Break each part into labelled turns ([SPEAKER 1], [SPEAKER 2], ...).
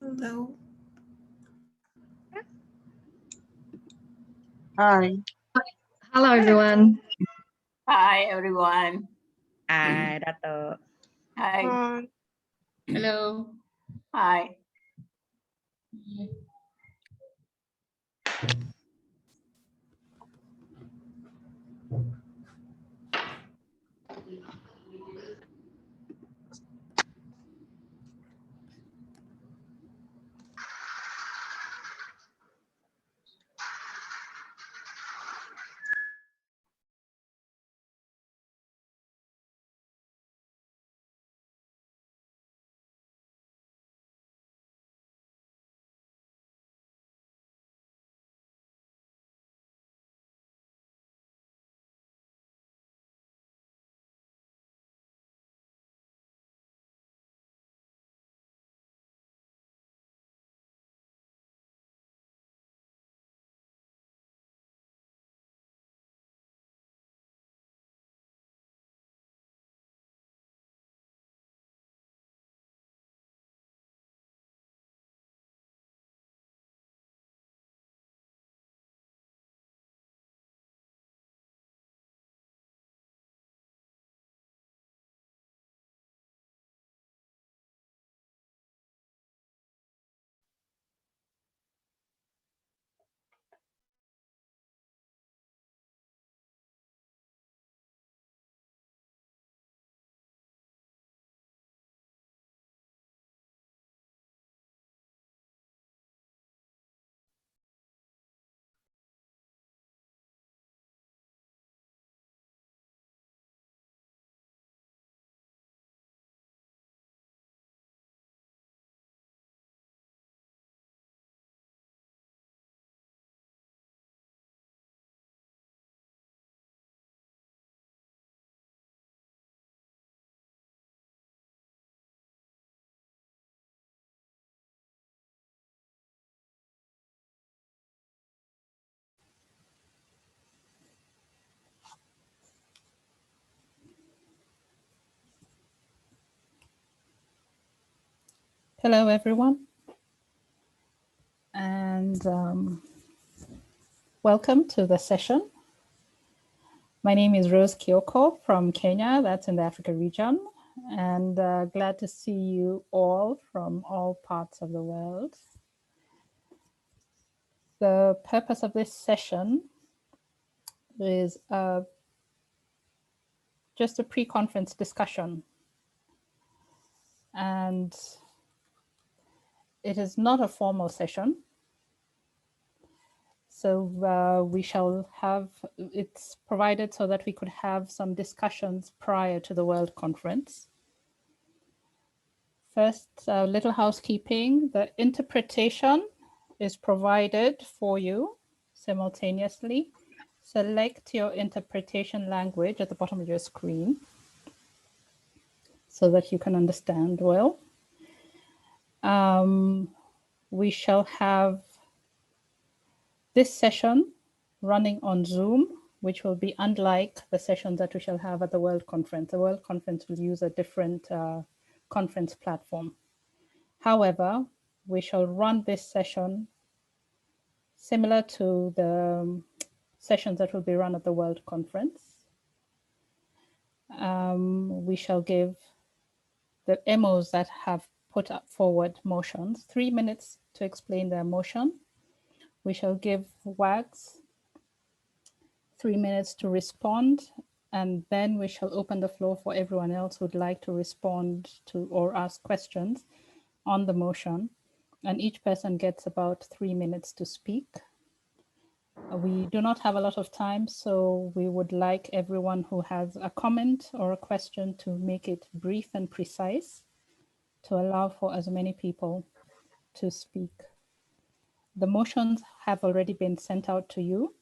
[SPEAKER 1] Hello.
[SPEAKER 2] Hi.
[SPEAKER 3] Hello, everyone.
[SPEAKER 4] Hi, everyone.
[SPEAKER 3] Hi, Dato.
[SPEAKER 4] Hi.
[SPEAKER 1] Hi.
[SPEAKER 5] Hello.
[SPEAKER 4] Hi.
[SPEAKER 6] Hello, everyone, and welcome to the session. My name is Rose Kioko from Kenya, that's in the Africa region, and glad to see you all from all parts of the world. The purpose of this session is just a pre-conference discussion, and it is not a formal session. So we shall have, it's provided so that we could have some discussions prior to the World Conference. First, a little housekeeping. The interpretation is provided for you simultaneously. Select your interpretation language at the bottom of your screen so that you can understand well. We shall have this session running on Zoom, which will be unlike the sessions that we shall have at the World Conference. The World Conference will use a different conference platform. However, we shall run this session similar to the sessions that will be run at the World Conference. We shall give the MOs that have put up forward motions 3 minutes to explain their motion. We shall give WAGs 3 minutes to respond, and then we shall open the floor for everyone else who'd like to respond to or ask questions on the motion. And each person gets about 3 minutes to speak. We do not have a lot of time, so we would like everyone who has a comment or a question to make it brief and precise to allow for as many people to speak. The motions have already been sent out to you,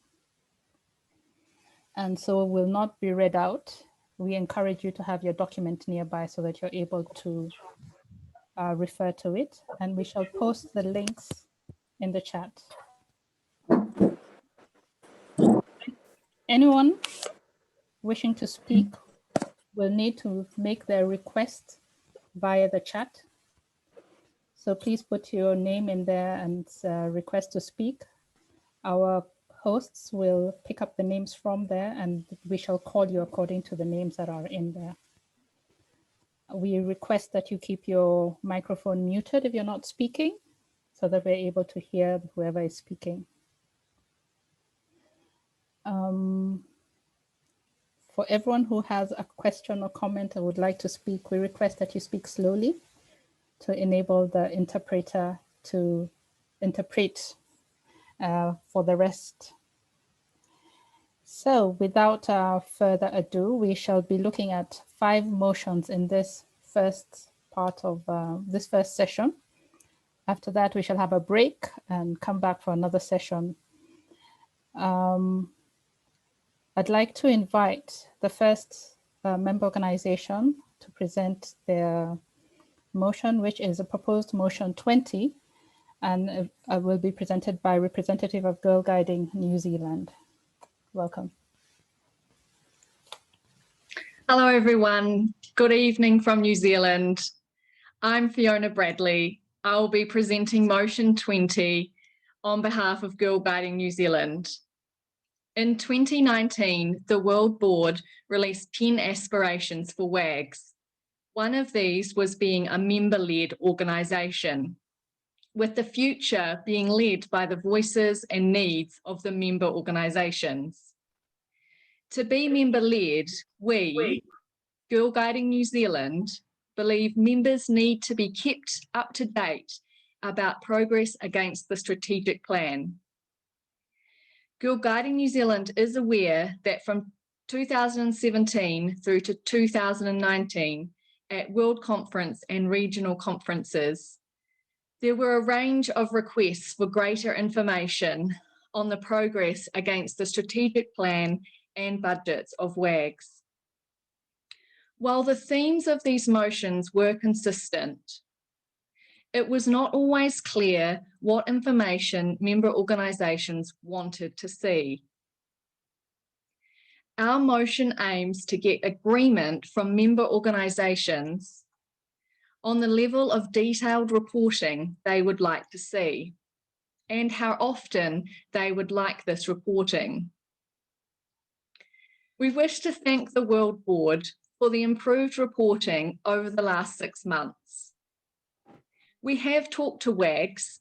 [SPEAKER 6] and so will not be read out. We encourage you to have your document nearby so that you're able to refer to it, and we shall post the links in the chat. Anyone wishing to speak will need to make their request via the chat. So please put your name in there and request to speak. Our hosts will pick up the names from there and we shall call you according to the names that are in there. We request that you keep your microphone muted if you're not speaking so that we're able to hear whoever is speaking. For everyone who has a question or comment or would like to speak, we request that you speak slowly to enable the interpreter to interpret for the rest. So without further ado, we shall be looking at 5 motions in this first part of this first session. After that, we shall have a break and come back for another session. I'd like to invite the first member organization to present their motion, which is a proposed motion 20, and will be presented by representative of Girl Guiding New Zealand. Welcome.
[SPEAKER 3] Hello, everyone. Good evening from New Zealand. I'm Fiona Bradley. I'll be presenting motion 20 on behalf of Girl Guiding New Zealand. In 2019, the World Board released 10 aspirations for WAGs. One of these was being a member-led organisation, with the future being led by the voices and needs of the member organisations. To be member-led, we, Girl Guiding New Zealand, believe members need to be kept up to date about progress against the strategic plan. Girl Guiding New Zealand is aware that from 2017 through to 2019, at World Conference and regional conferences, there were a range of requests for greater information on the progress against the strategic plan and budgets of WAGs. While the themes of these motions were consistent, it was not always clear what information member organisations wanted to see. Our motion aims to get agreement from member organisations on the level of detailed reporting they would like to see and how often they would like this reporting. We wish to thank the World Board for the improved reporting over the last 6 months. We have talked to WAGs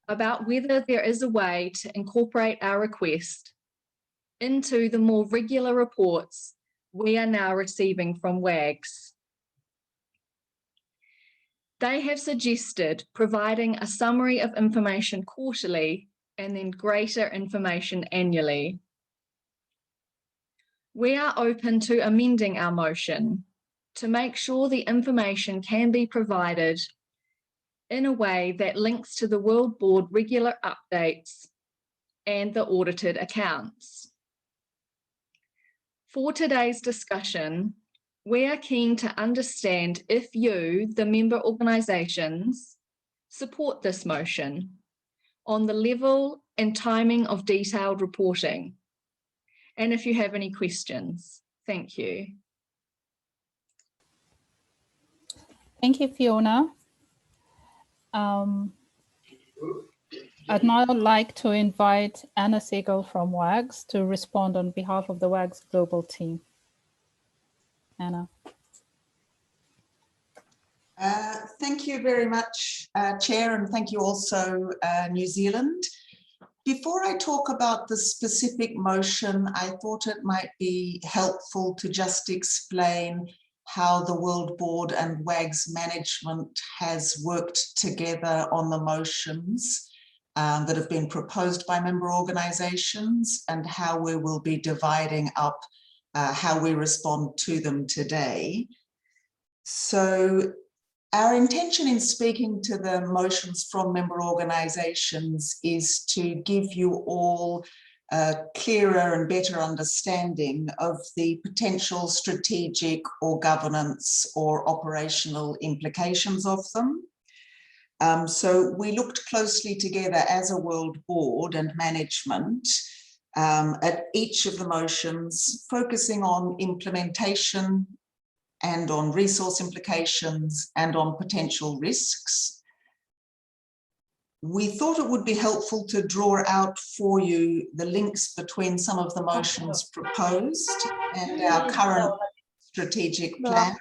[SPEAKER 3] about whether there is a way to incorporate our request into the more regular reports we are now receiving from WAGs. They have suggested providing a summary of information quarterly and then greater information annually. We are open to amending our motion to make sure the information can be provided in a way that links to the World Board regular updates and the audited accounts. For today's discussion, we are keen to understand if you, the member organisations, support this motion on the level and timing of detailed reporting, and if you have any questions. Thank you.
[SPEAKER 6] Thank you, Fiona. I'd now like to invite Anna Siegel from WAGs to respond on behalf of the WAGs global team. Anna.
[SPEAKER 1] Thank you very much, Chair, and thank you also, New Zealand. Before I talk about the specific motion, I thought it might be helpful to just explain how the World Board and WAGs management has worked together on the motions that have been proposed by member organisations and how we will be dividing up how we respond to them today. So our intention in speaking to the motions from member organisations is to give you all a clearer and better understanding of the potential strategic or governance or operational implications of them. So we looked closely together as a World Board and management at each of the motions, focusing on implementation and on resource implications and on potential risks. we thought it would be helpful to draw out for you the links between some of the motions proposed and our current strategic plan,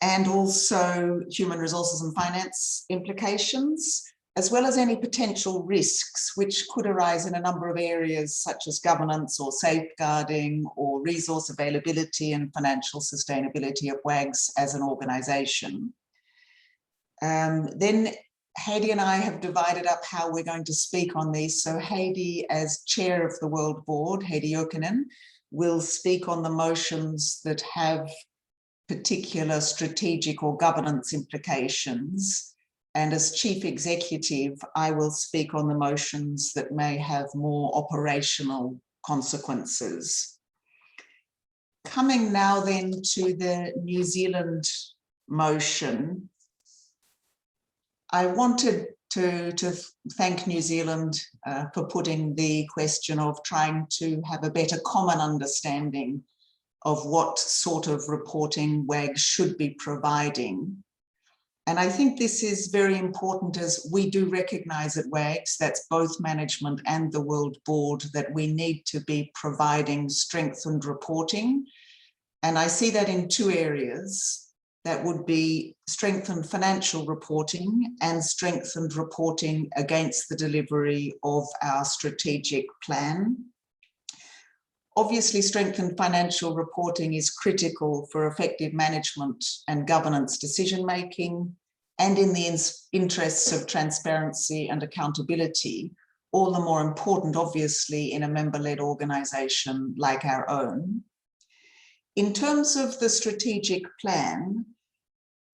[SPEAKER 1] and also human resources and finance implications, as well as any potential risks which could arise in a number of areas such as governance or safeguarding or resource availability and financial sustainability of WAGS as an organisation. Then Heidi and I have divided up how we're going to speak on these. So Heidi, as chair of the World Board, Heidi Jokinen, will speak on the motions that have particular strategic or governance implications. And as chief executive, I will speak on the motions that may have more operational consequences. Coming now then to the New Zealand motion, I wanted to thank New Zealand for putting the question of trying to have a better common understanding of what sort of reporting WAGS should be providing. And I think this is very important, as we do recognise at WAGS, that's both management and the World Board, that we need to be providing strengthened reporting. And I see that in two areas. That would be strengthened financial reporting and strengthened reporting against the delivery of our strategic plan. Obviously, strengthened financial reporting is critical for effective management and governance decision-making, and in the interests of transparency and accountability, all the more important, obviously, in a member-led organisation like our own. In terms of the strategic plan,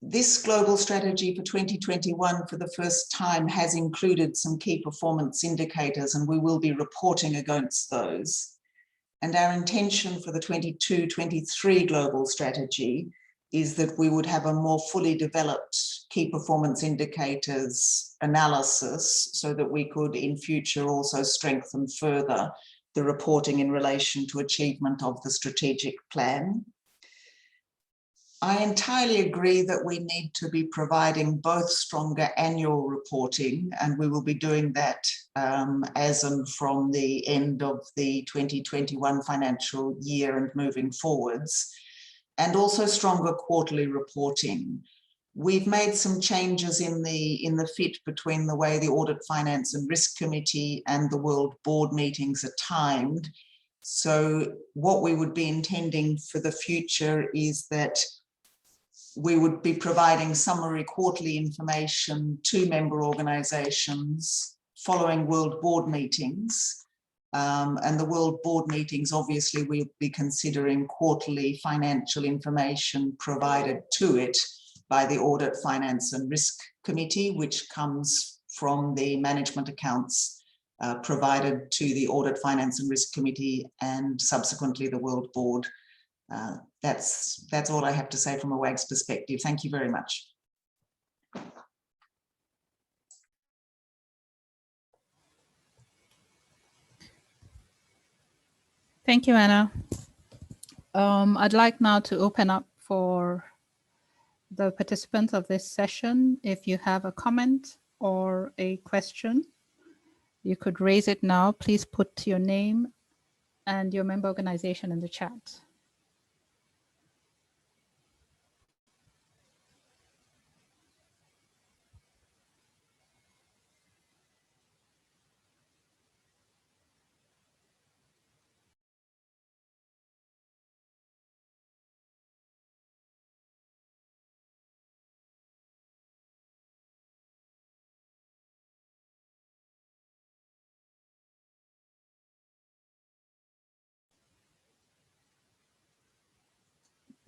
[SPEAKER 1] this global strategy for 2021 for the first time has included some key performance indicators, and we will be reporting against those. And our intention for the 22-23 global strategy is that we would have a more fully developed key performance indicators analysis so that we could in future also strengthen further the reporting in relation to achievement of the strategic plan. I entirely agree that we need to be providing both stronger annual reporting, and we will be doing that as and from the end of the 2021 financial year and moving forwards, and also stronger quarterly reporting. We've made some changes in the fit between the way the Audit, Finance and Risk Committee and the World Board meetings are timed. So what we would be intending for the future is that we would be providing summary quarterly information to member organisations following World Board meetings. And the World Board meetings, obviously, we'll be considering quarterly financial information provided to it by the Audit, Finance and Risk Committee, which comes from the management accounts provided to the Audit, Finance and Risk Committee and subsequently the World Board. That's all I have to say from a WAGS perspective. Thank you very much.
[SPEAKER 6] Thank you, Anna. I'd like now to open up for the participants of this session. If you have a comment or a question, you could raise it now. Please put your name and your member organization in the chat.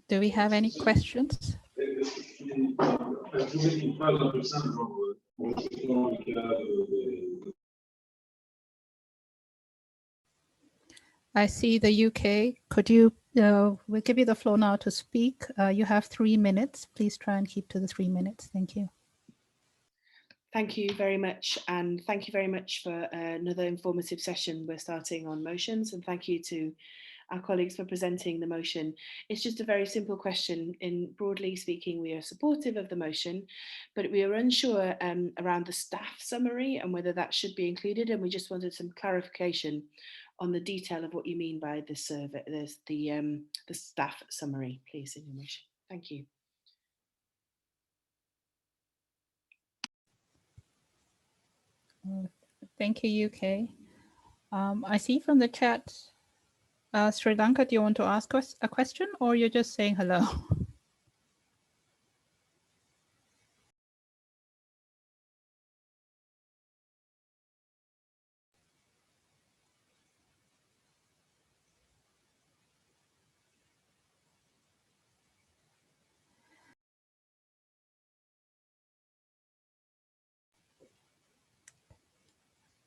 [SPEAKER 6] Do we have any questions? I see the UK. Could you, we'll give you the floor now to speak. You have 3 minutes. Please try and keep to the 3 minutes. Thank you.
[SPEAKER 2] Thank you very much, and thank you very much for another informative session. We're starting on motions, and thank you to our colleagues for presenting the motion. It's just a very simple question. Broadly speaking, we are supportive of the motion, but we are unsure around the staff summary and whether that should be included, and we just wanted some clarification on the detail of what you mean by the survey, the staff summary, please, in your motion. Thank you.
[SPEAKER 6] Thank you, UK. I see from the chat, Sri Lanka, do you want to ask us a question or you're just saying hello?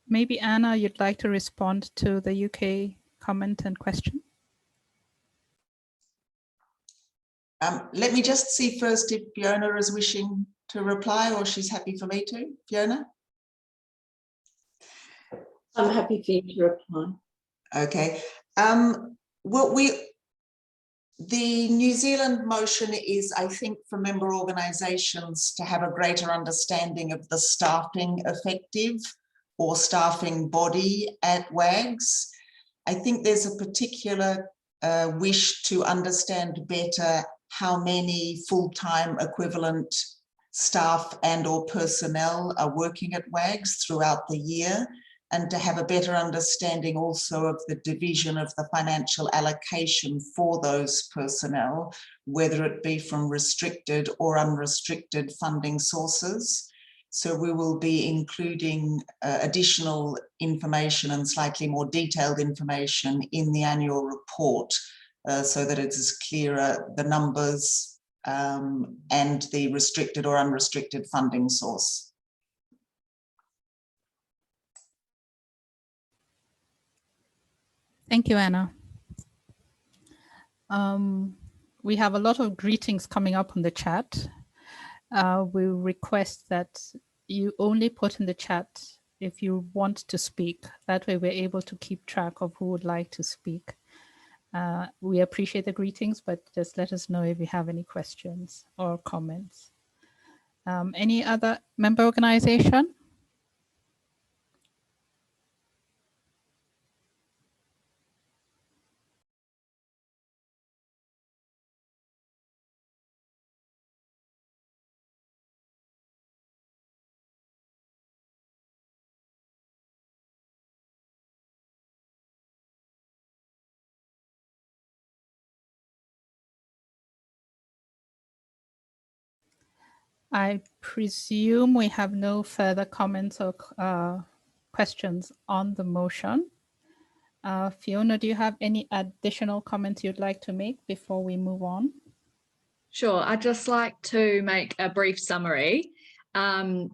[SPEAKER 6] Maybe Anna, you'd like to respond to the UK comment and question?
[SPEAKER 1] Let me just see first if Fiona is wishing to reply or she's happy for me to. Fiona?
[SPEAKER 5] I'm happy for you to reply.
[SPEAKER 1] Okay. Well, the New Zealand motion is, I think, for member organisations to have a greater understanding of the staffing effective or staffing body at WAGs. I think there's a particular wish to understand better how many full-time equivalent staff and or personnel are working at WAGs throughout the year, and to have a better understanding also of the division of the financial allocation for those personnel, whether it be from restricted or unrestricted funding sources. So we will be including additional information and slightly more detailed information in the annual report so that it is clearer the numbers and the restricted or unrestricted funding source.
[SPEAKER 6] Thank you, Anna. We have a lot of greetings coming up on the chat. We request that you only put in the chat if you want to speak. That way we're able to keep track of who would like to speak. We appreciate the greetings, but just let us know if you have any questions or comments. Any other member organization? I presume we have no further comments or questions on the motion. Fiona, do you have any additional comments you'd like to make before we move on?
[SPEAKER 3] Sure, I'd just like to make a brief summary and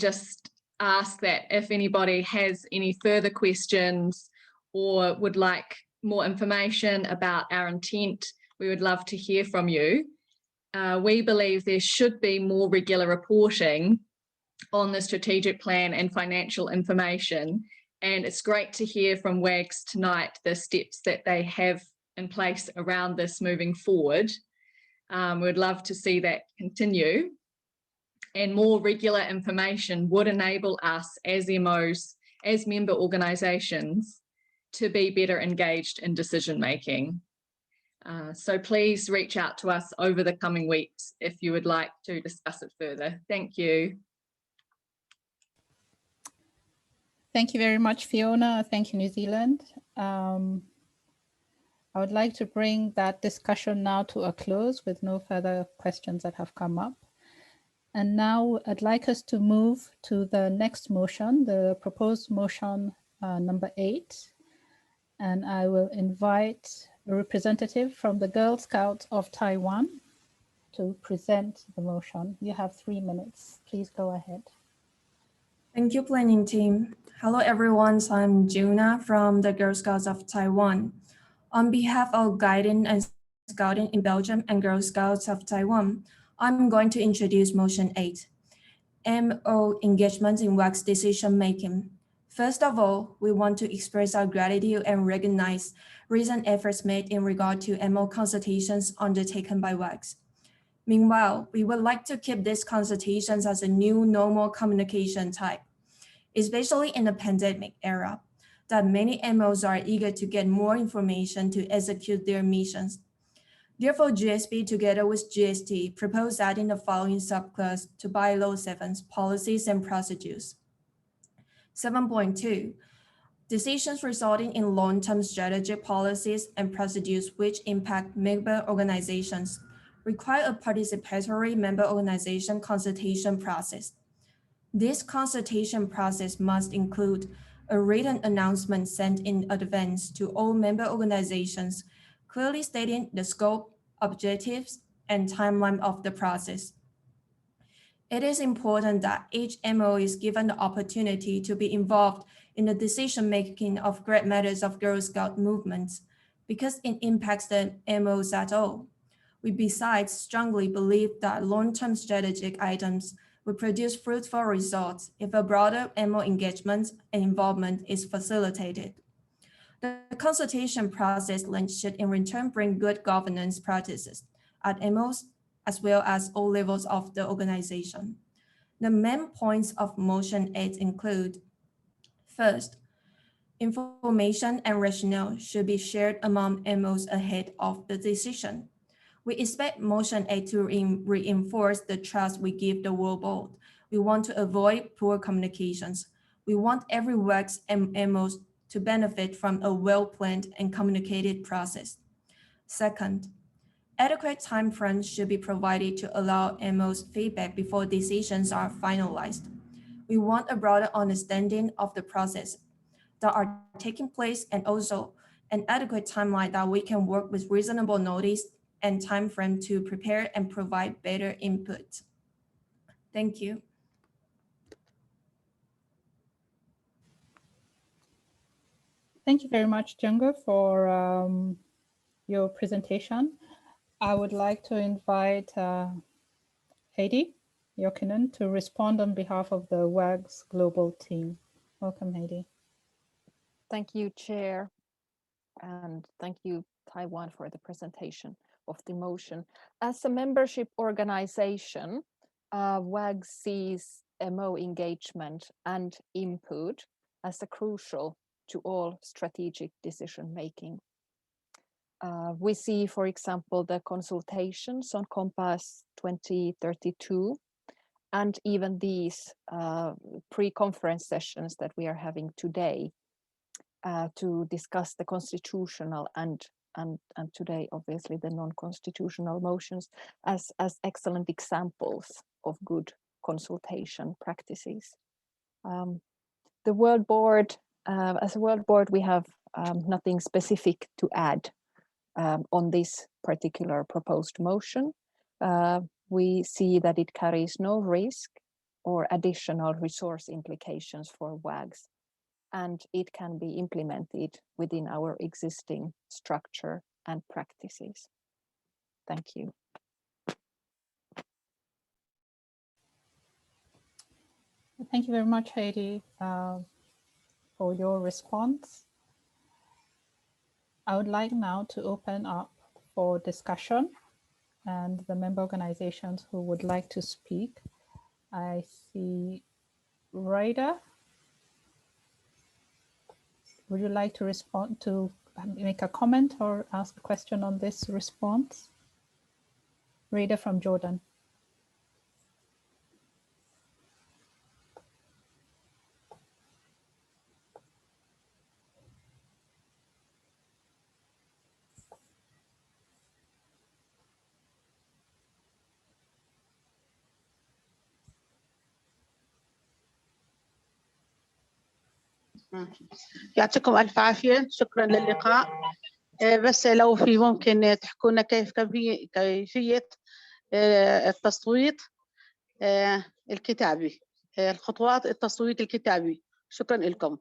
[SPEAKER 3] just ask that if anybody has any further questions or would like more information about our intent, we would love to hear from you. We believe there should be more regular reporting on the strategic plan and financial information, and it's great to hear from WAGs tonight the steps that they have in place around this moving forward. We'd love to see that continue, and more regular information would enable us as MOs, as member organisations, to be better engaged in decision making. So please reach out to us over the coming weeks if you would like to discuss it further. Thank you.
[SPEAKER 6] Thank you very much, Fiona. Thank you, New Zealand. I would like to bring that discussion now to a close with no further questions that have come up. And now I'd like us to move to the next motion, the proposed motion number 8. And I will invite a representative from the Girl Scouts of Taiwan to present the motion. You have 3 minutes. Please go ahead.
[SPEAKER 7] Thank you, planning team. Hello, everyone. So I'm Juna from the Girl Scouts of Taiwan. On behalf of Guiding and Scouting in Belgium and Girl Scouts of Taiwan, I'm going to introduce motion 8, MO engagement in WAGs decision making. First of all, we want to express our gratitude and recognize recent efforts made in regard to MO consultations undertaken by WAGs. Meanwhile, we would like to keep these consultations as a new normal communication type, especially in the pandemic era, that many MOs are eager to get more information to execute their missions. Therefore, GSB together with GST proposed adding the following subclass to Bylaw 7's policies and procedures. 7.2, decisions resulting in long-term strategic policies and procedures which impact member organizations require a participatory member organization consultation process. This consultation process must include a written announcement sent in advance to all member organizations, clearly stating the scope, objectives, and timeline of the process. It is important that each MO is given the opportunity to be involved in the decision-making of great matters of Girl Scout movements because it impacts the MOs at all. We besides strongly believe that long-term strategic items will produce fruitful results if a broader MO engagement and involvement is facilitated. The consultation process length should in return bring good governance practices at MOs as well as all levels of the organization. The main points of motion 8 include: first, information and rationale should be shared among MOs ahead of the decision. We expect motion 8 to reinforce the trust we give the World Board. We want to avoid poor communications. We want every WAGs and MOs to benefit from a well-planned and communicated process. Second, adequate time frames should be provided to allow MOs feedback before decisions are finalized. We want a broader understanding of the process that are taking place and also an adequate timeline that we can work with reasonable notice and time frame to prepare and provide better input. Thank you.
[SPEAKER 6] Thank you very much, Django, for your presentation. I would like to invite Heidi Jokinen to respond on behalf of the WAGs Global team. Welcome, Heidi.
[SPEAKER 8] Thank you, Chair, and thank you, Taiwan, for the presentation of the motion. As a membership organization, WAGs sees MO engagement and input as a crucial to all strategic decision making. We see, for example, the consultations on Compass 2032, and even these pre-conference sessions that we are having today to discuss the constitutional and today, obviously, the non-constitutional motions as excellent examples of good consultation practices. The World Board, as a World Board, we have nothing specific to add on this particular proposed motion. We see that it carries no risk or additional resource implications for WAGs, and it can be implemented within our existing structure and practices. Thank you.
[SPEAKER 6] Thank you very much, Heidi, for your response. I would like now to open up for discussion and the member organizations who would like to speak. I see Raida. Would you like to respond to make a comment or ask a question on this response? Raida from Jordan.
[SPEAKER 9] يعطيكم ألف عافية، شكرا للقاء. بس لو في ممكن تحكونا كيفية التصويت الكتابي، الخطوات التصويت الكتابي. شكرا لكم.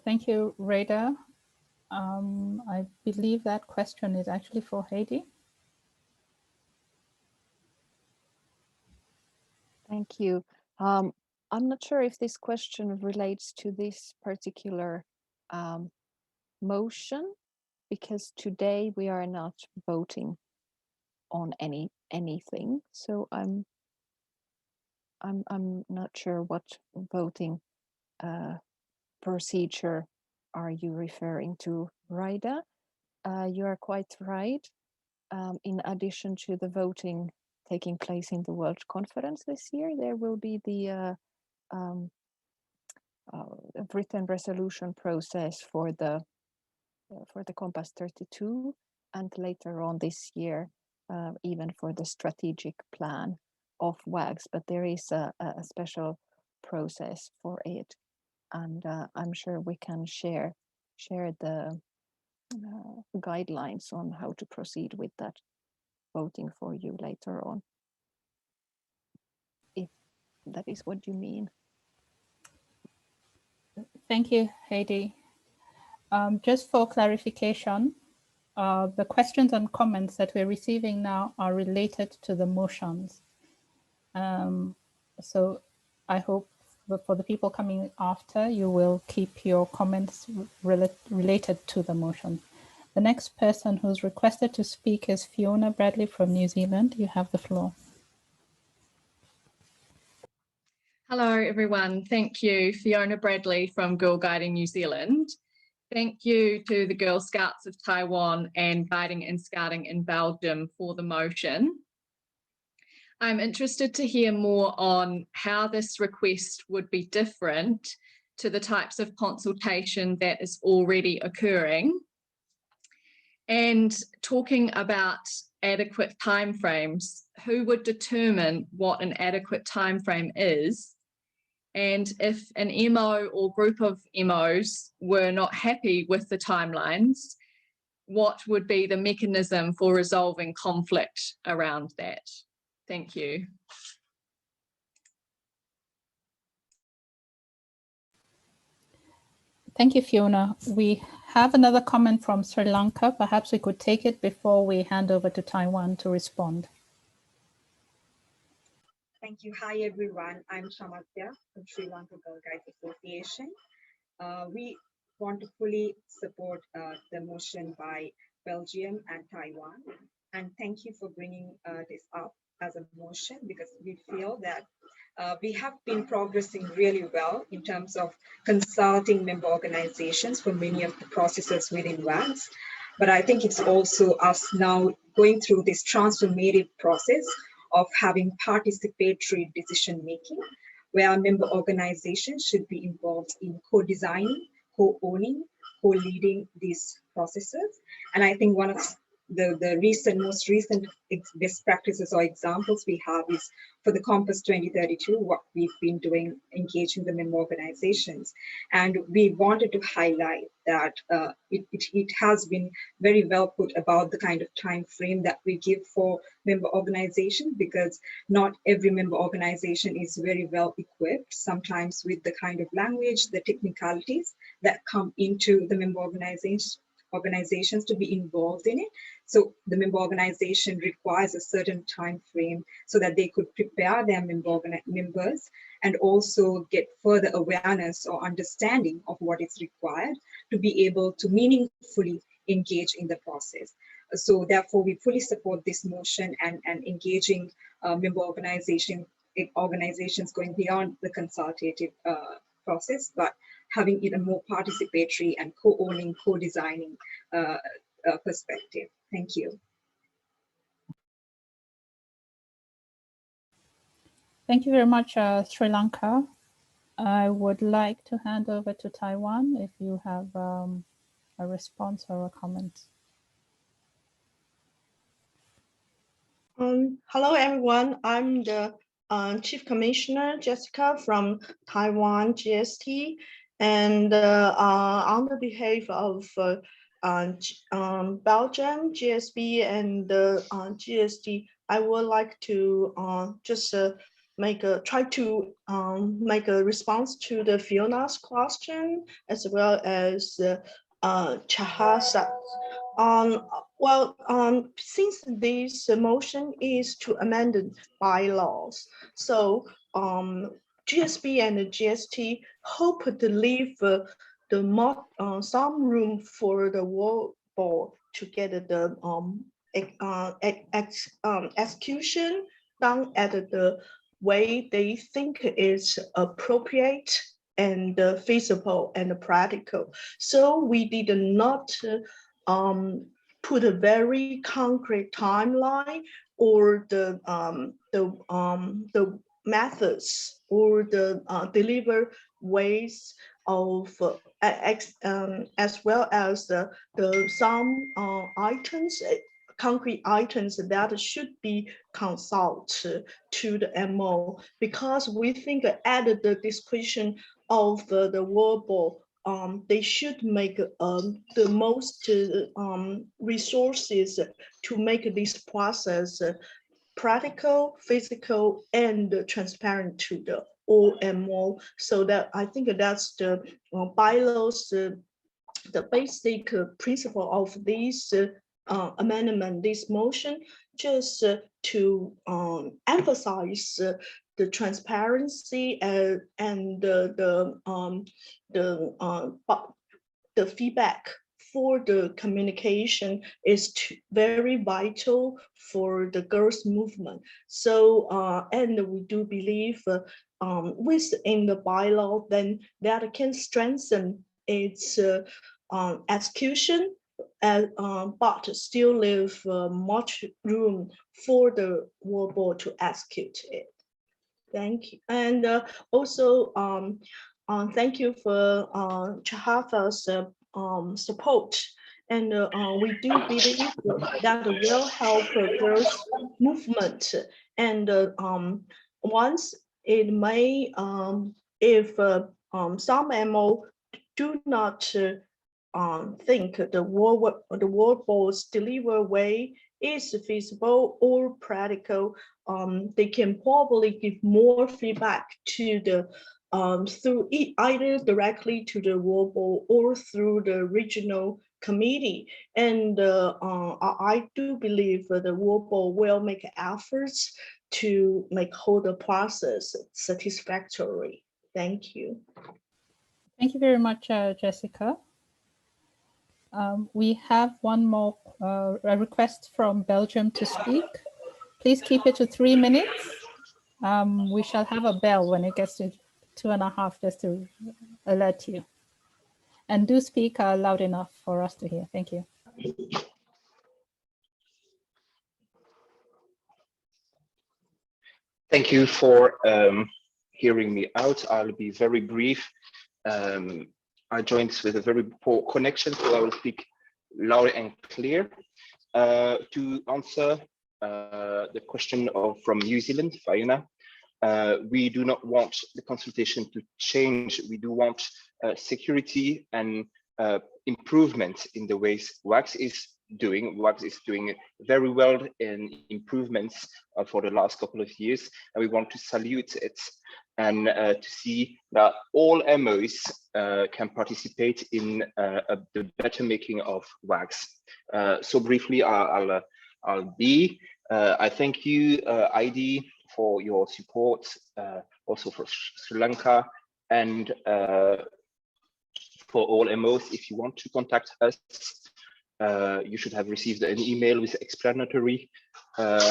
[SPEAKER 6] Thank you, Rada. I believe that question is actually for Heidi.
[SPEAKER 8] Thank you. I'm not sure if this question relates to this particular motion, because today we are not voting on anything. So I'm not sure what voting procedure are you referring to, Raida? You are quite right. In addition to the voting taking place in the World Conference this year, there will be the written resolution process for the Compass 32, and later on this year, even for the strategic plan of WAGs. But there is a special process for it, and I'm sure we can share the guidelines on how to proceed with that voting for you later on, if that is what you mean.
[SPEAKER 6] Thank you, Heidi. Just for clarification, the questions and comments that we're receiving now are related to the motions. So I hope that for the people coming after, you will keep your comments related to the motion. The next person who's requested to speak is Fiona Bradley from New Zealand. You have the floor.
[SPEAKER 3] Hello, everyone. Thank you, Fiona Bradley from Girl Guiding New Zealand. Thank you to the Girl Scouts of Taiwan and Guiding and Scouting in Belgium for the motion. I'm interested to hear more on how this request would be different to the types of consultation that is already occurring. And talking about adequate timeframes, who would determine what an adequate timeframe is? And if an MO or group of MOs were not happy with the timelines, what would be the mechanism for resolving conflict around that? Thank you.
[SPEAKER 6] Thank you, Fiona. We have another comment from Sri Lanka. Perhaps we could take it before we hand over to Taiwan to respond.
[SPEAKER 10] Thank you. Hi, everyone. I'm Shamatya from Sri Lanka Girl Guides Association. We want to fully support the motion by Belgium and Taiwan. And thank you for bringing this up as a motion, because we feel that we have been progressing really well in terms of consulting member organizations for many of the processes within WAGs. But I think it's also us now going through this transformative process of having participatory decision-making, where member organizations should be involved in co-designing, co-owning, co-leading these processes. And I think one of the most recent best practices or examples we have is for the Compass 2032, what we've been doing, engaging the member organizations. And we wanted to highlight that it has been very well put about the kind of time frame that we give for member organizations, because not every member organization is very well equipped, sometimes with the kind of language, the technicalities that come into the member organizations to be involved in it. So the member organization requires a certain time frame so that they could prepare their members and also get further awareness or understanding of what is required to be able to meaningfully engage in the process. So therefore, we fully support this motion and engaging member organizations going beyond the consultative process, but having it a more participatory and co-owning, co-designing perspective. Thank you.
[SPEAKER 6] Thank you very much, Sri Lanka. I would like to hand over to Taiwan if you have a response or a comment.
[SPEAKER 11] Hello, everyone. I'm the Chief Commissioner, Jessica, from Taiwan GST. And on the behalf of Belgium, GSB, and GST, I would like to just try to make a response to the Fiona's question as well as Chahasa. Since this motion is to amend the bylaws, so GSB and the GST hope to leave some room for the work board to get the execution done at the way they think is appropriate and feasible and practical. So we did not put a very concrete timeline or the methods or the deliver ways of as well as some items, concrete items that should be consulted to the MO, because we think at the discretion of the World Board, they should make the most resources to make this process practical, physical, and transparent to the all and more. So that I think that's the bylaws, the basic principle of this amendment, this motion, just to emphasize the transparency and the feedback for the communication is very vital for the girls movement. So and we do believe within the bylaw, then that can strengthen its execution, but still leave much room for the World Board to execute it. Thank you. And also thank you for Chahafa's support. And we do believe that will help girls movement. And once it may, if some MO do not think the World Board's deliver way is feasible or practical, they can probably give more feedback to the through either directly to the World Board or through the regional committee. And I do believe the World Board will make efforts to make whole the process satisfactory. Thank you.
[SPEAKER 6] Thank you very much, Jessica. We have one more a request from Belgium to speak. Please keep it to 3 minutes. We shall have a bell when it gets to 2.5 just to alert you. And do speak loud enough for us to hear. Thank you.
[SPEAKER 12] Thank you for hearing me out. I'll be very brief. I joined with a very poor connection, so I will speak loud and clear. To answer the question from New Zealand, Fiona, we do not want the consultation to change. We do want security and improvement in the ways WACS is doing. WACS is doing very well in improvements for the last couple of years, and we want to salute it and to see that all MOs can participate in the better making of WACS. So briefly, I thank you, ID, for your support, also for Sri Lanka, and for all MOs. If you want to contact us, you should have received an email with explanatory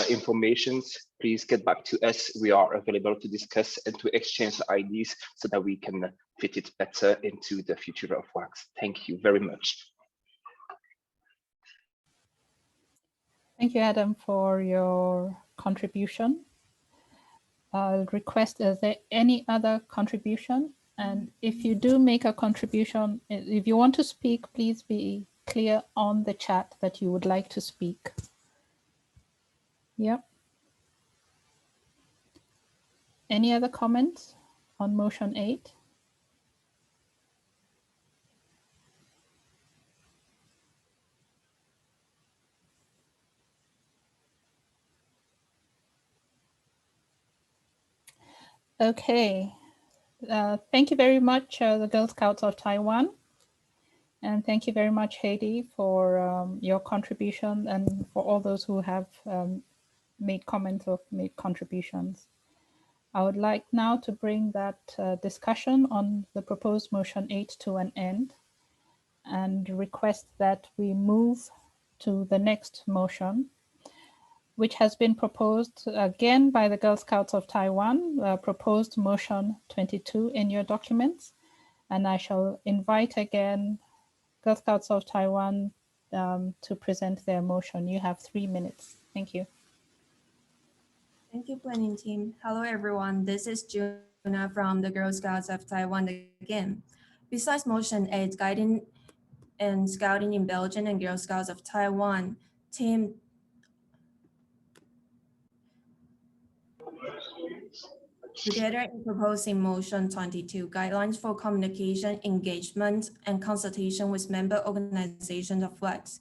[SPEAKER 12] information. Please get back to us. We are available to discuss and to exchange ideas so that we can fit it better into the future of WACS. Thank you very much.
[SPEAKER 6] Thank you, Adam, for your contribution. I'll request, is there any other contribution? And if you do make a contribution, if you want to speak, please be clear on the chat that you would like to speak. Yep. Any other comments on motion 8? Okay. Thank you very much, the Girl Scouts of Taiwan. And thank you very much, Heidi, for your contribution and for all those who have made comments or made contributions. I would like now to bring that discussion on the proposed motion 8 to an end and request that we move to the next motion, which has been proposed again by the Girl Scouts of Taiwan, proposed motion 22 in your documents. And I shall invite again Girl Scouts of Taiwan to present their motion. You have 3 minutes. Thank you.
[SPEAKER 7] Thank you, planning team. Hello, everyone. This is Juna from the Girl Scouts of Taiwan again. Besides motion 8, guiding and scouting in Belgium and Girl Scouts of Taiwan, team together in proposing motion 22, guidelines for communication, engagement, and consultation with member organizations of WACS.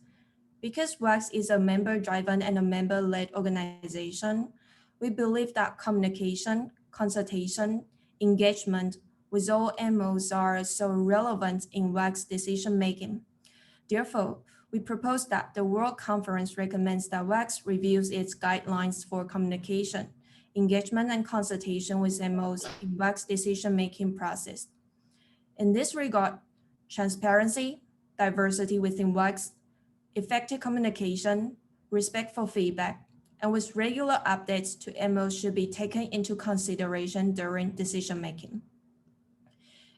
[SPEAKER 7] Because WACS is a member-driven and a member-led organization, we believe that communication, consultation, engagement with all MOs are so relevant in WACS decision-making. Therefore, we propose that the World Conference recommends that WACS reviews its guidelines for communication, engagement, and consultation with MOs in WACS decision-making process. In this regard, transparency, diversity within WACS, effective communication, respectful feedback, and with regular updates to MOs should be taken into consideration during decision-making.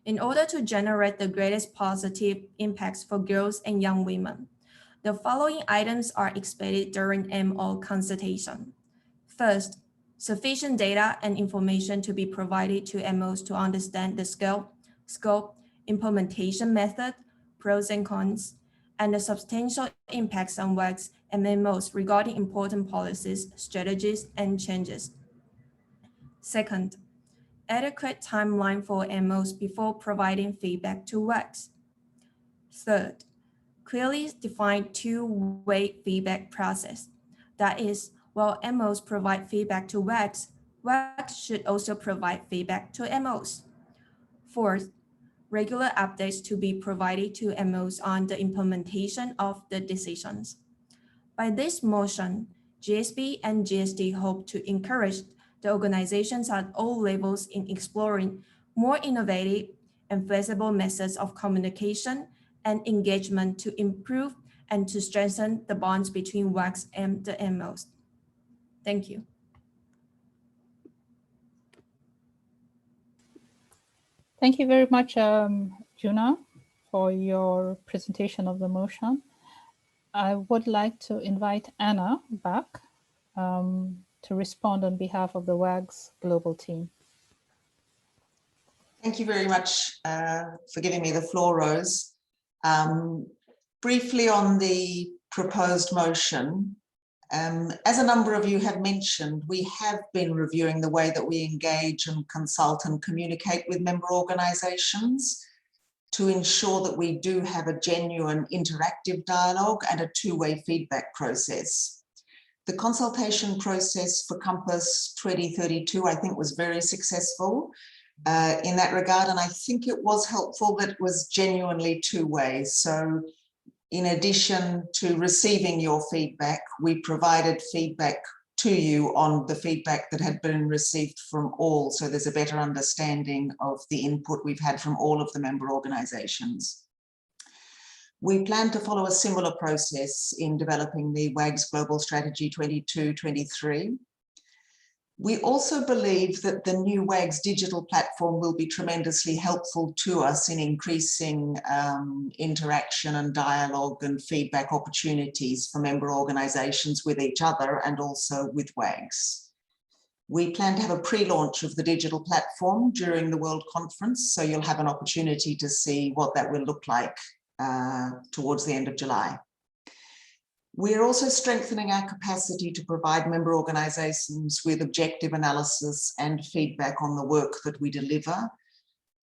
[SPEAKER 7] In order to generate the greatest positive impacts for girls and young women, the following items are expected during MO consultation. First, sufficient data and information to be provided to MOs to understand the scale, scope, implementation method, pros and cons, and the substantial impacts on WACS and MOs regarding important policies, strategies, and changes. Second, adequate timeline for MOs before providing feedback to WACS. Third, clearly defined two-way feedback process. That is, while MOs provide feedback to WACS, WACS should also provide feedback to MOs. Fourth, regular updates to be provided to MOs on the implementation of the decisions. By this motion, GSB and GSD hope to encourage the organizations at all levels in exploring more innovative and flexible methods of communication and engagement to improve and to strengthen the bonds between WACS and the MOs. Thank you.
[SPEAKER 6] Thank you very much, Juna, for your presentation of the motion. I would like to invite Anna back to respond on behalf of the WAGS global team.
[SPEAKER 1] Thank you very much for giving me the floor, Rose. Briefly on the proposed motion, as a number of you have mentioned, we have been reviewing the way that we engage and consult and communicate with member organisations to ensure that we do have a genuine interactive dialogue and a two-way feedback process. The consultation process for Compass 2032, I think, was very successful in that regard, and I think it was helpful that it was genuinely two-way. So in addition to receiving your feedback, we provided feedback to you on the feedback that had been received from all. So there's a better understanding of the input we've had from all of the member organisations. We plan to follow a similar process in developing the WAGS Global Strategy 22-23. We also believe that the new WAGS digital platform will be tremendously helpful to us in increasing interaction and dialogue and feedback opportunities for member organisations with each other and also with WAGS. We plan to have a pre-launch of the digital platform during the World Conference, so you'll have an opportunity to see what that will look like towards the end of July. We're also strengthening our capacity to provide member organisations with objective analysis and feedback on the work that we deliver.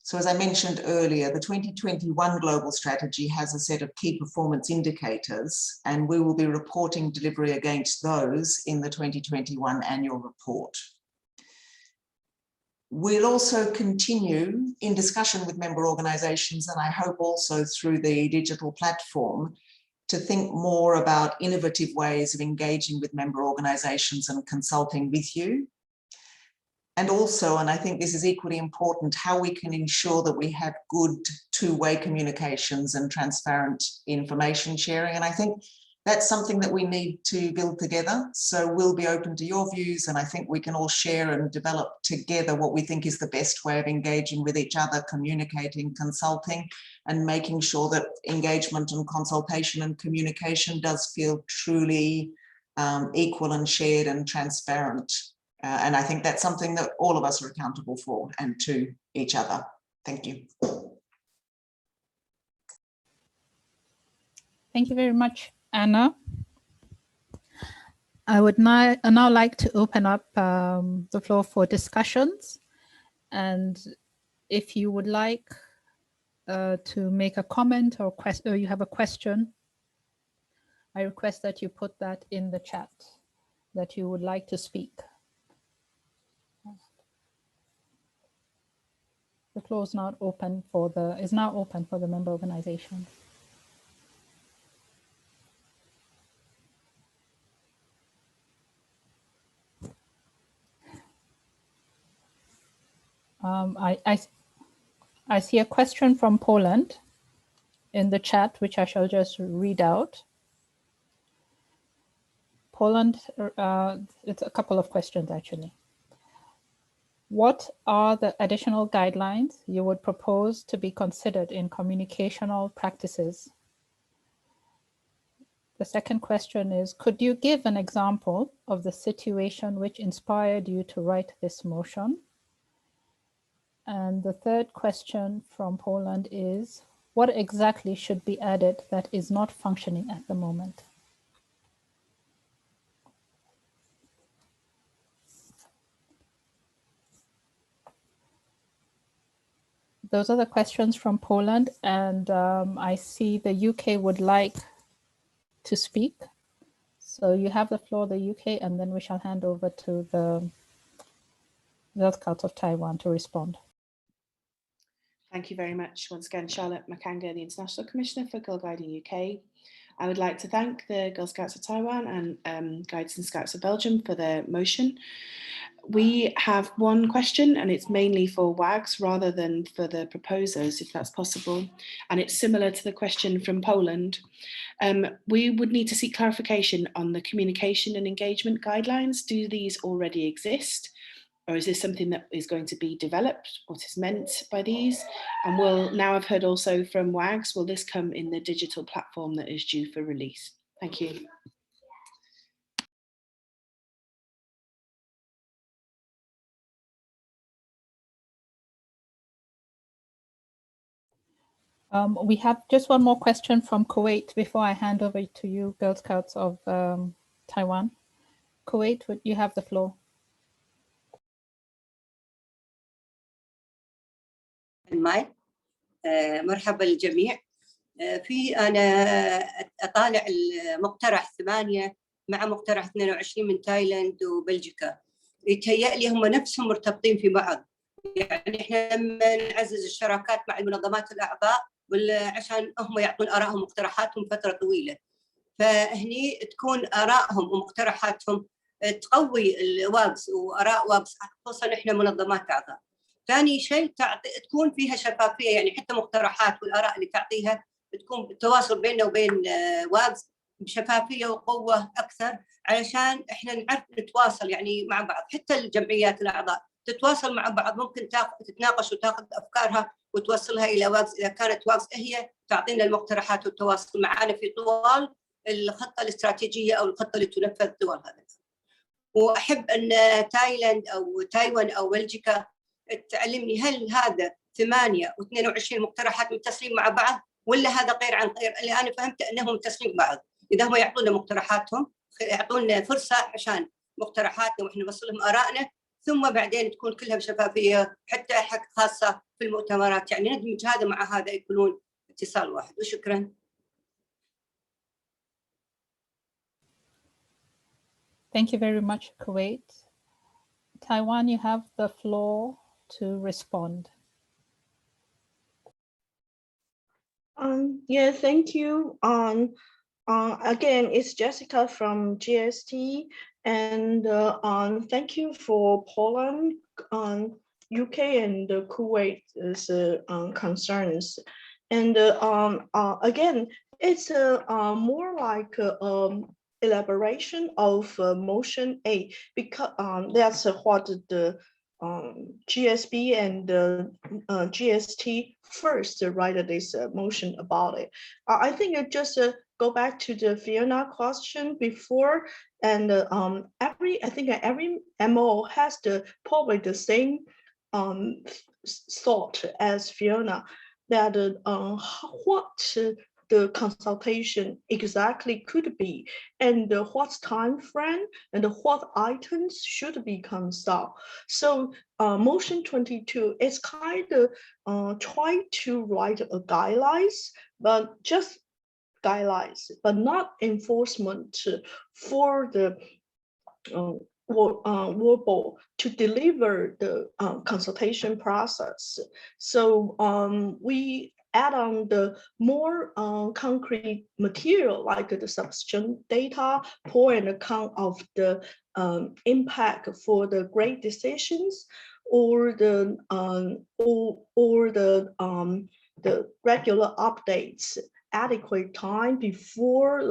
[SPEAKER 1] So as I mentioned earlier, the 2021 Global Strategy has a set of key performance indicators, and we will be reporting delivery against those in the 2021 annual report. We'll also continue in discussion with member organisations, and I hope also through the digital platform, to think more about innovative ways of engaging with member organisations and consulting with you. And also, and I think this is equally important, how we can ensure that we have good two-way communications and transparent information sharing. And I think that's something that we need to build together. So we'll be open to your views, and I think we can all share and develop together what we think is the best way of engaging with each other, communicating, consulting, and making sure that engagement and consultation and communication does feel truly equal and shared and transparent. And I think that's something that all of us are accountable for and to each other. Thank you.
[SPEAKER 6] Thank you very much, Anna. I would now like to open up the floor for discussions. And if you would like to make a comment or you have a question, I request that you put that in the chat that you would like to speak. The floor is now open for the member organization. I see a question from Poland in the chat, which I shall just read out. Poland, it's a couple of questions actually. What are the additional guidelines you would propose to be considered in communicational practices? The second question is, could you give an example of the situation which inspired you to write this motion? And the third question from Poland is, what exactly should be added that is not functioning at the moment? Those are the questions from Poland, and I see the UK would like to speak. So you have the floor, the UK, and then we shall hand over to the Girl Scouts of Taiwan to respond.
[SPEAKER 2] Thank you very much once again, Charlotte Makanga, the International Commissioner for Girl Guiding UK. I would like to thank the Girl Scouts of Taiwan and Guides and Scouts of Belgium for their motion. We have one question, and it's mainly for WAGs rather than for the proposers, if that's possible. And it's similar to the question from Poland. We would need to seek clarification on the communication and engagement guidelines. Do these already exist? Or is this something that is going to be developed? What is meant by these? And now I've heard also from WAGs, will this come in the digital platform that is due for release? Thank you.
[SPEAKER 6] We have just one more question from Kuwait before I hand over to you, Girl Scouts of Taiwan. Kuwait, you have the floor.
[SPEAKER 13] المايك. مرحبا للجميع. أنا أطالع المقترح 8 مع مقترح 22 من تايلاند وبلجيكا. يتهيأ لي هم نفسهم مرتبطين في بعض. يعني إحنا لما نعزز الشراكات مع المنظمات الأعضاء عشان هم يعطون آرائهم ومقترحاتهم فترة طويلة. فهني تكون آرائهم ومقترحاتهم تقوي الواجز وآراء واجز، خصوصا إحنا منظمات أعضاء. ثاني شيء تكون فيها شفافية، يعني حتى مقترحات والآراء اللي تعطيها تكون بالتواصل بيننا وبين واجز بشفافية وقوة أكثر، علشان إحنا نعرف نتواصل يعني مع بعض. حتى الجمعيات الأعضاء تتواصل مع بعض، ممكن تتناقش وتاخذ أفكارها وتوصلها إلى واجز إذا كانت واجز هي تعطينا المقترحات والتواصل معنا في طوال الخطة الاستراتيجية أو الخطة اللي تنفذ طوال هذا. وأحب أن تايلاند أو تايوان أو بلجيكا تعلمني هل هذا 8 و22 مقترحات متصلين مع بعض ولا هذا غير عن غير. اللي أنا فهمت أنهم متصلين بعض. إذا هم يعطونا مقترحاتهم يعطونا فرصة عشان مقترحاتنا وإحنا نوصل لهم آرائنا، ثم بعدين تكون كلها بشفافية حتى خاصة في المؤتمرات، يعني ندمج هذا مع هذا يكونون اتصال واحد. وشكرا.
[SPEAKER 6] Thank you very much, Kuwait. Taiwan, you have the floor to respond.
[SPEAKER 11] Yeah, thank you. Again, it's Jessica from GST, and thank you for Poland, UK, and Kuwait's concerns. And again, it's more like elaboration of motion A, because that's what the GSB and GST first write this motion about it. I think it just go back to the Fiona question before, and I think every MO has probably the same thought as Fiona, that what the consultation exactly could be, and what time frame and what items should be consulted. So motion 22 is kind of try to write a guidelines, but just guidelines, but not enforcement for the World Board to deliver the consultation process. So we add on the more concrete material, like the substance data, pro and con of the impact for the great decisions, or the the regular updates, adequate time before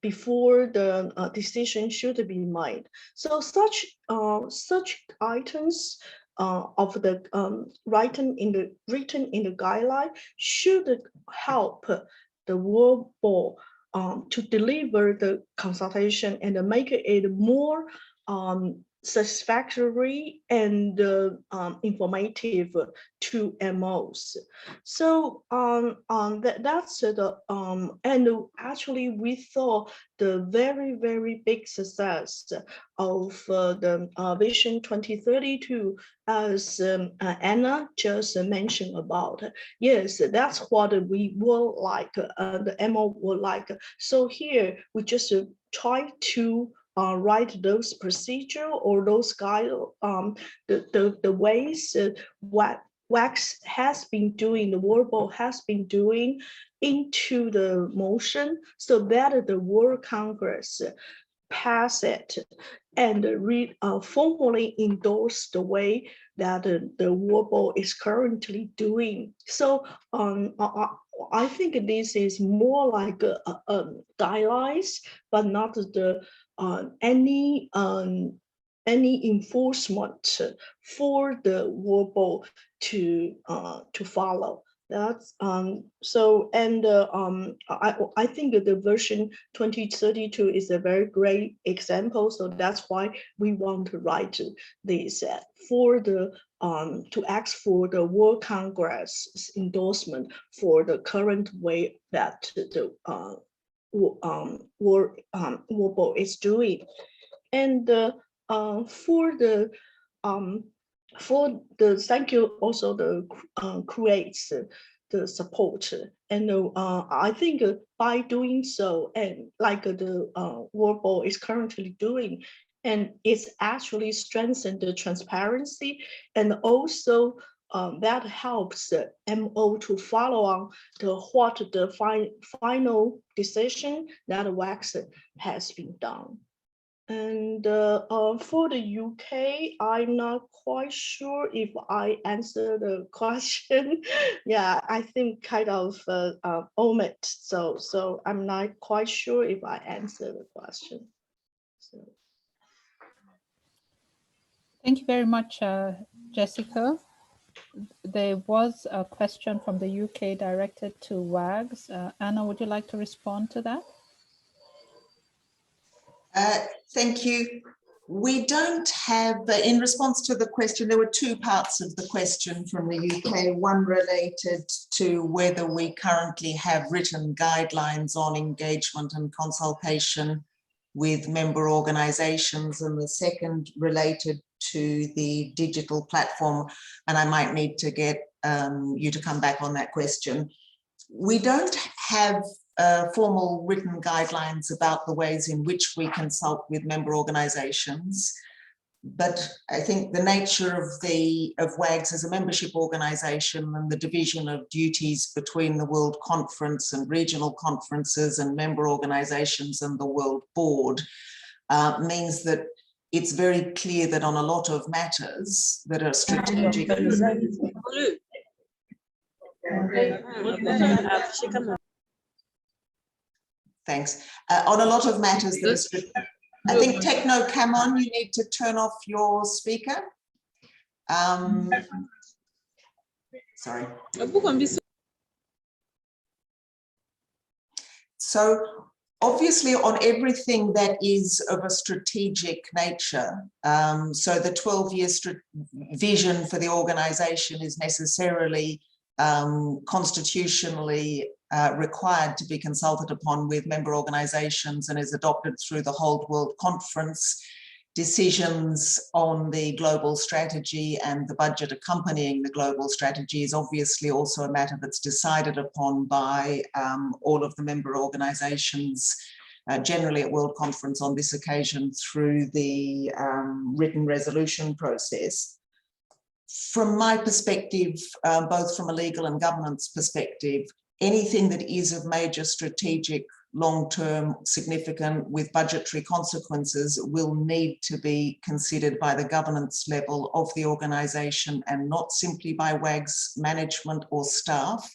[SPEAKER 11] before the decision should be made. So such items of the written in the guideline should help the World Board to deliver the consultation and make it more satisfactory and informative to MOs. So that's the and actually we saw the very big success of the Vision 2032, as Anna just mentioned about. Yes, that's what we would like, the MO would like. So here we just try to write those procedure or those guide, the ways WACS has been doing, the World Board has been doing into the motion, so that the World Congress pass it and formally endorse the way that the World Board is currently doing. So I think this is more like a guidelines, but not the any enforcement for the World Board to follow. That's so, and I think that the version 2032 is a very great example. So that's why we want to write this for the to ask for the World Congress endorsement for the current way that the World Board is doing. And for the thank you also the creates the support, and I think by doing so, and like the World Board is currently doing, and it's actually strengthened the transparency, and also that helps the MO to follow on what the final decision that WACS has been done. And for the UK, I'm not quite sure if I answered the question. Yeah, I think kind of omit. So I'm not quite sure if I answered the question. So.
[SPEAKER 6] Thank you very much, Jessica. There was a question from the UK directed to WAGS. Anna, would you like to respond to that?
[SPEAKER 1] Thank you. We don't have, in response to the question, there were two parts of the question from the UK, one related to whether we currently have written guidelines on engagement and consultation with member organizations, and the second related to the digital platform, and I might need to get you to come back on that question. We don't have formal written guidelines about the ways in which we consult with member organizations. But I think the nature of WAGS as a membership organisation and the division of duties between the World Conference and regional conferences and member organisations and the World Board means that it's very clear that on a lot of matters that are strategic. Thanks. On a lot of matters that are strategic. I think Techno, come on, you need to turn off your speaker. Sorry. So obviously on everything that is of a strategic nature, so the 12-year vision for the organisation is necessarily constitutionally required to be consulted upon with member organisations and is adopted through the whole World Conference. Decisions on the global strategy and the budget accompanying the global strategy is obviously also a matter that's decided upon by all of the member organisations, generally at World Conference, on this occasion through the written resolution process. From my perspective, both from a legal and governance perspective, anything that is of major strategic, long-term, significant with budgetary consequences will need to be considered by the governance level of the organisation and not simply by WAG's management or staff.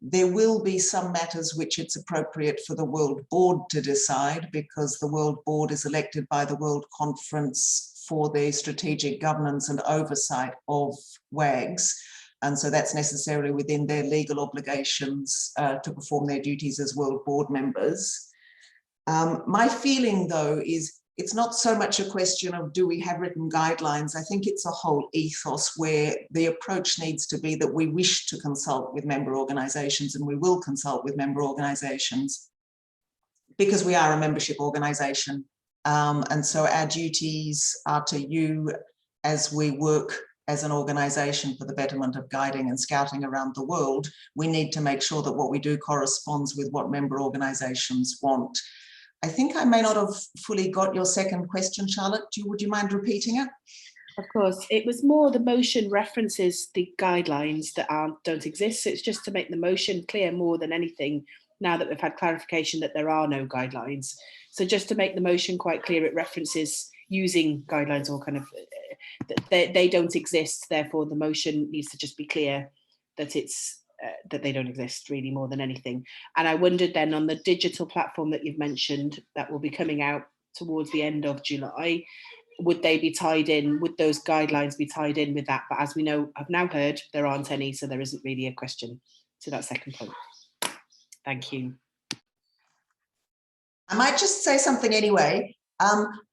[SPEAKER 1] There will be some matters which it's appropriate for the World Board to decide, because the World Board is elected by the World Conference for the strategic governance and oversight of WAGs. And so that's necessarily within their legal obligations to perform their duties as World Board members. My feeling, though, is it's not so much a question of do we have written guidelines. I think it's a whole ethos where the approach needs to be that we wish to consult with member organisations, and we will consult with member organisations because we are a membership organisation. And so our duties are to you as we work as an organisation for the betterment of guiding and scouting around the world. We need to make sure that what we do corresponds with what member organisations want. I think I may not have fully got your second question, Charlotte. Would you mind repeating it?
[SPEAKER 2] Of course, it was more the motion references the guidelines that don't exist. So it's just to make the motion clear more than anything, now that we've had clarification that there are no guidelines. So just to make the motion quite clear, it references using guidelines, or kind of, they don't exist. Therefore, the motion needs to just be clear that it's that they don't exist, really, more than anything. And I wondered then, on the digital platform that you've mentioned that will be coming out towards the end of July, would they be tied in, would those guidelines be tied in with that? But as we know, I've now heard there aren't any, so there isn't really a question to that second point. Thank you.
[SPEAKER 1] I might just say something anyway.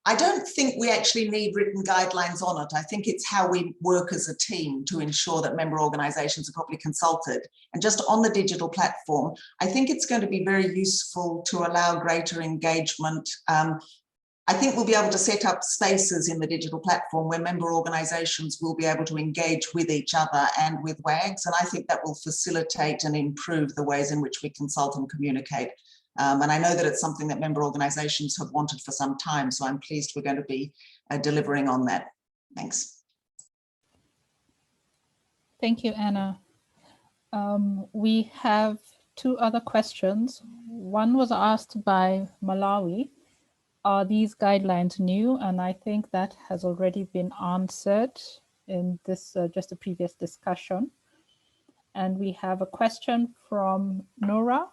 [SPEAKER 1] I don't think we actually need written guidelines on it. I think it's how we work as a team to ensure that member organisations are properly consulted. And just on the digital platform, I think it's going to be very useful to allow greater engagement. I think we'll be able to set up spaces in the digital platform where member organisations will be able to engage with each other and with WAGs. And I think that will facilitate and improve the ways in which we consult and communicate. And I know that it's something that member organisations have wanted for some time, so I'm pleased we're going to be delivering on that. Thanks.
[SPEAKER 6] Thank you, Anna. We have two other questions. One was asked by Malawi. Are these guidelines new? And I think that has already been answered in this just a previous discussion. And we have a question from Nora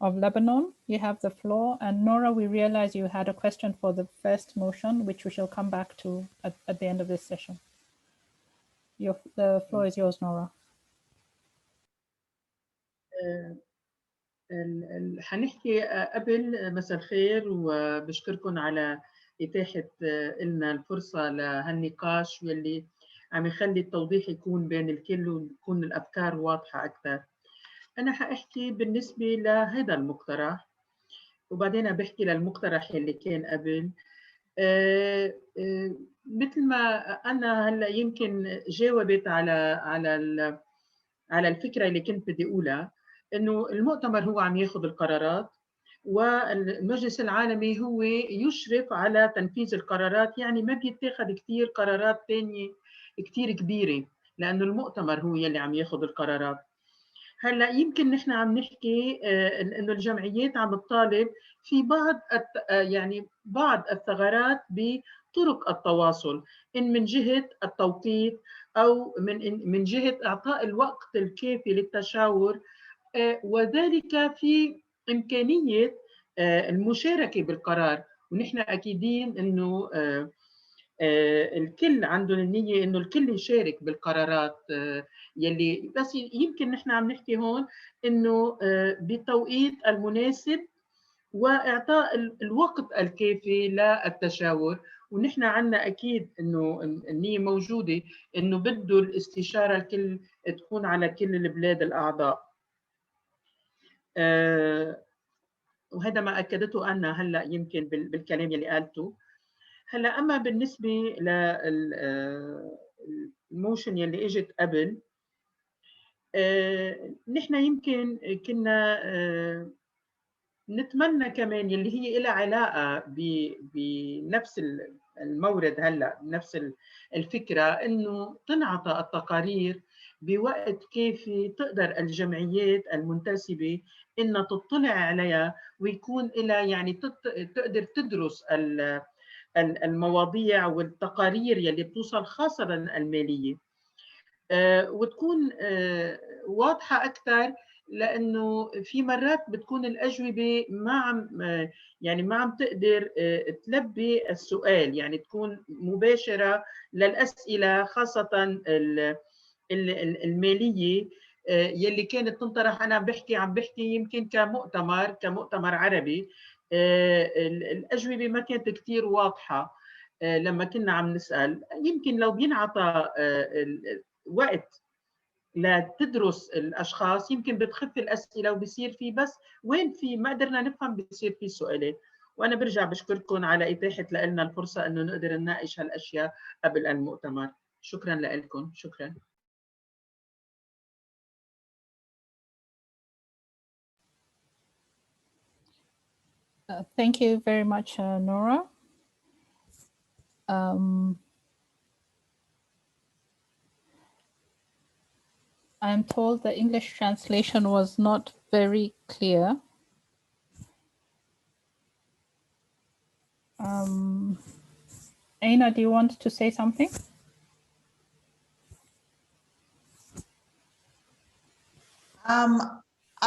[SPEAKER 6] of Lebanon. You have the floor. And Nora, we realize you had a question for the first motion, which we shall come back to at the end of this session. The floor is yours, Nora.
[SPEAKER 14] حنحكي قبل مساء الخير، وبشكركم على إتاحة لنا الفرصة لهالنقاش واللي عم يخلي التوضيح يكون بين الكل وتكون الأفكار واضحة أكثر. أنا حأحكي بالنسبة لهذا المقترح، وبعدين بحكي للمقترح اللي كان قبل. مثل ما أنا هلا يمكن جاوبت على الفكرة اللي كنت بدي أقولها، إنه المؤتمر هو عم ياخذ القرارات، والمجلس العالمي هو يشرف على تنفيذ القرارات، يعني ما بيتخذ كثير قرارات ثانية كثير كبيرة، لأنه المؤتمر هو يلي عم ياخذ القرارات. هلا يمكن نحن عم نحكي انه الجمعيات عم تطالب في بعض يعني بعض الثغرات بطرق التواصل، ان من جهه التوقيت او من جهه اعطاء الوقت الكافي للتشاور، وذلك في امكانيه المشاركه بالقرار. ونحن اكيدين انه الكل عندهم النية إنه الكل يشارك بالقرارات يلي، بس يمكن نحن عم نحكي هون إنه بالتوقيت المناسب وإعطاء الوقت الكافي للتشاور. ونحن عنا أكيد إنه النية موجودة إنه بده الاستشارة الكل تكون على كل البلاد الأعضاء. وهذا ما أكدته أنا هلأ يمكن بالكلام يلي قالته. هلا اما بالنسبه للموشن يلي اجت قبل، نحن يمكن كنا نتمنى كمان يلي هي لها علاقه بنفس المورد، هلا نفس الفكره، انه تنعطى التقارير بوقت كافي تقدر الجمعيات المنتسبه انها تطلع عليها، ويكون لها يعني تقدر تدرس المواضيع والتقارير يلي بتوصل خاصة المالية، وتكون واضحة أكثر، لأنه في مرات بتكون الأجوبة ما عم تقدر تلبي السؤال، يعني تكون مباشرة للأسئلة خاصة المالية يلي كانت تنطرح. أنا عم بحكي يمكن كمؤتمر عربي، الأجوبة ما كانت كتير واضحة لما كنا عم نسأل. يمكن لو بينعطى وقت لتدرس الأشخاص يمكن بتخف الأسئلة، وبصير في بس وين في ما قدرنا نفهم بصير في سؤالات. وأنا برجع بشكركم على إتاحة لنا الفرصة إنه نقدر نناقش هالأشياء قبل المؤتمر. شكرا لكم. شكرا.
[SPEAKER 6] Thank you very much, Nora. I'm told the English translation was not very clear. Aina, do you want to say something?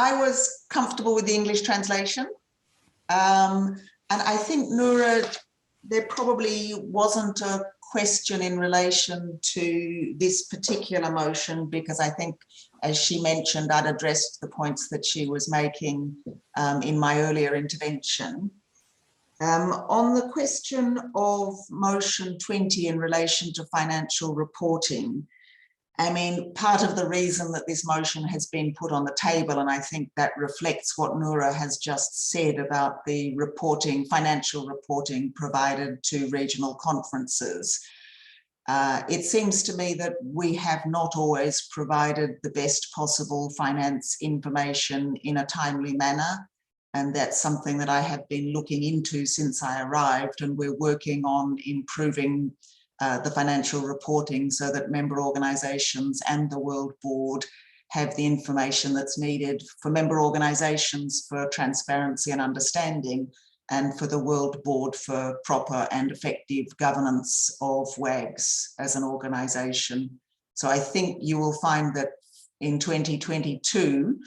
[SPEAKER 1] I was comfortable with the English translation. And I think, Noura, there probably wasn't a question in relation to this particular motion, because I think, as she mentioned, I'd addressed the points that she was making in my earlier intervention. On the question of motion 20 in relation to financial reporting, I mean, part of the reason that this motion has been put on the table, and I think that reflects what Noura has just said about the reporting, financial reporting provided to regional conferences. It seems to me that we have not always provided the best possible finance information in a timely manner. And that's something that I have been looking into since I arrived, and we're working on improving the financial reporting so that member organisations and the World Board have the information that's needed for member organisations for transparency and understanding, and for the World Board for proper and effective governance of WAGs as an organisation. So I think you will find that in 2022,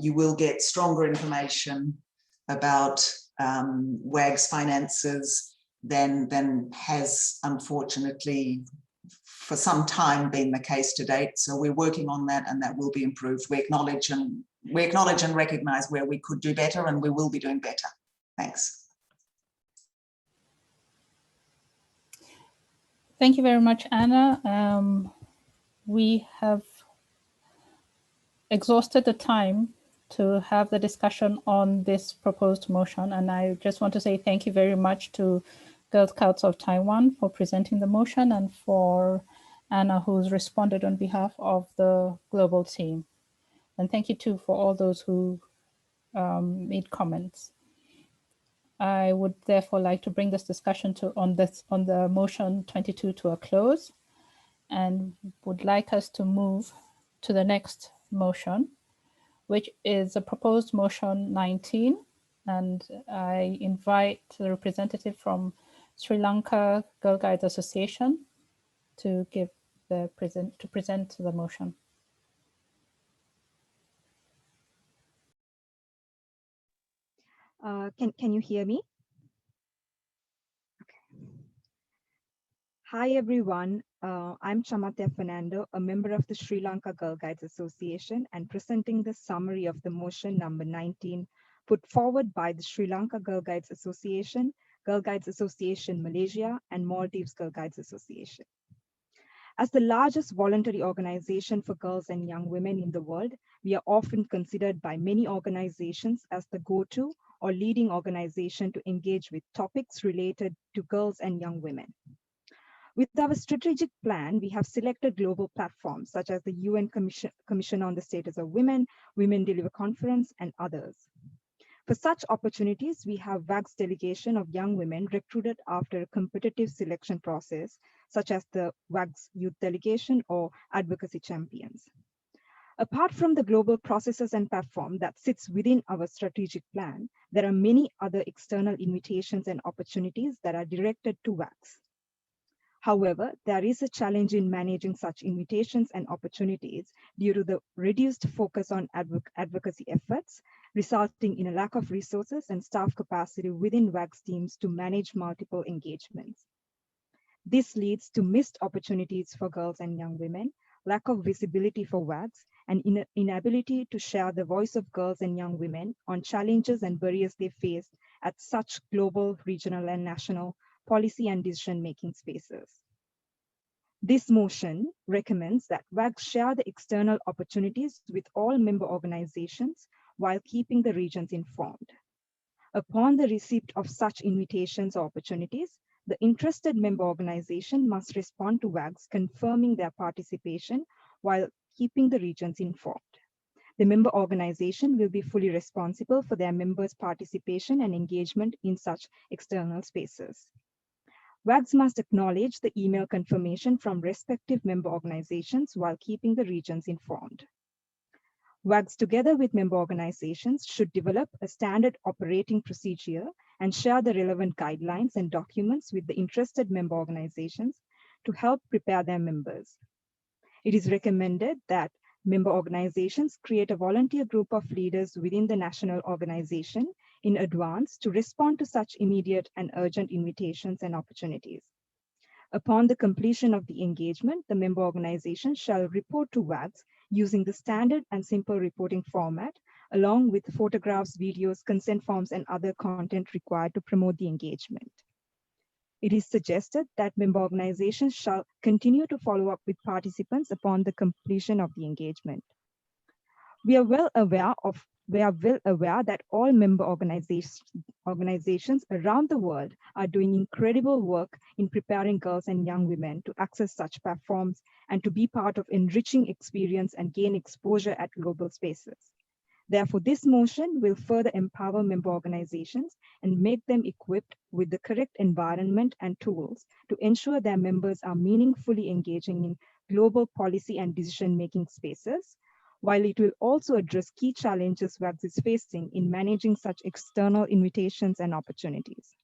[SPEAKER 1] you will get stronger information about WAG's finances than has unfortunately for some time been the case to date. So we're working on that, and that will be improved. We acknowledge and recognise where we could do better, and we will be doing better. Thanks.
[SPEAKER 6] Thank you very much, Anna. We have exhausted the time to have the discussion on this proposed motion, and I just want to say thank you very much to Girl Scouts of Taiwan for presenting the motion, and for Anna, who's responded on behalf of the global team. And thank you too for all those who made comments. I would therefore like to bring this discussion on the motion 22 to a close, and would like us to move to the next motion, which is a proposed motion 19. And I invite the representative from Sri Lanka Girl Guides Association to present the motion.
[SPEAKER 15] Can you hear me? Okay. Hi everyone, I'm Chamatya Fernando, a member of the Sri Lanka Girl Guides Association, and presenting the summary of the motion number 19 put forward by the Sri Lanka Girl Guides Association, Girl Guides Association Malaysia, and Maldives Girl Guides Association. As the largest voluntary organization for girls and young women in the world, we are often considered by many organizations as the go-to or leading organization to engage with topics related to girls and young women. With our strategic plan, we have selected global platforms such as the UN Commission on the Status of Women, Women Deliver Conference, and others. For such opportunities, we have WAG's delegation of young women recruited after a competitive selection process, such as the WAG's Youth Delegation or Advocacy Champions. Apart from the global processes and platform that sits within our strategic plan, there are many other external invitations and opportunities that are directed to WAGs. However, there is a challenge in managing such invitations and opportunities due to the reduced focus on advocacy efforts, resulting in a lack of resources and staff capacity within WAG's teams to manage multiple engagements. This leads to missed opportunities for girls and young women, lack of visibility for WAGs, and inability to share the voice of girls and young women on challenges and barriers they face at such global, regional, and national policy and decision-making spaces. This motion recommends that WAGs share the external opportunities with all member organizations while keeping the regions informed. Upon the receipt of such invitations or opportunities, the interested member organization must respond to WAGs confirming their participation while keeping the regions informed. The member organization will be fully responsible for their members' participation and engagement in such external spaces. WAGs must acknowledge the email confirmation from respective member organizations while keeping the regions informed. WAGs, together with member organizations, should develop a standard operating procedure and share the relevant guidelines and documents with the interested member organizations to help prepare their members. It is recommended that member organizations create a volunteer group of leaders within the national organization in advance to respond to such immediate and urgent invitations and opportunities. Upon the completion of the engagement, the member organization shall report to WAGs using the standard and simple reporting format, along with photographs, videos, consent forms, and other content required to promote the engagement. It is suggested that member organizations shall continue to follow up with participants upon the completion of the engagement. We are well aware that all member organizations around the world are doing incredible work in preparing girls and young women to access such platforms and to be part of enriching experience and gain exposure at global spaces. Therefore, this motion will further empower member organizations and make them equipped with the correct environment and tools to ensure their members are meaningfully engaging in global policy and decision-making spaces, while it will also address key challenges WAGs is facing in managing such external invitations and opportunities.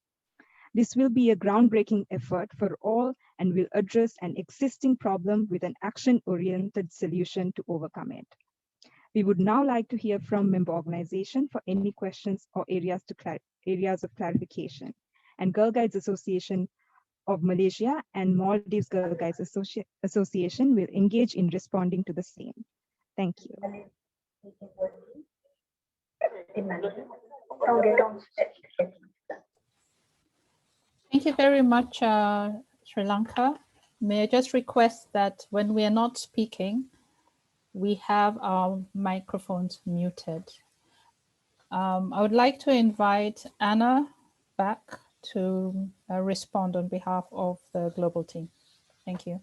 [SPEAKER 15] This will be a groundbreaking effort for all and will address an existing problem with an action-oriented solution to overcome it. We would now like to hear from member organization for any questions or areas of clarification. And Girl Guides Association of Malaysia and Maldives Girl Guides Association will engage in responding to the same. Thank you.
[SPEAKER 6] Thank you very much, Sri Lanka. May I just request that when we are not speaking, we have our microphones muted. I would like to invite Anna back to respond on behalf of the global team. Thank you.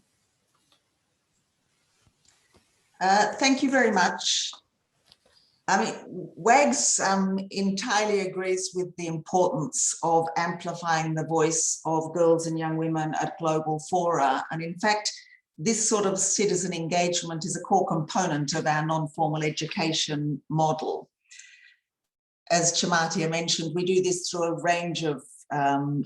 [SPEAKER 1] Thank you very much. I mean, WAGS entirely agrees with the importance of amplifying the voice of girls and young women at global fora. And in fact, this sort of citizen engagement is a core component of our non-formal education model. As Chamatia mentioned, we do this through a range of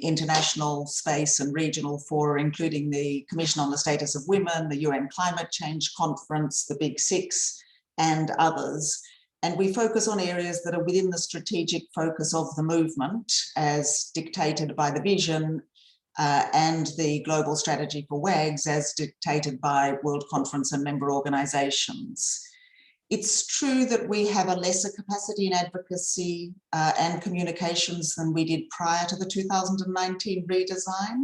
[SPEAKER 1] international space and regional fora, including the Commission on the Status of Women, the UN Climate Change Conference, the Big Six, and others. And we focus on areas that are within the strategic focus of the movement as dictated by the vision and the global strategy for WAGS as dictated by World Conference and member organizations. It's true that we have a lesser capacity in advocacy and communications than we did prior to the 2019 redesign.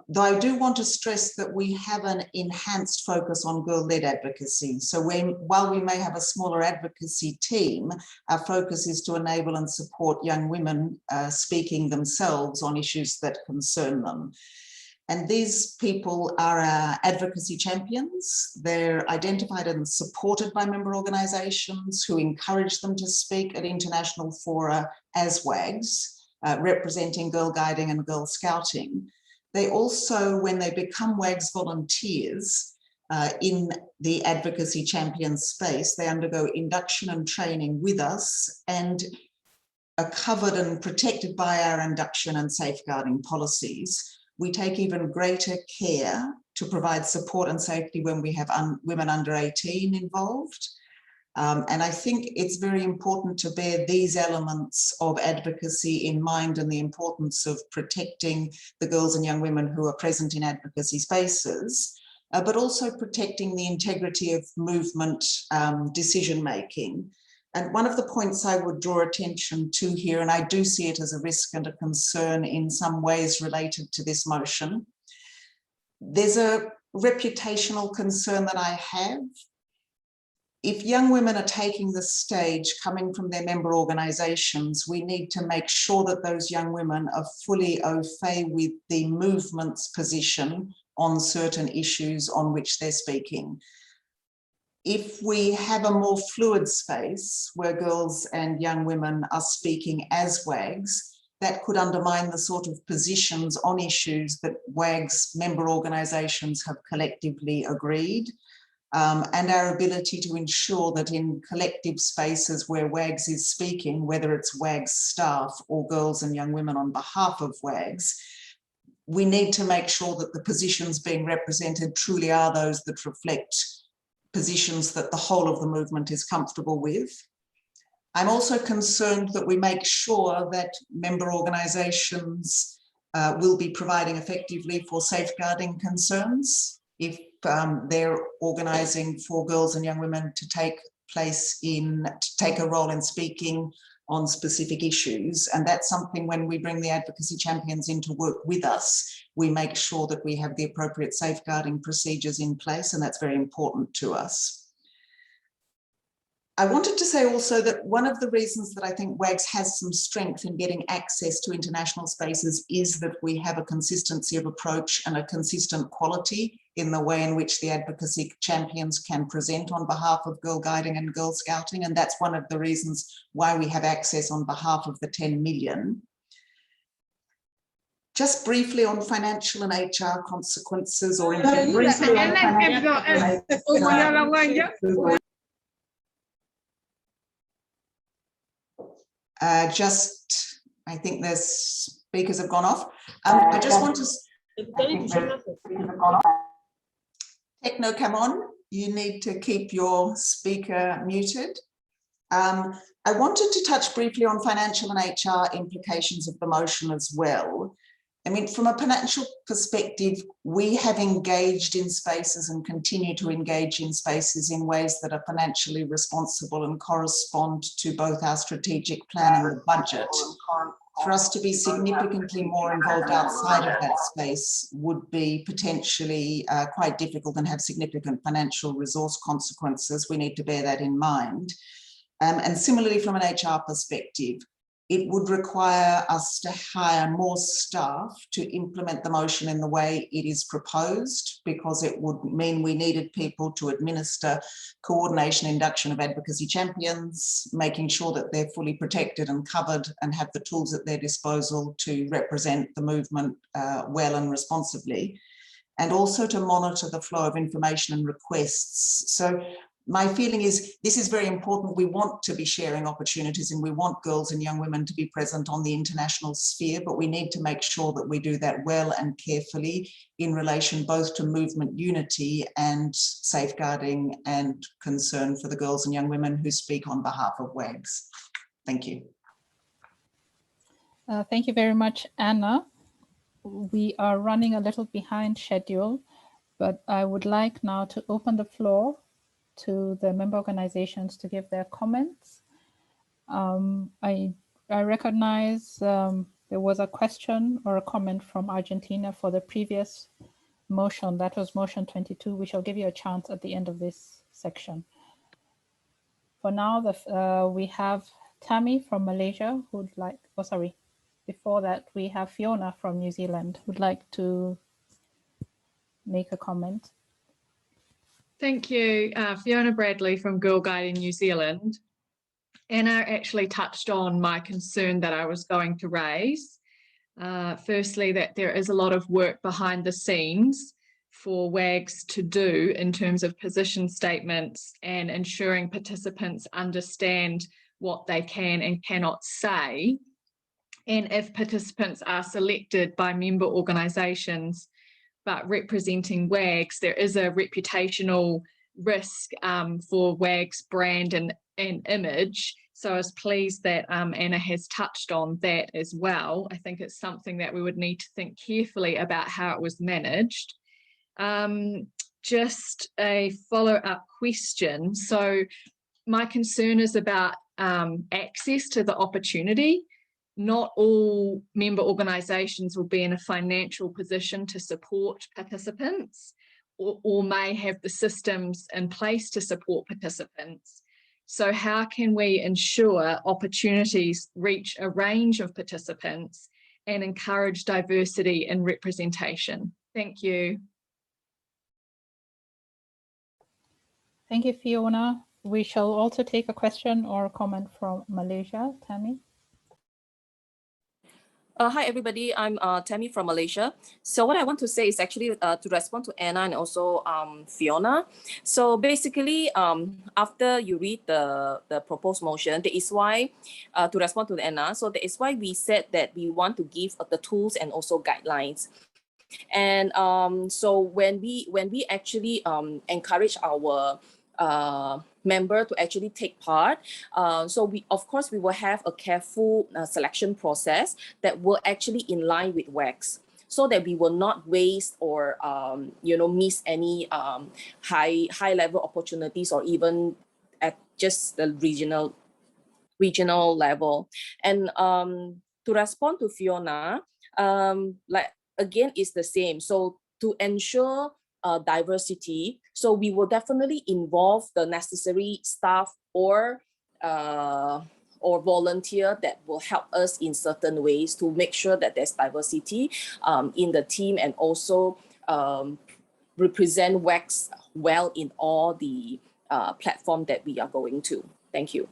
[SPEAKER 1] Though I do want to stress that we have an enhanced focus on girl-led advocacy. So while we may have a smaller advocacy team, our focus is to enable and support young women speaking themselves on issues that concern them. And these people are our advocacy champions. They're identified and supported by member organizations who encourage them to speak at international fora as WAGs, representing Girl Guiding and Girl Scouting. They also, when they become WAGS volunteers in the advocacy champion space, they undergo induction and training with us and are covered and protected by our induction and safeguarding policies. We take even greater care to provide support and safety when we have women under 18 involved. And I think it's very important to bear these elements of advocacy in mind and the importance of protecting the girls and young women who are present in advocacy spaces, but also protecting the integrity of movement decision-making. And one of the points I would draw attention to here, and I do see it as a risk and a concern in some ways related to this motion, there's a reputational concern that I have. If young women are taking the stage coming from their member organizations, we need to make sure that those young women are fully au fait with the movement's position on certain issues on which they're speaking. If we have a more fluid space where girls and young women are speaking as WAGs, that could undermine the sort of positions on issues that WAGs member organizations have collectively agreed. And our ability to ensure that in collective spaces where WAGs is speaking, whether it's WAGs staff or girls and young women on behalf of WAGs, we need to make sure that the positions being represented truly are those that reflect positions that the whole of the movement is comfortable with. I'm also concerned that we make sure that member organisations will be providing effectively for safeguarding concerns if they're organising for girls and young women to take a role in speaking on specific issues. And that's something when we bring the advocacy champions in to work with us, we make sure that we have the appropriate safeguarding procedures in place, and that's very important to us. I wanted to say also that one of the reasons that I think WAGS has some strength in getting access to international spaces is that we have a consistency of approach and a consistent quality in the way in which the advocacy champions can present on behalf of Girl Guiding and Girl Scouting. And that's one of the reasons why we have access on behalf of the 10 million. Just briefly on financial and HR consequences, or briefly on financial I think the speakers have gone off. I just want to... Techno, come on. You need to keep your speaker muted. I wanted to touch briefly on financial and HR implications of the motion as well. I mean, from a financial perspective, we have engaged in spaces and continue to engage in spaces in ways that are financially responsible and correspond to both our strategic plan and the budget. For us to be significantly more involved outside of that space would be potentially quite difficult and have significant financial resource consequences. We need to bear that in mind. And similarly, from an HR perspective, it would require us to hire more staff to implement the motion in the way it is proposed, because it would mean we needed people to administer coordination, induction of advocacy champions, making sure that they're fully protected and covered and have the tools at their disposal to represent the movement well and responsibly, and also to monitor the flow of information and requests. So my feeling is this is very important. We want to be sharing opportunities and we want girls and young women to be present on the international sphere, but we need to make sure that we do that well and carefully in relation both to movement unity and safeguarding and concern for the girls and young women who speak on behalf of WAGs. Thank you.
[SPEAKER 6] Thank you very much, Anna. We are running a little behind schedule, but I would like now to open the floor to the member organizations to give their comments. I recognize there was a question or a comment from Argentina for the previous motion. That was motion 22. We shall give you a chance at the end of this section. For now, we have Tammy from Malaysia who'd like, oh, sorry. Before that, we have Fiona from New Zealand who'd like to make a comment.
[SPEAKER 3] Thank you, Fiona Bradley from Girl Guiding New Zealand. Anna actually touched on my concern that I was going to raise. Firstly, that there is a lot of work behind the scenes for WAGs to do in terms of position statements and ensuring participants understand what they can and cannot say. And if participants are selected by member organisations but representing WAGs, there is a reputational risk for WAG's brand and image. So I was pleased that Anna has touched on that as well. I think it's something that we would need to think carefully about how it was managed. Just a follow-up question. So my concern is about access to the opportunity. Not all member organisations will be in a financial position to support participants or may have the systems in place to support participants. So how can we ensure opportunities reach a range of participants and encourage diversity and representation? Thank you.
[SPEAKER 6] Thank you, Fiona. We shall also take a question or a comment from Malaysia. Tammy.
[SPEAKER 16] Hi, everybody. I'm Tammy from Malaysia. So what I want to say is actually to respond to Anna and also Fiona. So basically, after you read the proposed motion, that is why, to respond to Anna, so that is why we said that we want to give the tools and also guidelines. And so when we actually encourage our member to actually take part. So we, of course, we will have a careful selection process that will actually in line with WAGs, so that we will not waste or miss any high level opportunities or even at just the regional level. And to respond to Fiona, like again, it's the same. So to ensure diversity, so we will definitely involve the necessary staff or volunteer that will help us in certain ways to make sure that there's diversity in the team and also represent WAGs well in all the platform that we are going to. Thank you.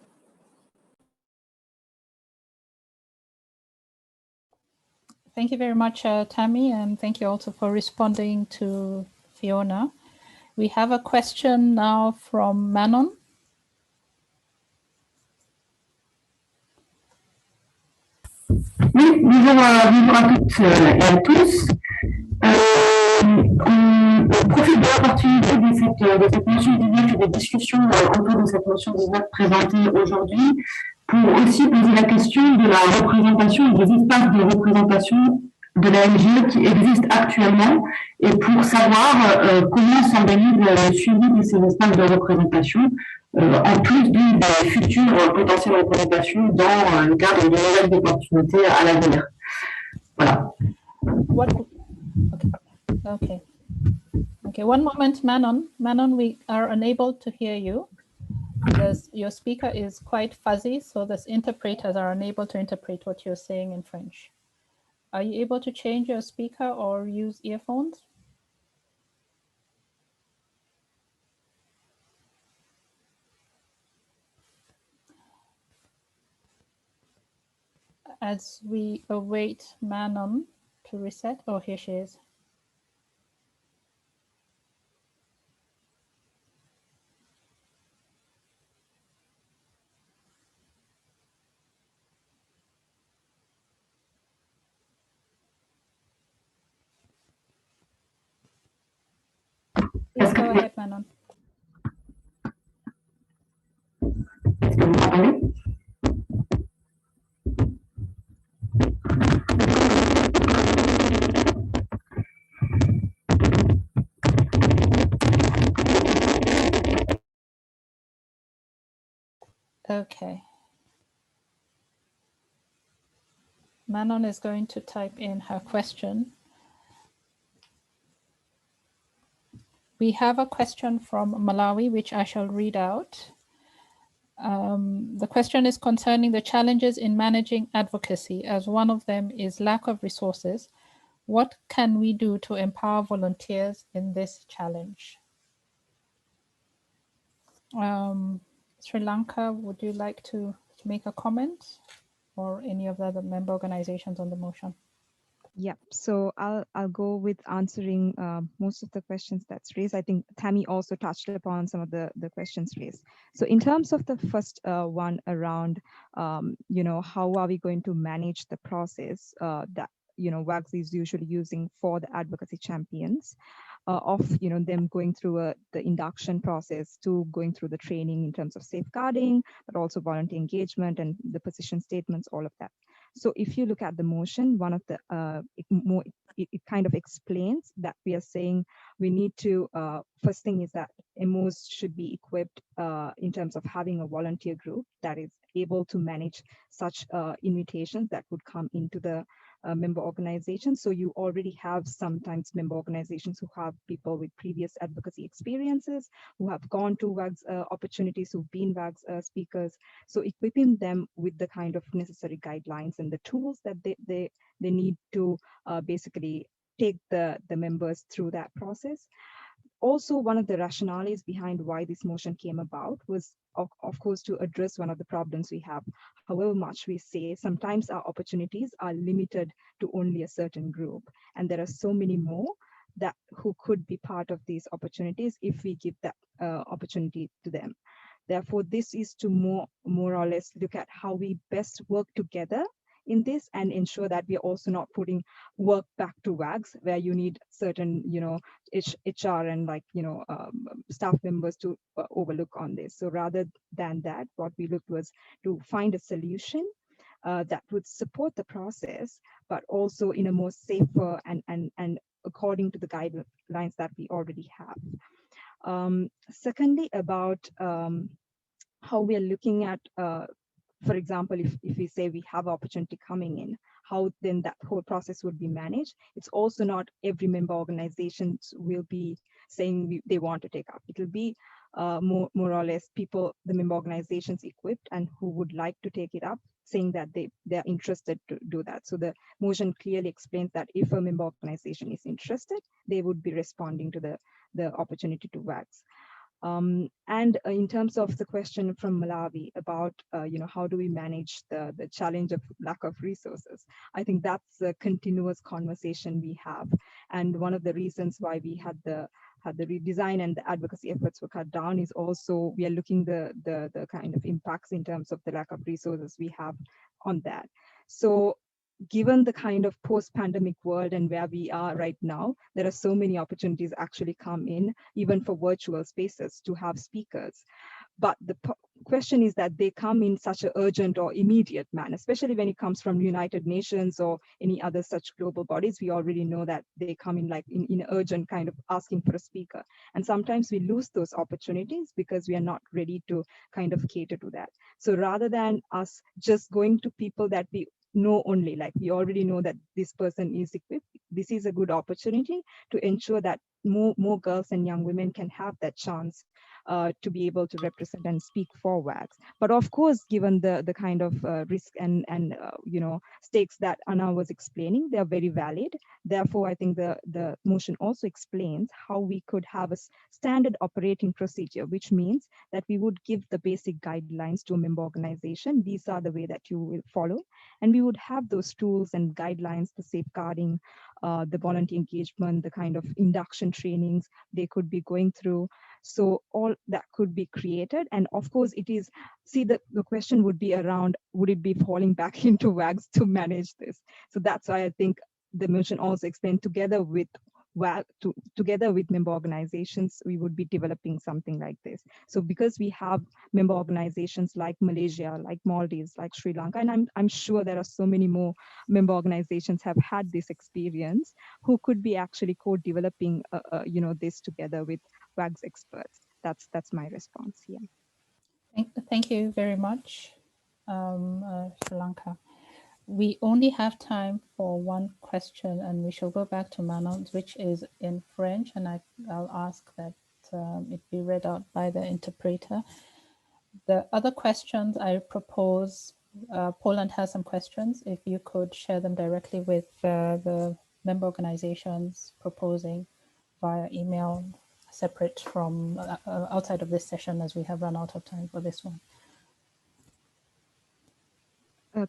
[SPEAKER 6] Thank you very much, Tammy, and thank you also for responding to Fiona. We have a question now from Manon.
[SPEAKER 17] Oui, bonjour à toutes et à tous. On profite de l'opportunité de cette motion 19 et des discussions autour de cette motion 19 présentée aujourd'hui pour aussi poser la question de la représentation et des espaces de représentation de la LGE qui existent actuellement et pour savoir comment s'organise le suivi de ces espaces de représentation en plus des futures potentielles représentations dans le cadre de nouvelles opportunités à l'avenir. Voilà.
[SPEAKER 6] Okay, one moment, Manon. Manon, we are unable to hear you. Your speaker is quite fuzzy, so the interpreters are unable to interpret what you're saying in French. Are you able to change your speaker or use earphones? As we await Manon to reset, oh, here she is. Please go ahead, Manon. Okay. Manon is going to type in her question. We have a question from Malawi, which I shall read out. The question is concerning the challenges in managing advocacy, as one of them is lack of resources. What can we do to empower volunteers in this challenge? Sri Lanka, would you like to make a comment, or any of the other member organizations on the motion?
[SPEAKER 15] Yeah, so I'll go with answering most of the questions that's raised. I think Tammy also touched upon some of the questions raised. So in terms of the first one around, how are we going to manage the process that, WAGS is usually using for the advocacy champions of, them going through the induction process to going through the training in terms of safeguarding, but also volunteer engagement and the position statements, all of that. So if you look at the motion, one of the, it kind of explains that we are saying we need to, first thing is that MOs should be equipped in terms of having a volunteer group that is able to manage such invitations that would come into the member organizations. So you already have sometimes member organizations who have people with previous advocacy experiences, who have gone to WAGS opportunities, who've been WAGS speakers. So equipping them with the kind of necessary guidelines and the tools that they need to basically take the members through that process. Also, one of the rationales behind why this motion came about was, of course, to address one of the problems we have. However much we say, sometimes our opportunities are limited to only a certain group, and there are so many more that who could be part of these opportunities if we give that opportunity to them. Therefore, this is to more or less look at how we best work together in this and ensure that we're also not putting work back to WAGS, where you need certain, HR and staff members to overlook on this. So rather than that, what we looked was to find a solution that would support the process, but also in a more safer and according to the guidelines that we already have. Secondly, about how we are looking at for example, if we say we have opportunity coming in, how then that whole process would be managed. It's also not every member organizations will be saying they want to take up. It will be more or less people, the member organizations equipped and who would like to take it up, saying that they're interested to do that. So the motion clearly explains that if a member organization is interested, they would be responding to the opportunity to WAGS. And in terms of the question from Malawi about, how do we manage the challenge of lack of resources? I think that's a continuous conversation we have. And one of the reasons why we had the redesign and the advocacy efforts were cut down is also we are looking the kind of impacts in terms of the lack of resources we have on that. So given the kind of post-pandemic world and where we are right now, there are so many opportunities actually come in, even for virtual spaces to have speakers. But the question is that they come in such an urgent or immediate manner, especially when it comes from United Nations or any other such global bodies. We already know that they come in like in urgent kind of asking for a speaker. And sometimes we lose those opportunities because we are not ready to kind of cater to that. So rather than us just going to people that we know only, like we already know that this person is equipped, this is a good opportunity to ensure that more girls and young women can have that chance to be able to represent and speak for WAGs. But of course, given the kind of risk and stakes that Anna was explaining, they are very valid. Therefore, I think the motion also explains how we could have a standard operating procedure, which means that we would give the basic guidelines to a member organization. These are the way that you will follow. And we would have those tools and guidelines, the safeguarding, the volunteer engagement, the kind of induction trainings they could be going through. So all that could be created. And of course, it is, see, the question would be around, would it be falling back into WAGs to manage this? So that's why I think the motion also explained together with together with member organizations, we would be developing something like this. So because we have member organizations like Malaysia, like Maldives, like Sri Lanka, and I'm sure there are so many more member organizations have had this experience who could be actually co-developing, this together with WAGs experts. That's my response here.
[SPEAKER 6] Thank you very much, Sri Lanka. We only have time for one question, and we shall go back to Manon, which is in French, and I'll ask that it be read out by the interpreter. The other questions I propose, Poland has some questions. If you could share them directly with the member organizations proposing via email, separate from outside of this session, as we have run out of time for this one.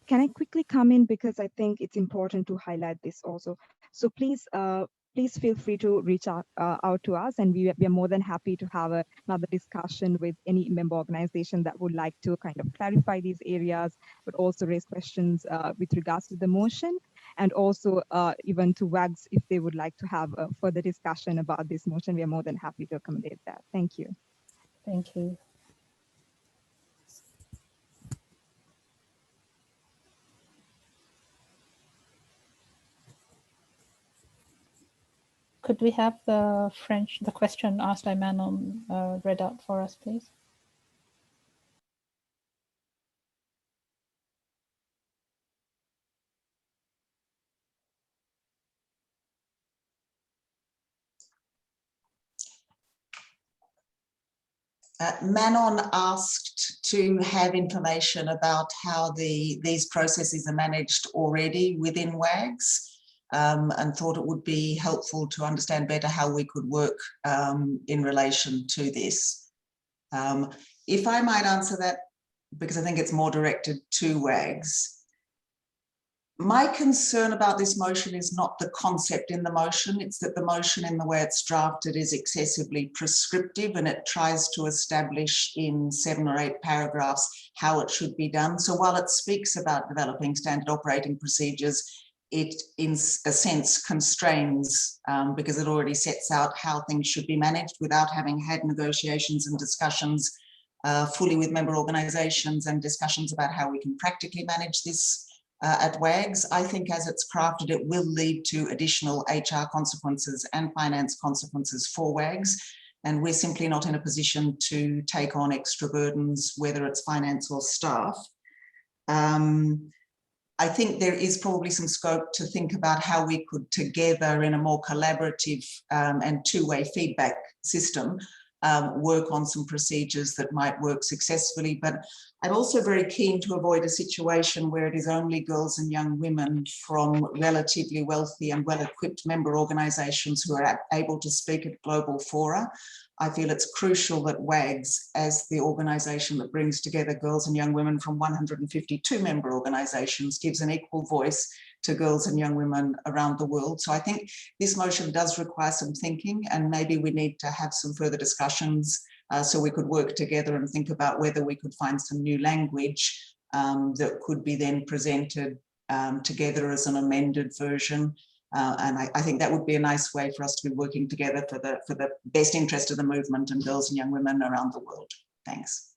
[SPEAKER 15] Can I quickly come in, because I think it's important to highlight this also. So please feel free to reach out to us, and we are more than happy to have another discussion with any member organization that would like to kind of clarify these areas, but also raise questions with regards to the motion, and also even to WAGs if they would like to have a further discussion about this motion. We are more than happy to accommodate that. Thank you.
[SPEAKER 6] Thank you. Could we have the question asked by Manon read out for us, please?
[SPEAKER 1] Manon asked to have information about how these processes are managed already within WAGs. And thought it would be helpful to understand better how we could work in relation to this. If I might answer that, because I think it's more directed to WAGs. My concern about this motion is not the concept in the motion, it's that the motion in the way it's drafted is excessively prescriptive, and it tries to establish in 7 or 8 paragraphs how it should be done. So while it speaks about developing standard operating procedures, it in a sense constrains because it already sets out how things should be managed without having had negotiations and discussions fully with member organizations and discussions about how we can practically manage this at WAGs. I think as it's crafted, it will lead to additional HR consequences and finance consequences for WAGs. And we're simply not in a position to take on extra burdens, whether it's finance or staff. I think there is probably some scope to think about how we could together in a more collaborative and two-way feedback system work on some procedures that might work successfully. But I'm also very keen to avoid a situation where it is only girls and young women from relatively wealthy and well-equipped member organisations who are able to speak at global fora. I feel it's crucial that WAGs, as the organisation that brings together girls and young women from 152 member organisations, gives an equal voice to girls and young women around the world. So I think this motion does require some thinking, and maybe we need to have some further discussions so we could work together and think about whether we could find some new language that could be then presented together as an amended version. And I think that would be a nice way for us to be working together for the best interest of the movement and girls and young women around the world. Thanks.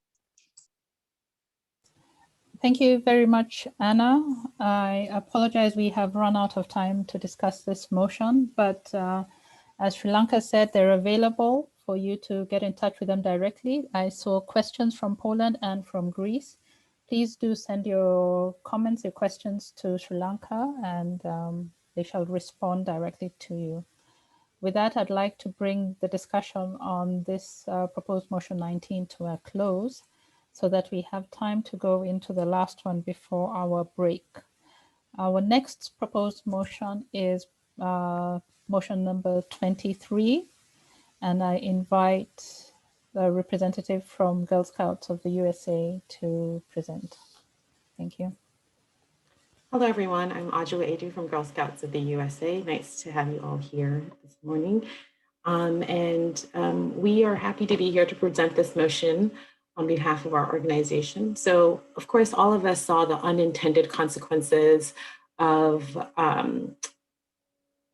[SPEAKER 6] Thank you very much, Anna. I apologize, we have run out of time to discuss this motion, but as Sri Lanka said, they're available for you to get in touch with them directly. I saw questions from Poland and from Greece. Please do send your comments, your questions to Sri Lanka, and they shall respond directly to you. With that, I'd like to bring the discussion on this proposed motion 19 to a close so that we have time to go into the last one before our break. Our next proposed motion is motion number 23, and I invite the representative from Girl Scouts of the USA to present. Thank you.
[SPEAKER 18] Hello, everyone. I'm Audrey Adu from Girl Scouts of the USA. Nice to have you all here this morning. We are happy to be here to present this motion on behalf of our organization. So, of course, all of us saw the unintended consequences of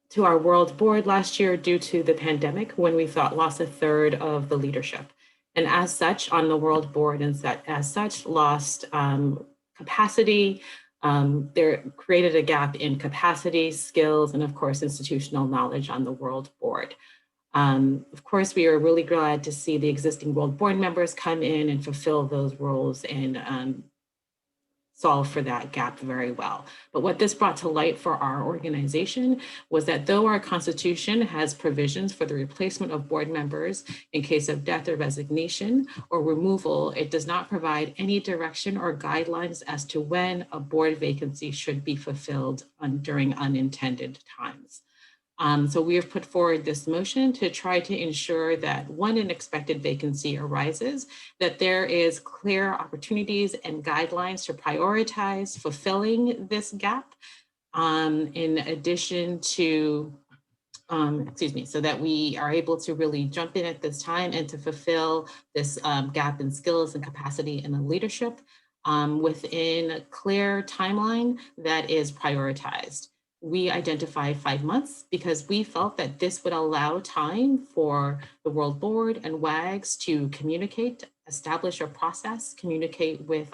[SPEAKER 18] to our World Board last year due to the pandemic, when we lost a third of the leadership. And as such, on the World Board, and as such, lost capacity. There created a gap in capacity, skills, and of course, institutional knowledge on the World Board. Of course, we are really glad to see the existing World Board members come in and fulfill those roles and solve for that gap very well. But what this brought to light for our organization was that though our Constitution has provisions for the replacement of board members in case of death or resignation or removal, it does not provide any direction or guidelines as to when a board vacancy should be fulfilled during unintended times. So we have put forward this motion to try to ensure that when an expected vacancy arises, that there is clear opportunities and guidelines to prioritize fulfilling this gap, in addition to, so that we are able to really jump in at this time and to fulfill this gap in skills and capacity in the leadership within a clear timeline that is prioritized. We identified 5 months because we felt that this would allow time for the World Board and WAGs to communicate, establish a process, communicate with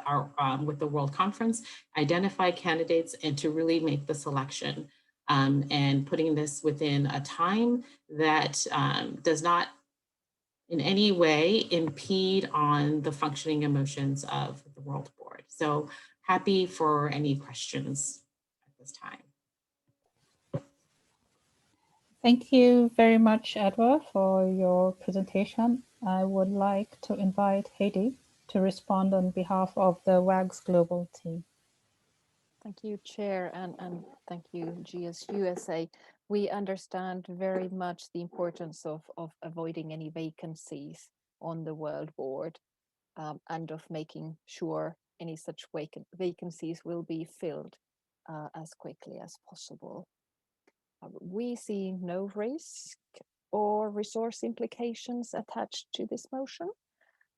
[SPEAKER 18] with the World Conference, identify candidates, and to really make the selection. And putting this within a time that does not in any way impede on the functioning emotions of the World Board. So happy for any questions at this time.
[SPEAKER 6] Thank you very much, Edward, for your presentation. I would like to invite Heidi to respond on behalf of the WAGS Global team.
[SPEAKER 8] Thank you, Chair, and thank you, GSUSA. We understand very much the importance of avoiding any vacancies on the World Board and of making sure any such vacancies will be filled as quickly as possible. We see no risk or resource implications attached to this motion.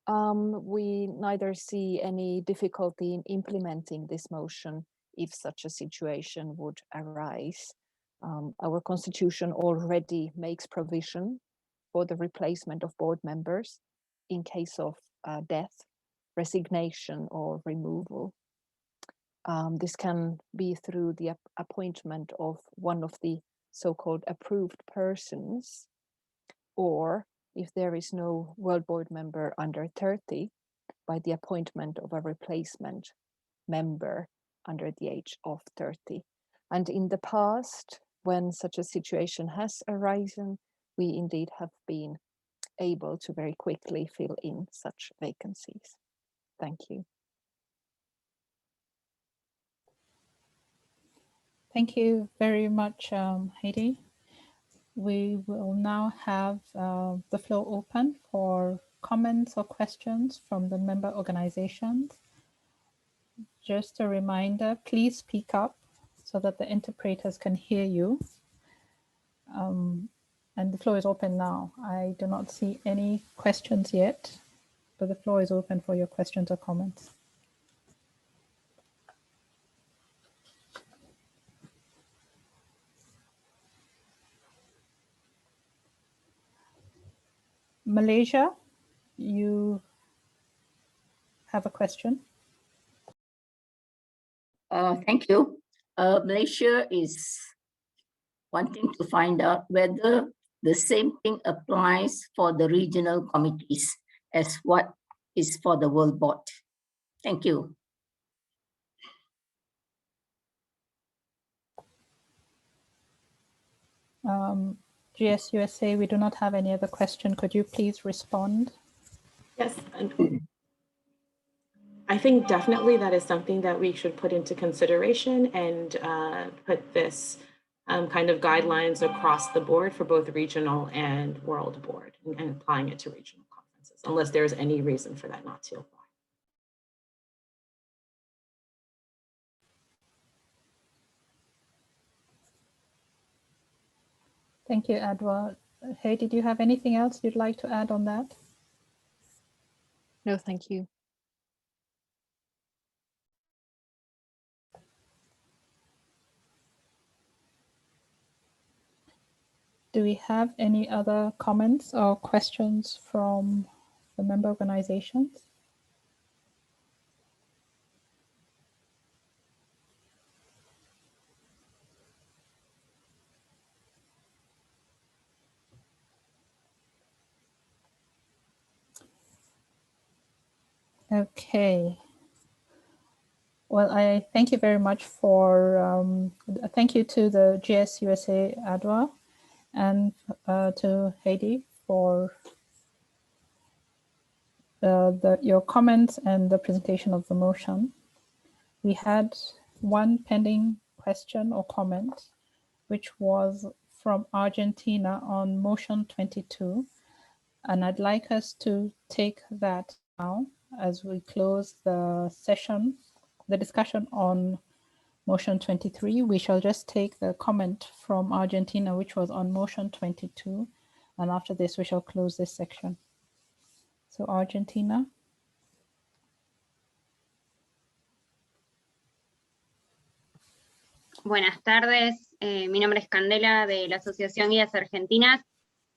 [SPEAKER 8] We neither see any difficulty in implementing this motion if such a situation would arise. Our Constitution already makes provision for the replacement of board members in case of death, resignation, or removal. This can be through the appointment of one of the so-called approved persons, or if there is no World Board member under 30, by the appointment of a replacement member under the age of 30. And in the past, when such a situation has arisen, we indeed have been able to very quickly fill in such vacancies. Thank you.
[SPEAKER 6] Thank you very much, Heidi. We will now have the floor open for comments or questions from the member organizations. Just a reminder, please speak up so that the interpreters can hear you. And the floor is open now. I do not see any questions yet, but the floor is open for your questions or comments. Malaysia, you have a question?
[SPEAKER 5] Thank you. Malaysia is wanting to find out whether the same thing applies for the regional committees as what is for the World Board. Thank you.
[SPEAKER 6] GSUSA, we do not have any other question. Could you please respond?
[SPEAKER 18] Yes. I think definitely that is something that we should put into consideration and put this kind of guidelines across the board for both regional and world board and applying it to regional conferences, unless there's any reason for that not to apply.
[SPEAKER 6] Thank you, Adwa. Hey, did you have anything else you'd like to add on that?
[SPEAKER 8] No, thank you.
[SPEAKER 6] Do we have any other comments or questions from the member organizations? Okay. Well, I thank you very much for, thank you to the GSUSA Adwa and to Heidi for your comments and the presentation of the motion. We had one pending question or comment, which was from Argentina on motion 22. And I'd like us to take that now as we close the session, the discussion on motion 23. We shall just take the comment from Argentina, which was on motion 22. And after this, we shall close this section. So Argentina.
[SPEAKER 19] Buenas tardes, mi nombre es Candela de la Asociación Guías Argentinas.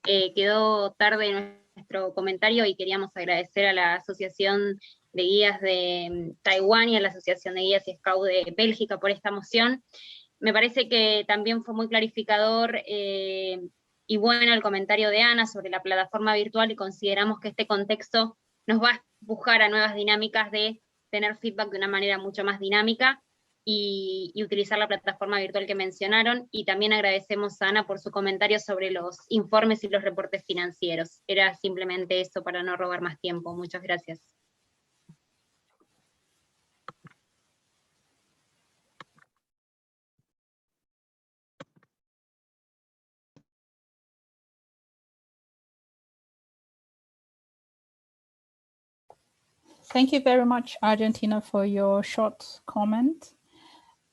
[SPEAKER 19] Quedó tarde nuestro comentario y queríamos agradecer a la Asociación de Guías de Taiwán y a la Asociación de Guías y Scout de Bélgica por esta moción. Me parece que también fue muy clarificador y bueno el comentario de Ana sobre la plataforma virtual, y consideramos que este contexto nos va a empujar a nuevas dinámicas de tener feedback de una manera mucho más dinámica y utilizar la plataforma virtual que mencionaron, y también agradecemos a Ana por su comentario sobre los informes y los reportes financieros. Era simplemente eso para no robar más tiempo. Muchas gracias.
[SPEAKER 6] Thank you very much, Argentina, for your short comment.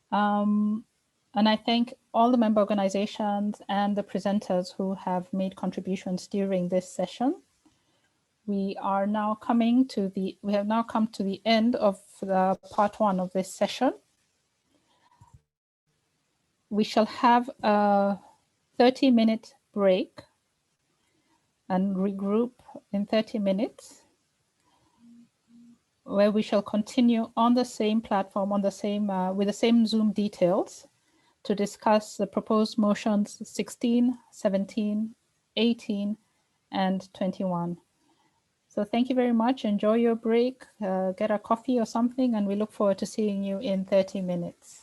[SPEAKER 6] And I thank all the member organizations and the presenters who have made contributions during this session. We have now come to the end of the part one of this session. We shall have a 30-minute break and regroup in 30 minutes, where we shall continue on the same platform, on the same with the same Zoom details, to discuss the proposed motions 16, 17, 18, and 21. So thank you very much. Enjoy your break, get a coffee or something, and we look forward to seeing you in 30 minutes.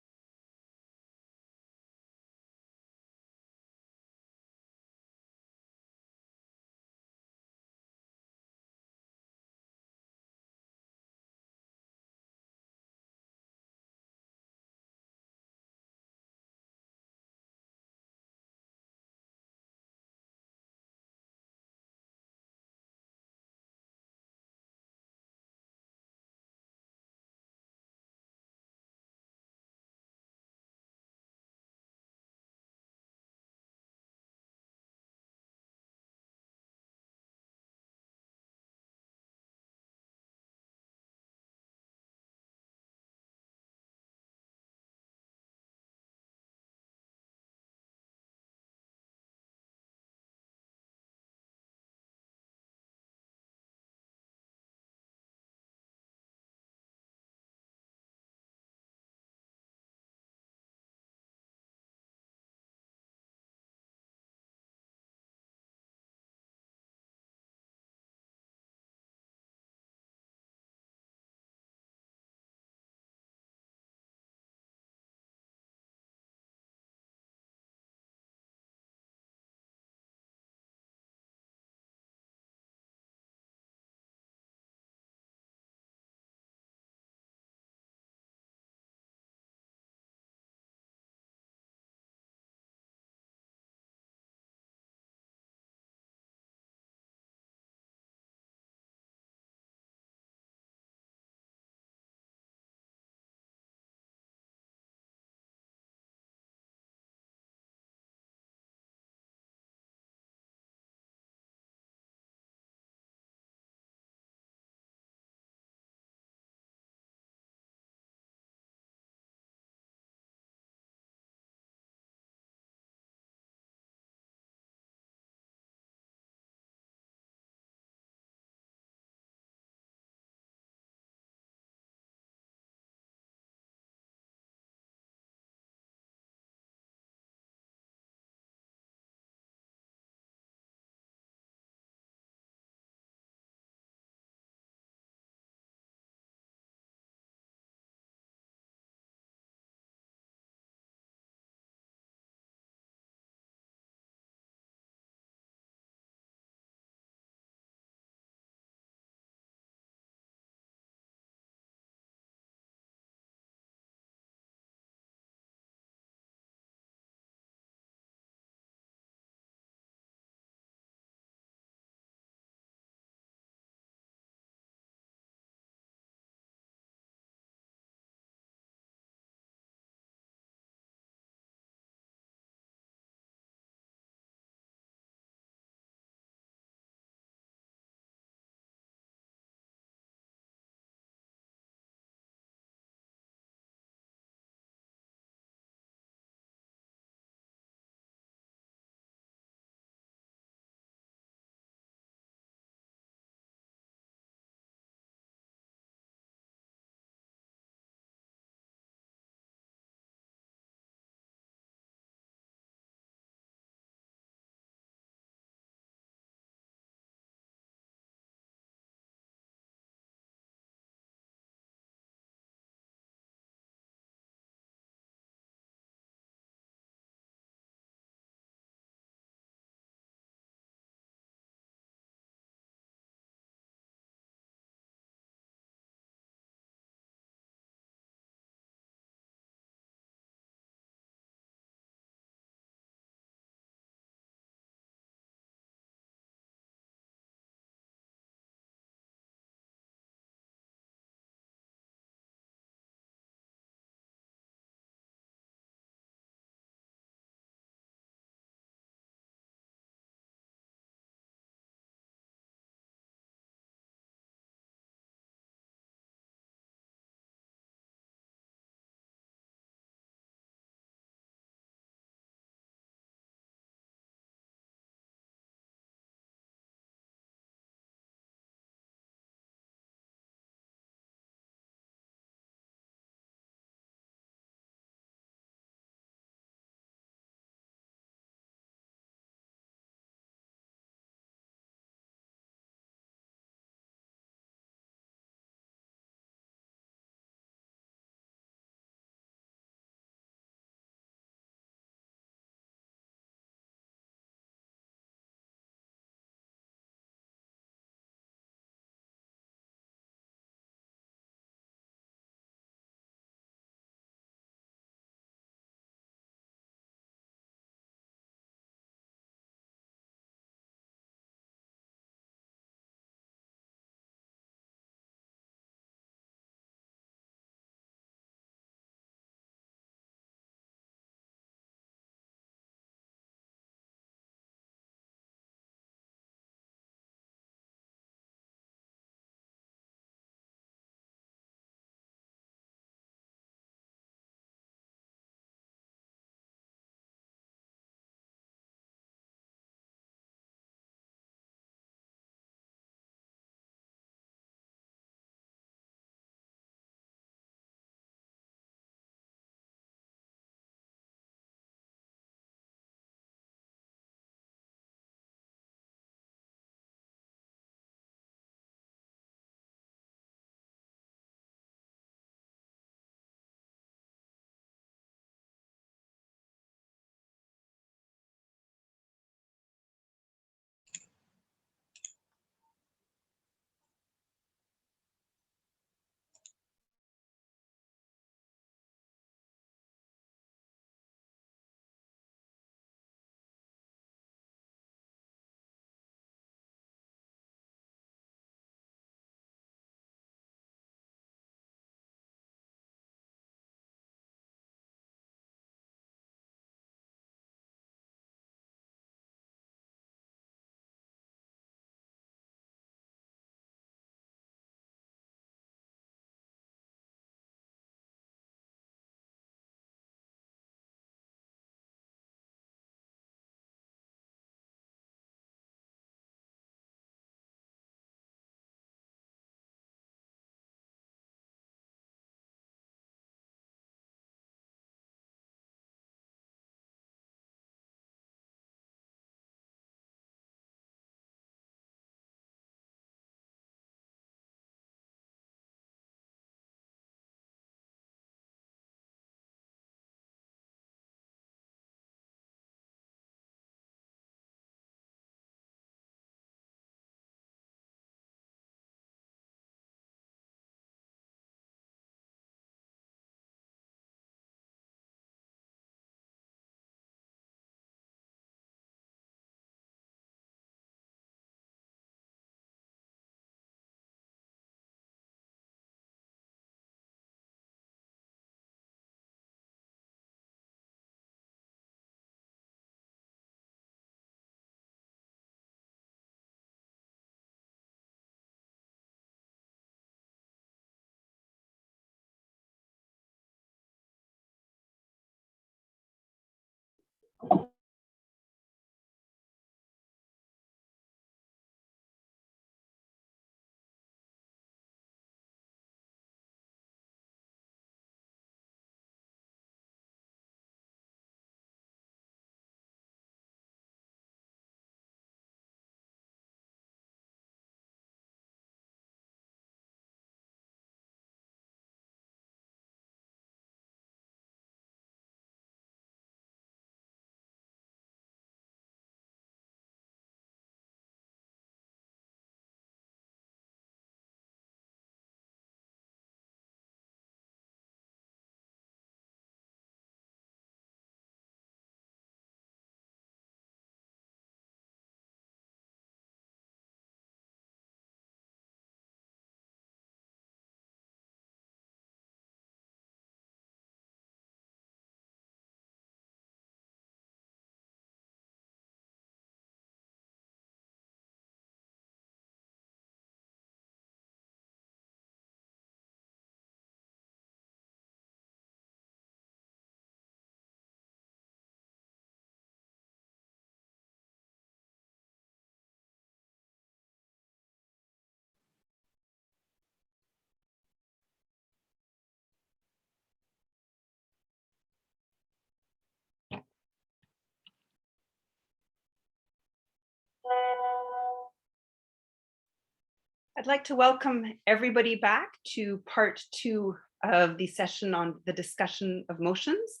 [SPEAKER 20] I'd like to welcome everybody back to part 2 of the session on the discussion of motions.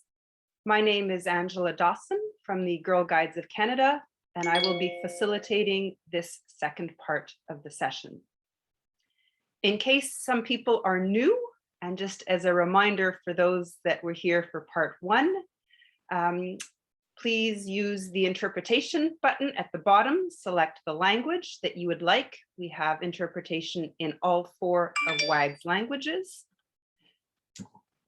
[SPEAKER 20] My name is Angela Dawson from the Girl Guides of Canada, and I will be facilitating this second part of the session. In case some people are new, and just as a reminder for those that were here for part 1, please use the interpretation button at the bottom, select the language that you would like. We have interpretation in all 4 of WAG's languages.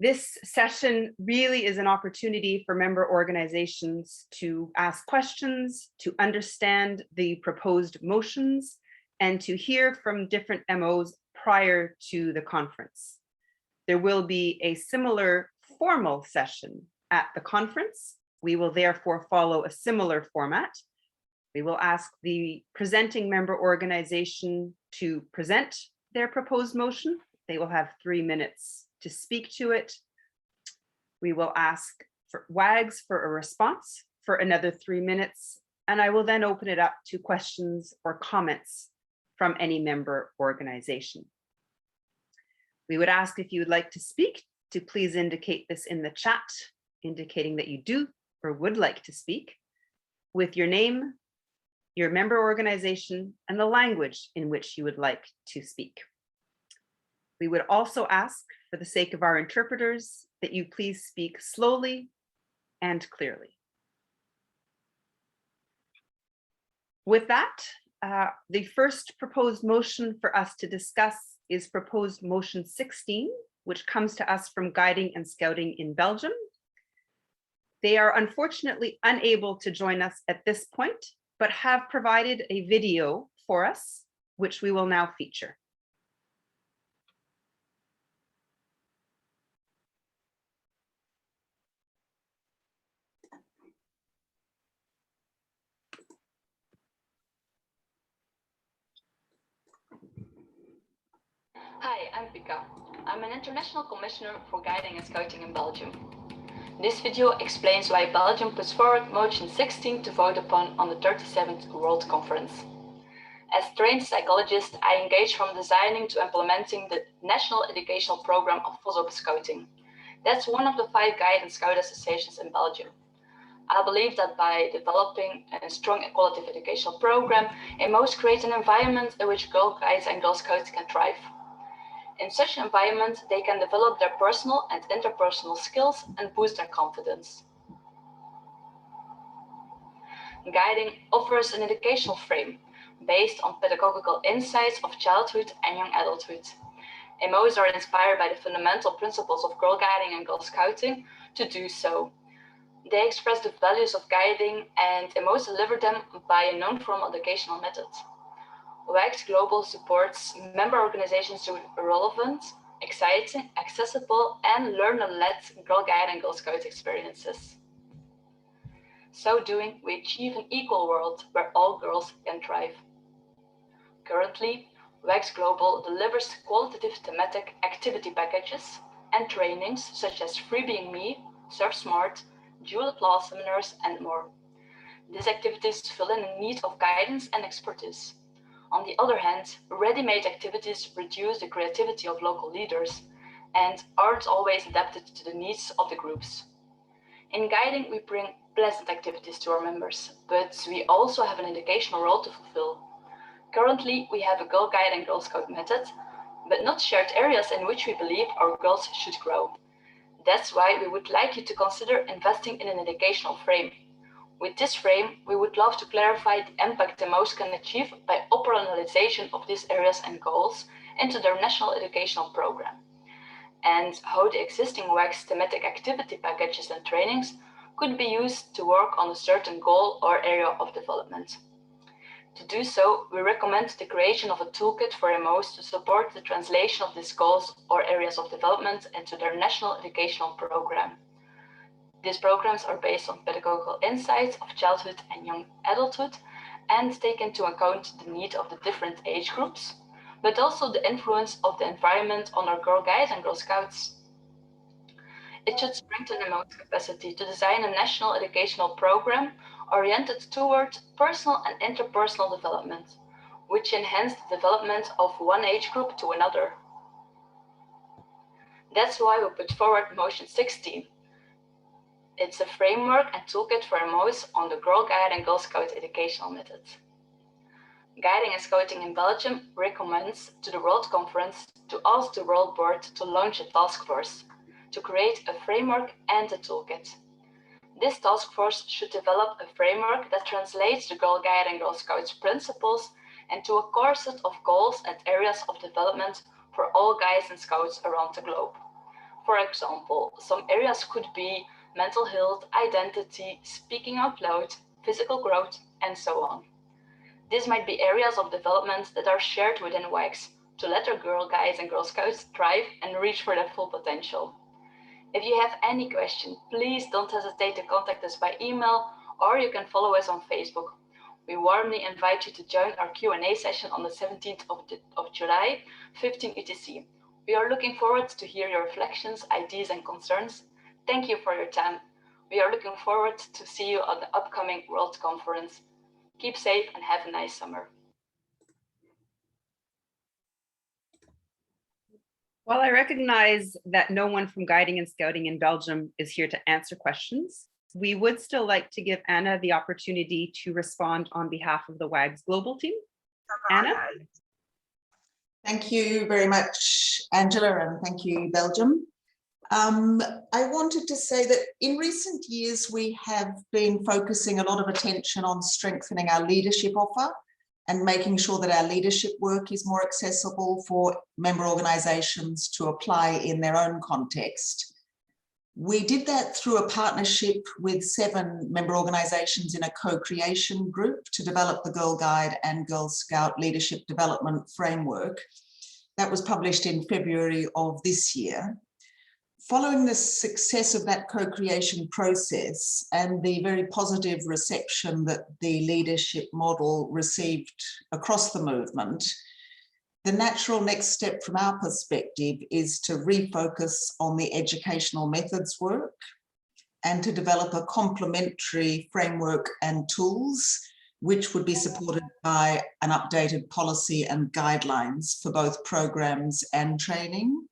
[SPEAKER 20] This session really is an opportunity for member organizations to ask questions, to understand the proposed motions, and to hear from different MOs prior to the conference. There will be a similar formal session at the conference. We will therefore follow a similar format. We will ask the presenting member organization to present their proposed motion. They will have 3 minutes to speak to it. We will ask for WAGs for a response for another 3 minutes, and I will then open it up to questions or comments from any member organization. We would ask if you would like to speak to please indicate this in the chat, indicating that you do or would like to speak, with your name, your member organization, and the language in which you would like to speak. We would also ask, for the sake of our interpreters, that you please speak slowly and clearly. With that, the first proposed motion for us to discuss is proposed motion 16, which comes to us from Guiding and Scouting in Belgium. They are unfortunately unable to join us at this point, but have provided a video for us, which we will now feature.
[SPEAKER 21] Hi, I'm Pika. I'm an international commissioner for guiding and scouting in Belgium. This video explains why Belgium puts forward motion 16 to vote upon on the 37th World Conference. As trained psychologist, I engage from designing to implementing the National Educational Program of FOSOP Scouting. That's one of the 5 guide and scout associations in Belgium. I believe that by developing a strong qualitative educational program, it most creates an environment in which Girl Guides and Girl Scouts can thrive. In such an environment, they can develop their personal and interpersonal skills and boost their confidence. Guiding offers an educational frame based on pedagogical insights of childhood and young adulthood. MOs are inspired by the fundamental principles of Girl Guiding and Girl Scouting to do so. They express the values of guiding, and MOs deliver them by a non-formal educational method. WAGS Global supports member organizations to relevant, exciting, accessible, and learner-led Girl Guide and Girl Scout experiences. So doing, we achieve an equal world where all girls can thrive. Currently, WAGS Global delivers qualitative thematic activity packages and trainings such as Free Being Me, Surf Smart, Dual Applause seminars, and more. These activities fill in a need of guidance and expertise. On the other hand, ready-made activities reduce the creativity of local leaders and aren't always adapted to the needs of the groups. In guiding, we bring pleasant activities to our members, but we also have an educational role to fulfill. Currently, we have a Girl Guide and Girl Scout method, but not shared areas in which we believe our girls should grow. That's why we would like you to consider investing in an educational frame. With this frame, we would love to clarify the impact the MOs can achieve by operationalization of these areas and goals into their national educational program, and how the existing WAGS thematic activity packages and trainings could be used to work on a certain goal or area of development. To do so, we recommend the creation of a toolkit for MOs to support the translation of these goals or areas of development into their national educational program. These programs are based on pedagogical insights of childhood and young adulthood and take into account the need of the different age groups, but also the influence of the environment on our Girl Guides and Girl Scouts. It should strengthen the MO's capacity to design a national educational program oriented toward personal and interpersonal development, which enhance the development of one age group to another. That's why we put forward motion 16. It's a framework and toolkit for MOs on the Girl Guide and Girl Scout educational methods. Guiding and Scouting in Belgium recommends to the World Conference to ask the World Board to launch a task force to create a framework and a toolkit. This task force should develop a framework that translates the Girl Guide and Girl Scouts principles into a core set of goals and areas of development for all guides and scouts around the globe. For example, some areas could be mental health, identity, speaking out loud, physical growth, and so on. These might be areas of development that are shared within WAGs to let our Girl Guides and Girl Scouts thrive and reach for their full potential. If you have any question, please don't hesitate to contact us by email, or you can follow us on Facebook. We warmly invite you to join our Q&A session on the 17th of July, 15 UTC. We are looking forward to hear your reflections, ideas, and concerns. Thank you for your time. We are looking forward to see you at the upcoming World Conference. Keep safe and have a nice summer.
[SPEAKER 20] While I recognize that no one from Guiding and Scouting in Belgium is here to answer questions, we would still like to give Anna the opportunity to respond on behalf of the WAGs Global team. Anna?
[SPEAKER 1] Thank you very much, Angela, and thank you, Belgium. I wanted to say that in recent years, we have been focusing a lot of attention on strengthening our leadership offer and making sure that our leadership work is more accessible for member organisations to apply in their own context. We did that through a partnership with 7 member organisations in a co-creation group to develop the Girl Guide and Girl Scout Leadership Development Framework. That was published in February of this year. Following the success of that co-creation process and the very positive reception that the leadership model received across the movement, the natural next step from our perspective is to refocus on the educational methods work and to develop a complementary framework and tools which would be supported by an updated policy and guidelines for both programs and training.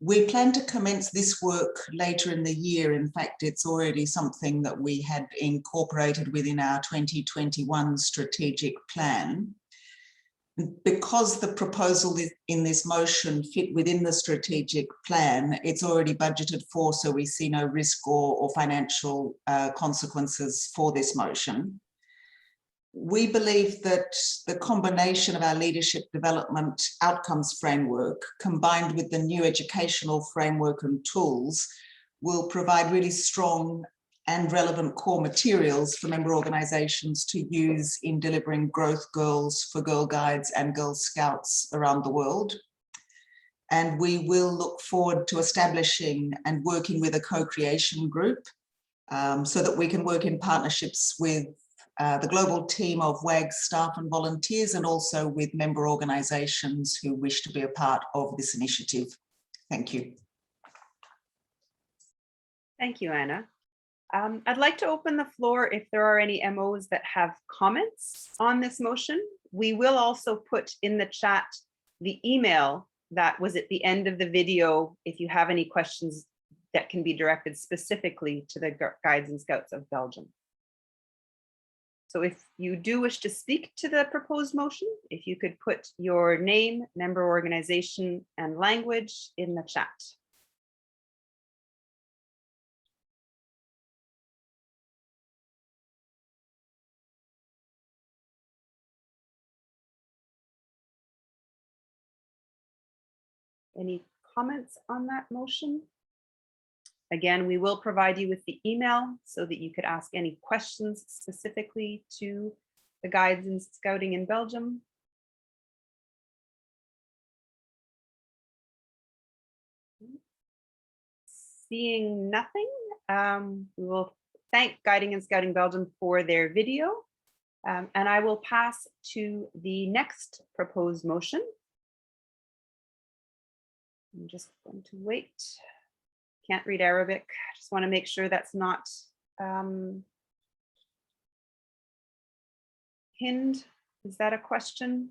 [SPEAKER 1] We plan to commence this work later in the year. In fact, it's already something that we had incorporated within our 2021 strategic plan. Because the proposal in this motion fit within the strategic plan, it's already budgeted for, so we see no risk or financial consequences for this motion. We believe that the combination of our leadership development outcomes framework combined with the new educational framework and tools will provide really strong and relevant core materials for member organisations to use in delivering growth goals for Girl Guides and Girl Scouts around the world. And we will look forward to establishing and working with a co-creation group so that we can work in partnerships with the global team of WAGs staff and volunteers, and also with member organisations who wish to be a part of this initiative. Thank you.
[SPEAKER 20] Thank you, Anna. I'd like to open the floor if there are any MOs that have comments on this motion. We will also put in the chat the email that was at the end of the video if you have any questions that can be directed specifically to the Guides and Scouts of Belgium. So if you do wish to speak to the proposed motion, if you could put your name, member organization, and language in the chat. Any comments on that motion? Again, we will provide you with the email so that you could ask any questions specifically to the Guides and Scouting in Belgium. Seeing nothing, we will thank Guiding and Scouting Belgium for their video. And I will pass to the next proposed motion. I'm just going to wait. Can't read Arabic. Just want to make sure that's not Hind Is that a question?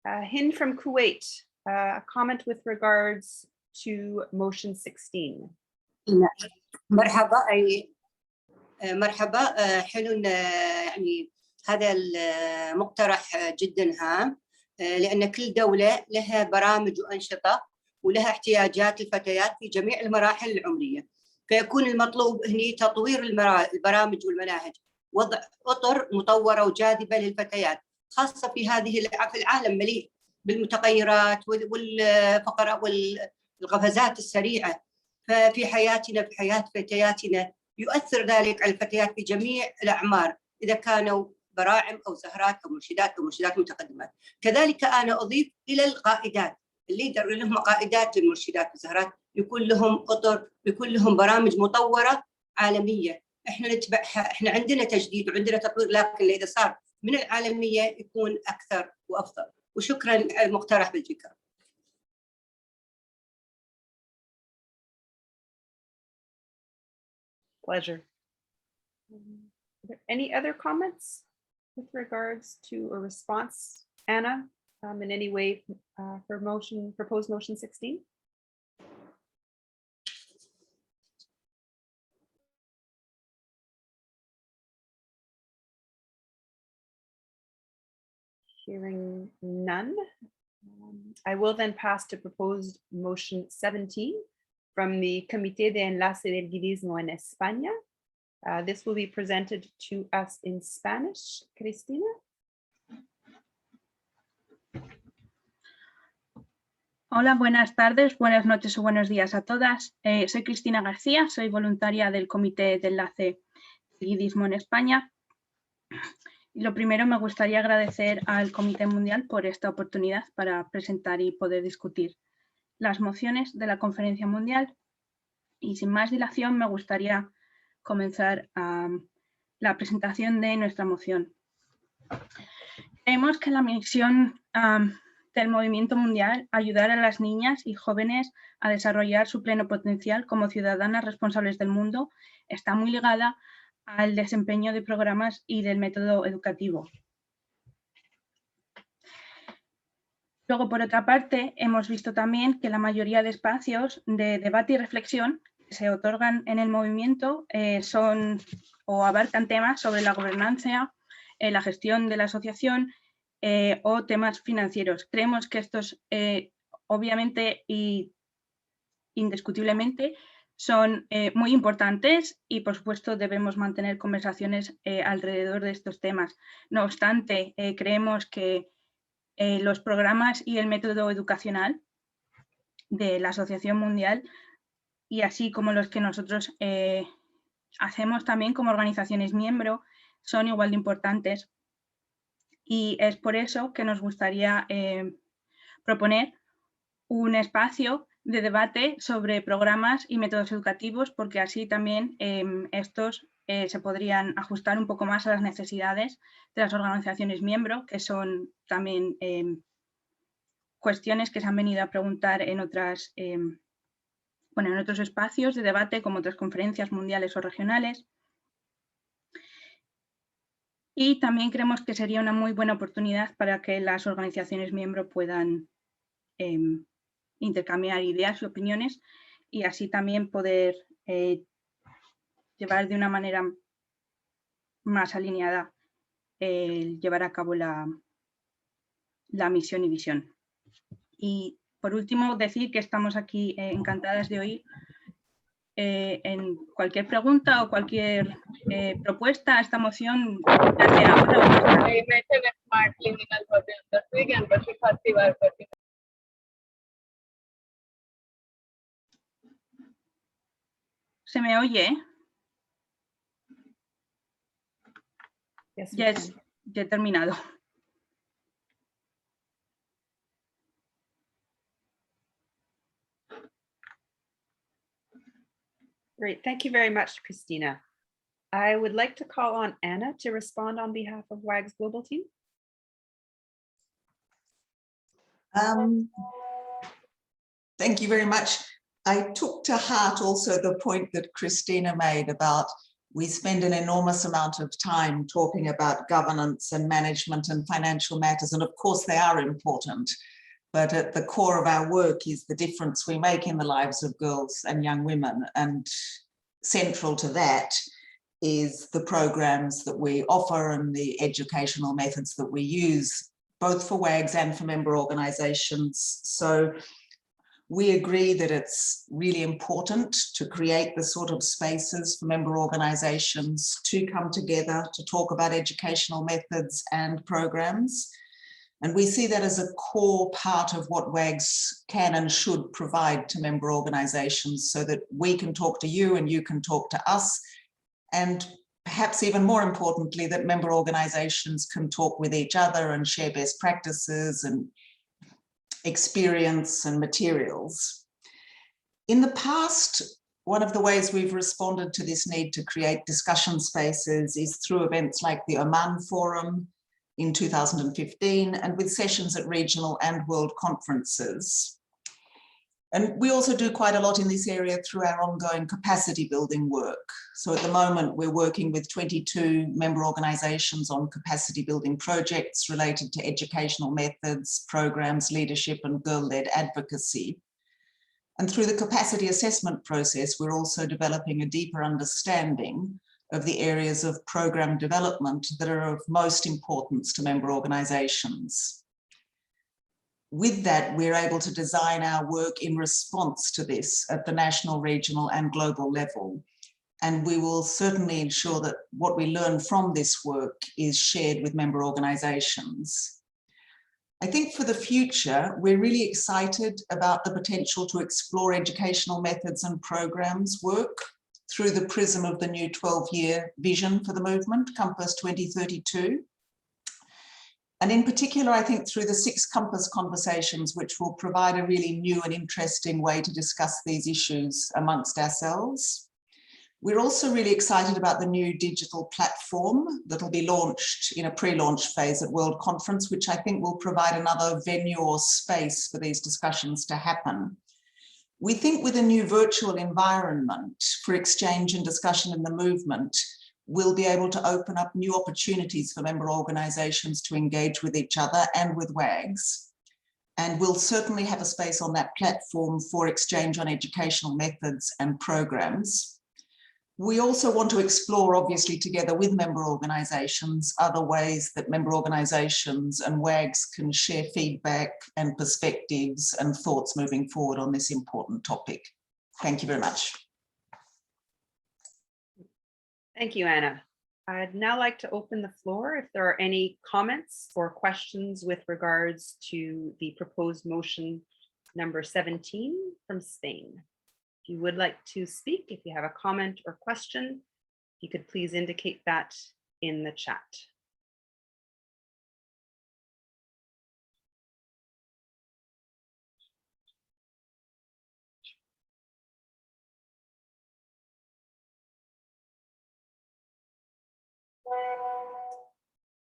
[SPEAKER 20] Hind from Kuwait, a comment with regards to motion 16.
[SPEAKER 13] مرحبا مرحبا حلو يعني هذا المقترح جدا هام لأن كل دولة لها برامج وأنشطة ولها احتياجات الفتيات في جميع المراحل العمرية، فيكون المطلوب هنا تطوير البرامج والمناهج، وضع أطر مطورة وجاذبة للفتيات، خاصة في في العالم مليء بالمتغيرات والفقرات والقفزات السريعة، ففي حياتنا في حياة فتياتنا يؤثر ذلك على الفتيات في جميع الأعمار إذا كانوا براعم أو زهرات أو مرشدات متقدمات. كذلك أنا أضيف إلى القائدات الليدر اللي هم قائدات المرشدات والزهرات يكون لهم أطر، يكون لهم برامج مطورة عالمية إحنا نتبعها. إحنا عندنا تجديد وعندنا تطوير، لكن إذا صار من العالمية يكون أكثر وأفضل. وشكرا على المقترح بلجيكا.
[SPEAKER 20] Pleasure. Are there any other comments with regards to a response, Anna, in any way for proposed motion 16? Hearing none, I will then pass to proposed motion 17 from the Comité de Enlace del Guidismo en España. This will be presented to us in Spanish. Cristina?
[SPEAKER 4] Hola, buenas tardes, buenas noches o buenos días a todas. Soy Cristina García, soy voluntaria del Comité de Enlace del Guidismo en España. Y lo primero, me gustaría agradecer al Comité Mundial por esta oportunidad para presentar y poder discutir las mociones de la Conferencia Mundial. Y sin más dilación, me gustaría comenzar la presentación de nuestra moción. Creemos que la misión del movimiento mundial, ayudar a las niñas y jóvenes a desarrollar su pleno potencial como ciudadanas responsables del mundo, está muy ligada al desempeño de programas y del método educativo. Luego, por otra parte, hemos visto también que la mayoría de espacios de debate y reflexión que se otorgan en el movimiento son o abarcan temas sobre la gobernanza, la gestión de la asociación o temas financieros. Creemos que estos, obviamente y indiscutiblemente, son muy importantes y, por supuesto, debemos mantener conversaciones alrededor de estos temas. No obstante, creemos que los programas y el método educacional de la Asociación Mundial, y así como los que nosotros hacemos también como organizaciones miembro, son igual de importantes. Y es por eso que nos gustaría proponer un espacio de debate sobre programas y métodos educativos, porque así también estos se podrían ajustar un poco más a las necesidades de las organizaciones miembro, que son también cuestiones que se han venido a preguntar en otros espacios de debate, como otras conferencias mundiales o regionales. Y también creemos que sería una muy buena oportunidad para que las organizaciones miembro puedan intercambiar ideas y opiniones y así también poder llevar de una manera más alineada llevar a cabo la misión y visión. Y por último, decir que estamos aquí encantadas de oír en cualquier pregunta o cualquier propuesta a esta moción. ¿Se me oye? Ya he terminado.
[SPEAKER 20] Great, thank you very much, Christina. I would like to call on Anna to respond on behalf of WAG's Global Team.
[SPEAKER 1] Thank you very much. I took to heart also the point that Christina made about We spend an enormous amount of time talking about governance and management and financial matters, and of course they are important, but at the core of our work is the difference we make in the lives of girls and young women, and central to that is the programs that we offer and the educational methods that we use, both for WAGs and for member organisations. So we agree that it's really important to create the sort of spaces for member organisations to come together to talk about educational methods and programs. And we see that as a core part of what WAGs can and should provide to member organisations, so that we can talk to you and you can talk to us. And perhaps even more importantly, that member organisations can talk with each other and share best practices and experience and materials. In the past, one of the ways we've responded to this need to create discussion spaces is through events like the Oman Forum in 2015 and with sessions at regional and world conferences. And we also do quite a lot in this area through our ongoing capacity building work. So at the moment, we're working with 22 member organisations on capacity building projects related to educational methods, programs, leadership and girl-led advocacy. And through the capacity assessment process, we're also developing a deeper understanding of the areas of program development that are of most importance to member organisations. With that, we're able to design our work in response to this at the national, regional and global level. And we will certainly ensure that what we learn from this work is shared with member organisations. I think for the future, we're really excited about the potential to explore educational methods and programs work through the prism of the new 12-year vision for the movement, Compass 2032. And in particular, I think through the 6 Compass conversations, which will provide a really new and interesting way to discuss these issues amongst ourselves. We're also really excited about the new digital platform that'll be launched in a pre-launch phase at World Conference, which I think will provide another venue or space for these discussions to happen. We think with a new virtual environment for exchange and discussion in the movement, we'll be able to open up new opportunities for member organisations to engage with each other and with WAGs. And we'll certainly have a space on that platform for exchange on educational methods and programs. We also want to explore, obviously, together with member organisations, other ways that member organisations and WAGs can share feedback and perspectives and thoughts moving forward on this important topic. Thank you very much.
[SPEAKER 20] Thank you, Anna. I'd now like to open the floor if there are any comments or questions with regards to the proposed motion number 17 from Spain. If you would like to speak, if you have a comment or question, you could please indicate that in the chat.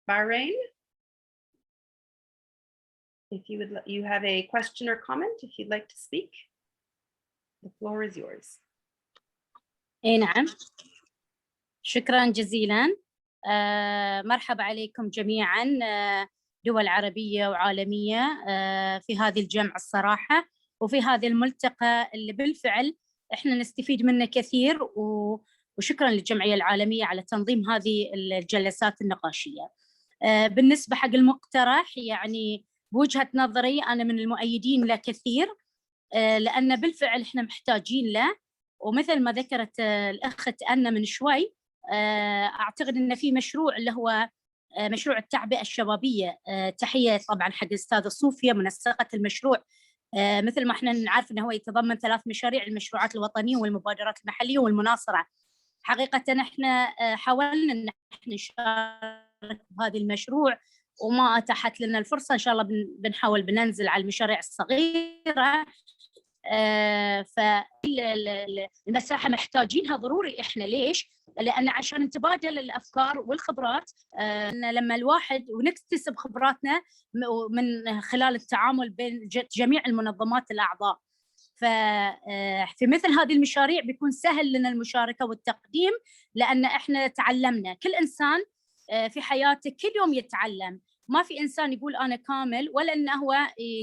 [SPEAKER 20] Bahrain, if you have a question or comment, if you'd like to speak, the floor is yours.
[SPEAKER 9] اي نعم، شكرا جزيلا. مرحبا عليكم جميعا، دول عربية وعالمية في هذه الجمع الصراحة، وفي هذا الملتقى اللي بالفعل احنا نستفيد منه كثير، وشكرا للجمعية العالمية على تنظيم هذه الجلسات النقاشية. بالنسبة حق المقترح، يعني بوجهة نظري أنا من المؤيدين له كثير، لأن بالفعل إحنا محتاجين له. ومثل ما ذكرت الأخت أنا من شوي، أعتقد أن في مشروع اللي هو مشروع التعبئة الشبابية. تحية طبعا حق الأستاذة صوفيا منسقة المشروع. مثل ما إحنا نعرف أنه هو يتضمن 3 مشاريع: المشروعات الوطنية والمبادرات المحلية والمناصرة. حقيقة إحنا حاولنا أن إحنا نشارك بهذا المشروع وما أتاحت لنا الفرصة. إن شاء الله بنحاول بننزل على المشاريع الصغيرة. فالمساحة محتاجينها ضروري. إحنا ليش؟ لأن عشان نتبادل الأفكار والخبرات، لما الواحد ونكتسب خبراتنا من خلال التعامل بين جميع المنظمات الأعضاء. ففي مثل هذه المشاريع بيكون سهل لنا المشاركة والتقديم، لأن إحنا تعلمنا. كل إنسان في حياته كل يوم يتعلم، ما في إنسان يقول أنا كامل ولا أنه هو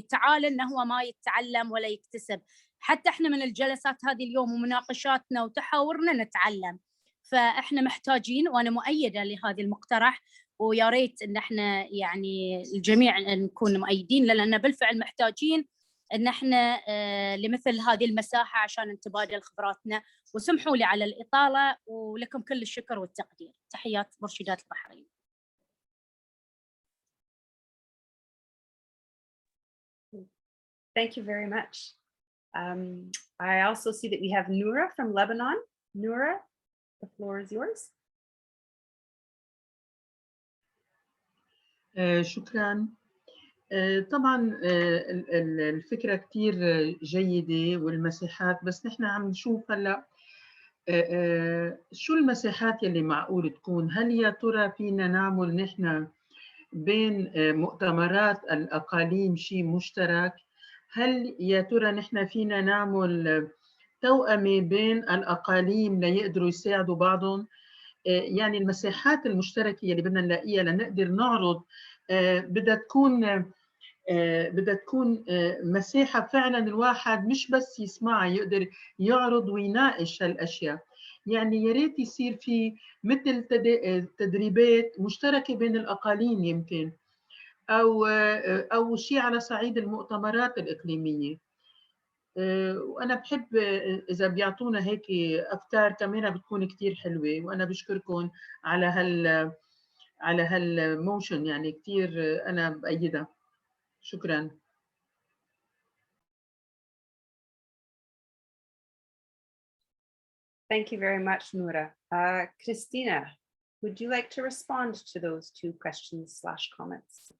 [SPEAKER 9] تعال أنه هو ما يتعلم ولا يكتسب. حتى إحنا من الجلسات هذه اليوم ومناقشاتنا وتحاورنا نتعلم، فإحنا محتاجين، وأنا مؤيدة لهذا المقترح، ويا ريت ان احنا يعني الجميع نكون مؤيدين، لان بالفعل محتاجين ان احنا لمثل هذه المساحه عشان نتبادل خبراتنا. وسمحوا لي على الاطاله، ولكم كل الشكر والتقدير. تحيات مرشدات البحرين.
[SPEAKER 20] Thank you very much. I also see that we have Noura from Lebanon. Noura, the floor is yours.
[SPEAKER 14] شكرا. طبعا الفكرة كتير جيدة والمساحات، بس نحن عم نشوف هلا شو المساحات يلي معقول تكون. هل يا ترى فينا نعمل نحن بين مؤتمرات الأقاليم شيء مشترك؟ هل يا ترى نحن فينا نعمل توأمة بين الأقاليم ليقدروا يساعدوا بعضهم؟ يعني المساحات المشتركة اللي بدنا نلاقيها لنقدر نعرض بدها تكون مساحة فعلا الواحد مش بس يسمعها، يقدر يعرض ويناقش هالأشياء. يعني يا ريت يصير في مثل تدريبات مشتركة بين الأقاليم يمكن، أو شيء على صعيد المؤتمرات الإقليمية. وأنا بحب إذا بيعطونا هيك أفكار كمان بتكون كتير حلوة. وأنا بشكركم على هالموشن، يعني كتير أنا بأيدها. شكرا.
[SPEAKER 20] Thank you very much, Noura. Christina, would you like to respond to those two questions/comments?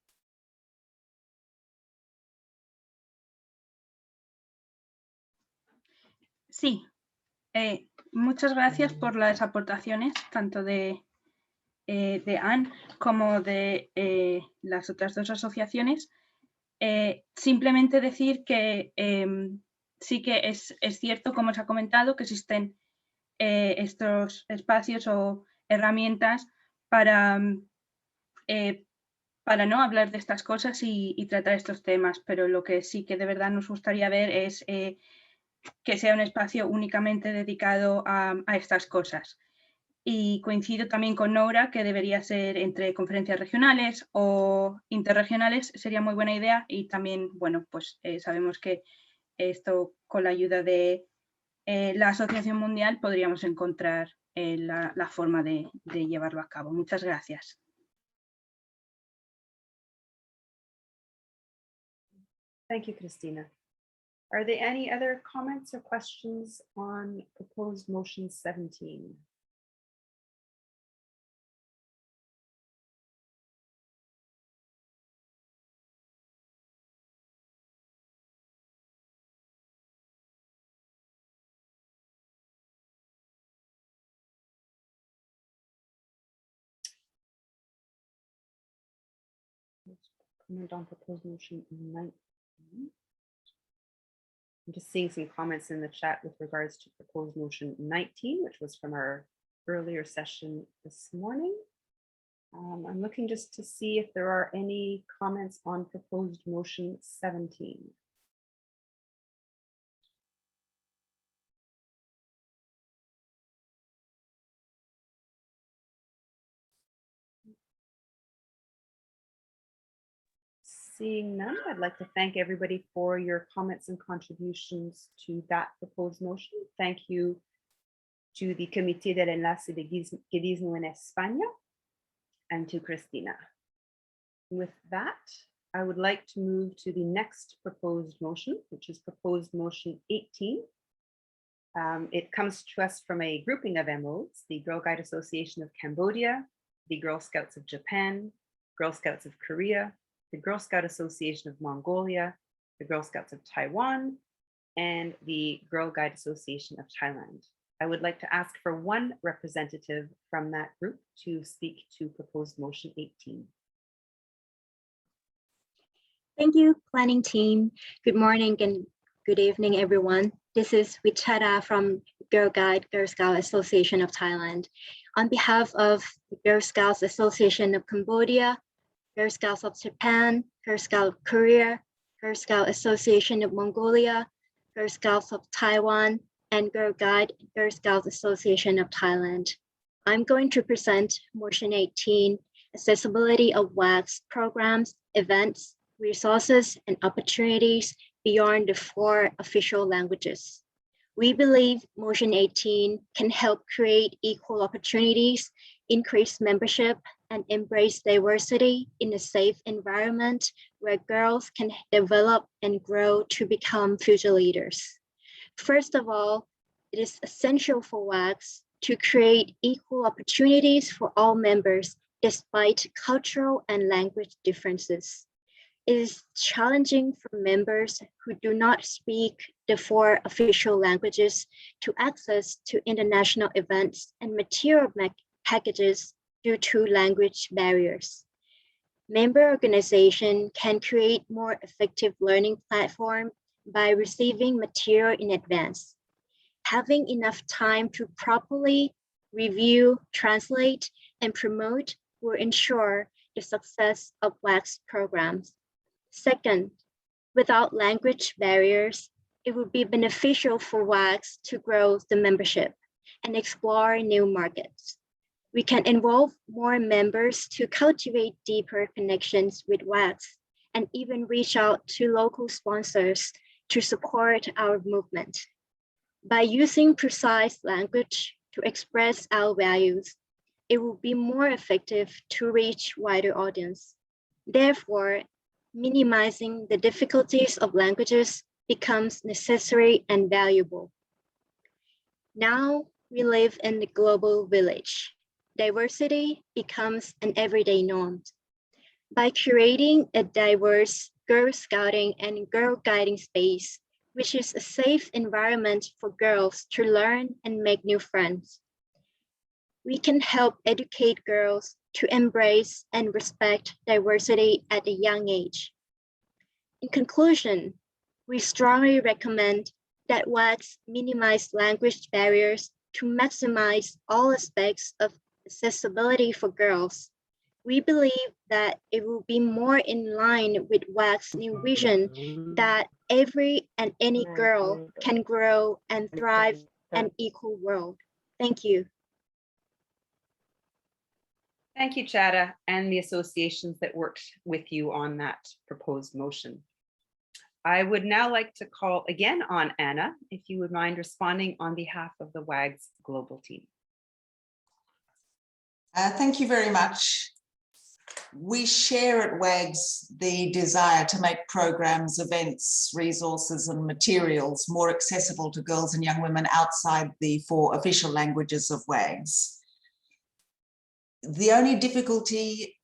[SPEAKER 4] Sí, muchas gracias por las aportaciones, tanto de Anne como de las otras dos asociaciones. Simplemente decir que sí que es cierto, como se ha comentado, que existen estos espacios o herramientas para no hablar de estas cosas y tratar estos temas, pero lo que sí que de verdad nos gustaría ver es que sea un espacio únicamente dedicado a estas cosas. Y coincido también con Noura que debería ser entre conferencias regionales o interregionales, sería muy buena idea. Y también, bueno, pues sabemos que esto con la ayuda de la Asociación Mundial podríamos encontrar la forma de llevarlo a cabo. Muchas gracias.
[SPEAKER 20] Thank you, Christina. Are there any other comments or questions on proposed motion 17? Comment on proposed motion 19. I'm just seeing some comments in the chat with regards to proposed motion 19, which was from our earlier session this morning. I'm looking just to see if there are any comments on proposed motion 17. Seeing none, I'd like to thank everybody for your comments and contributions to that proposed motion. Thank you to the Comité del Enlace de Guedismo en España and to Christina. With that, I would like to move to the next proposed motion, which is proposed motion 18. It comes to us from a grouping of MOs, the Girl Guide Association of Cambodia, the Girl Scouts of Japan, Girl Scouts of Korea, the Girl Scout Association of Mongolia, the Girl Scouts of Taiwan, and the Girl Guide Association of Thailand. I would like to ask for one representative from that group to speak to proposed motion 18.
[SPEAKER 10] Thank you, planning team. Good morning and Good evening, everyone. This is Wichara from Girl Guide Girl Scout Association of Thailand. On behalf of the Girl Scouts Association of Cambodia, Girl Scouts of Japan, Girl Scouts of Korea, Girl Scout Association of Mongolia, Girl Scouts of Taiwan, and Girl Guide Girl Scouts Association of Thailand. I'm going to present Motion 18, Accessibility of WAGs Programs, Events, Resources, and Opportunities beyond the 4 official languages. We believe Motion 18 can help create equal opportunities, increase membership, and embrace diversity in a safe environment where girls can develop and grow to become future leaders. First of all, it is essential for WAGs to create equal opportunities for all members despite cultural and language differences. It is challenging for members who do not speak the 4 official languages to access to international events and material packages due to language barriers. Member organizations can create more effective learning platform by receiving material in advance. Having enough time to properly review, translate, and promote will ensure the success of WAGs programs. Second, without language barriers, it would be beneficial for WAGs to grow the membership and explore new markets. We can involve more members to cultivate deeper connections with WAGs and even reach out to local sponsors to support our movement. By using precise language to express our values, it will be more effective to reach wider audience. Therefore, minimizing the difficulties of languages becomes necessary and valuable. Now we live in the global village. Diversity becomes an everyday norm. By creating a diverse Girl Scouting and Girl Guiding space, which is a safe environment for girls to learn and make new friends, we can help educate girls to embrace and respect diversity at a young age. In conclusion, we strongly recommend that WAGs minimize language barriers to maximize all aspects of accessibility for girls. We believe that it will be more in line with WAG's new vision that every and any girl can grow and thrive in an equal world. Thank you.
[SPEAKER 20] Thank you, Chada, and the associations that worked with you on that proposed motion. I would now like to call again on Anna, if you would mind responding on behalf of the WAGs Global team.
[SPEAKER 1] Thank you very much. We share at WAGs the desire to make programs, events, resources and materials more accessible to girls and young women outside the 4 official languages of WAGs. The only difficulty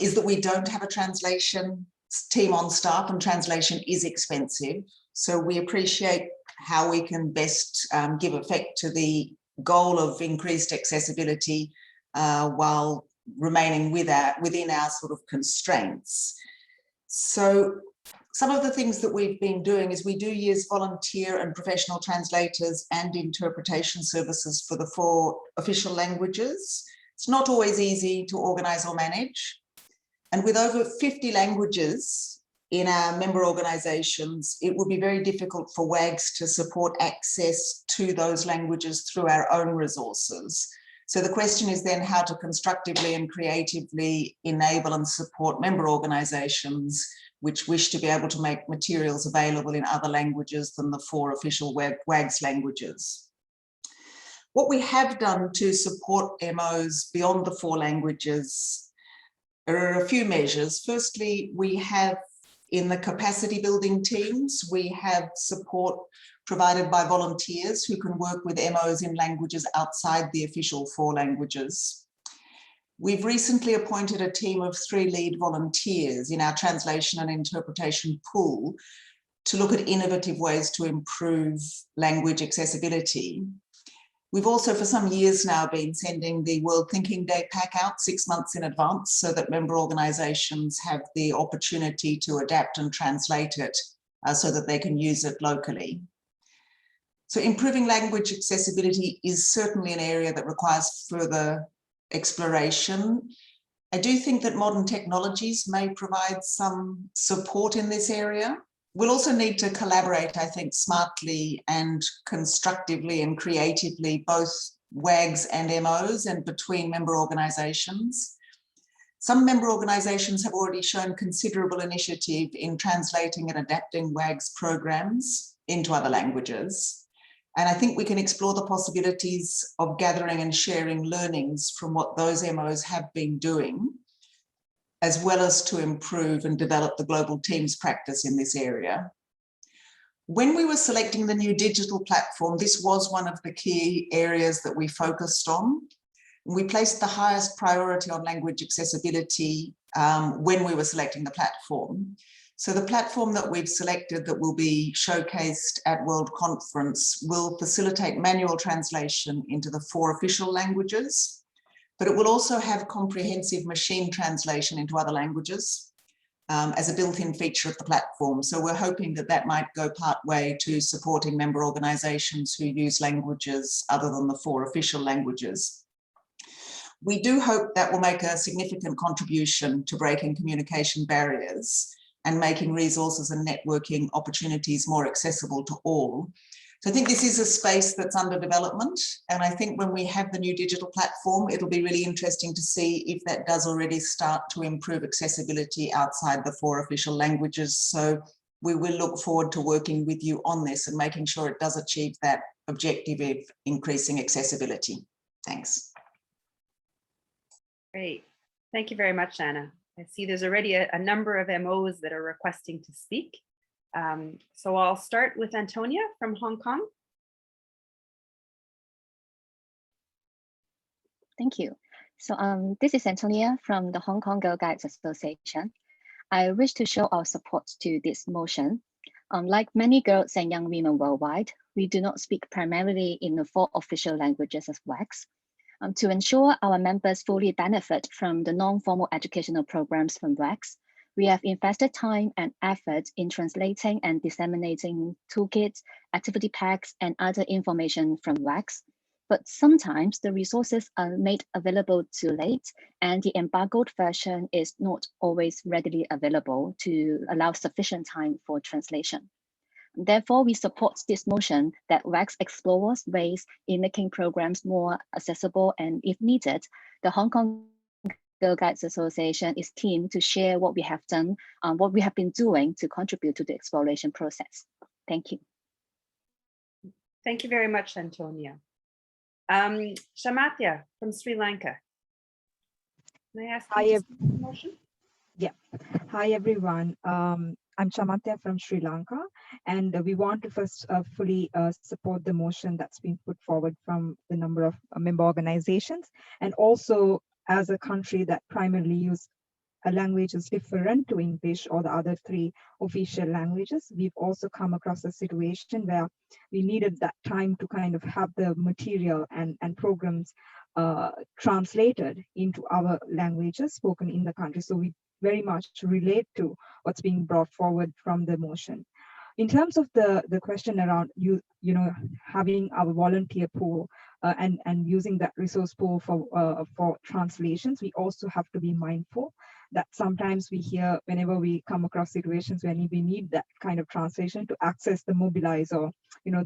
[SPEAKER 1] is that we don't have a translation team on staff, and translation is expensive. So we appreciate how we can best give effect to the goal of increased accessibility while remaining within our sort of constraints. So some of the things that we've been doing is we do use volunteer and professional translators and interpretation services for the 4 official languages. It's not always easy to organize or manage. And with over 50 languages in our member organizations, it would be very difficult for WAGs to support access to those languages through our own resources. So the question is then how to constructively and creatively enable and support member organizations which wish to be able to make materials available in other languages than the 4 official WAGs languages. What we have done to support MOs beyond the 4 languages, there are a few measures. Firstly, we have in the capacity building teams, we have support provided by volunteers who can work with MOs in languages outside the official 4 languages. We've recently appointed a team of 3 lead volunteers in our translation and interpretation pool to look at innovative ways to improve language accessibility. We've also for some years now been sending the World Thinking Day pack out 6 months in advance so that member organizations have the opportunity to adapt and translate it so that they can use it locally. So improving language accessibility is certainly an area that requires further exploration. I do think that modern technologies may provide some support in this area. We'll also need to collaborate, I think, smartly and constructively and creatively, both WAGs and MOs and between member organisations. Some member organisations have already shown considerable initiative in translating and adapting WAGs programs into other languages. And I think we can explore the possibilities of gathering and sharing learnings from what those MOs have been doing, as well as to improve and develop the global teams practice in this area. When we were selecting the new digital platform, this was one of the key areas that we focused on. We placed the highest priority on language accessibility when we were selecting the platform. So the platform that we've selected that will be showcased at World Conference will facilitate manual translation into the 4 official languages, but it will also have comprehensive machine translation into other languages as a built-in feature of the platform. So we're hoping that that might go part way to supporting member organizations who use languages other than the 4 official languages. We do hope that will make a significant contribution to breaking communication barriers and making resources and networking opportunities more accessible to all. So I think this is a space that's under development. And I think when we have the new digital platform, it'll be really interesting to see if that does already start to improve accessibility outside the 4 official languages. So we will look forward to working with you on this and making sure it does achieve that objective of increasing accessibility. Thanks.
[SPEAKER 20] Great. Thank you very much, Anna. I see there's already a number of MOs that are requesting to speak. So I'll start with Antonia from Hong Kong.
[SPEAKER 12] Thank you. So this is Antonia from the Hong Kong Girl Guides Association. I wish to show our support to this motion. Like many girls and young women worldwide, we do not speak primarily in the 4 official languages as WAGs. To ensure our members fully benefit from the non-formal educational programs from WAGs, we have invested time and effort in translating and disseminating toolkits, activity packs, and other information from WAGs. But sometimes the resources are made available too late, and the embargoed version is not always readily available to allow sufficient time for translation. Therefore, we support this motion that WAGs explores ways in making programs more accessible, and if needed, the Hong Kong Girl Guides Association is keen to share what we have done, what we have been doing to contribute to the exploration process. Thank you.
[SPEAKER 20] Thank you very much, Antonia. Shamatya from Sri Lanka. Can I ask you to speak to the motion?
[SPEAKER 15] Yeah. Hi, everyone. I'm Chamatya from Sri Lanka, and we want to first fully support the motion that's been put forward from the number of member organizations, and also as a country that primarily use a language is different to English or the other 3 official languages. We've also come across a situation where we needed that time to kind of have the material and programs translated into our languages spoken in the country. So we very much relate to what's being brought forward from the motion. In terms of the question around you know, having our volunteer pool and using that resource pool for translations, we also have to be mindful that sometimes we hear whenever we come across situations when we need that kind of translation to access the Mobilize or, you know,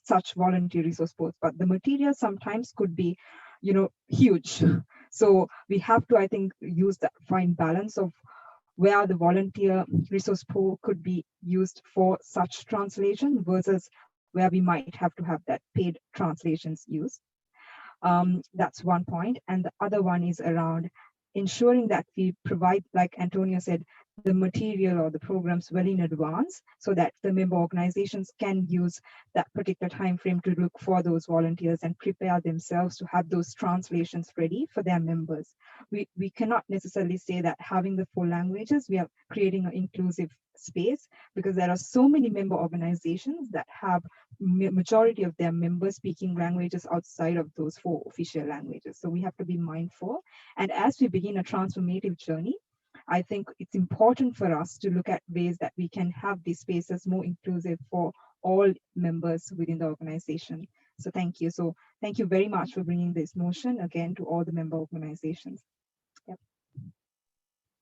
[SPEAKER 15] such volunteer resource pools, but the material sometimes could be, you know, huge. So we have to, I think, use that fine balance of where the volunteer resource pool could be used for such translation versus where we might have to have that paid translations used. That's one point. And the other one is around ensuring that we provide, like Antonia said, the material or the programs well in advance so that the member organizations can use that particular time frame to look for those volunteers and prepare themselves to have those translations ready for their members. We cannot necessarily say that having the 4 languages, we are creating an inclusive space, because there are so many member organizations that have majority of their members speaking languages outside of those 4 official languages. So we have to be mindful. And as we begin a transformative journey, I think it's important for us to look at ways that we can have these spaces more inclusive for all members within the organization. So thank you. So thank you very much for bringing this motion again to all the member organizations. Yep.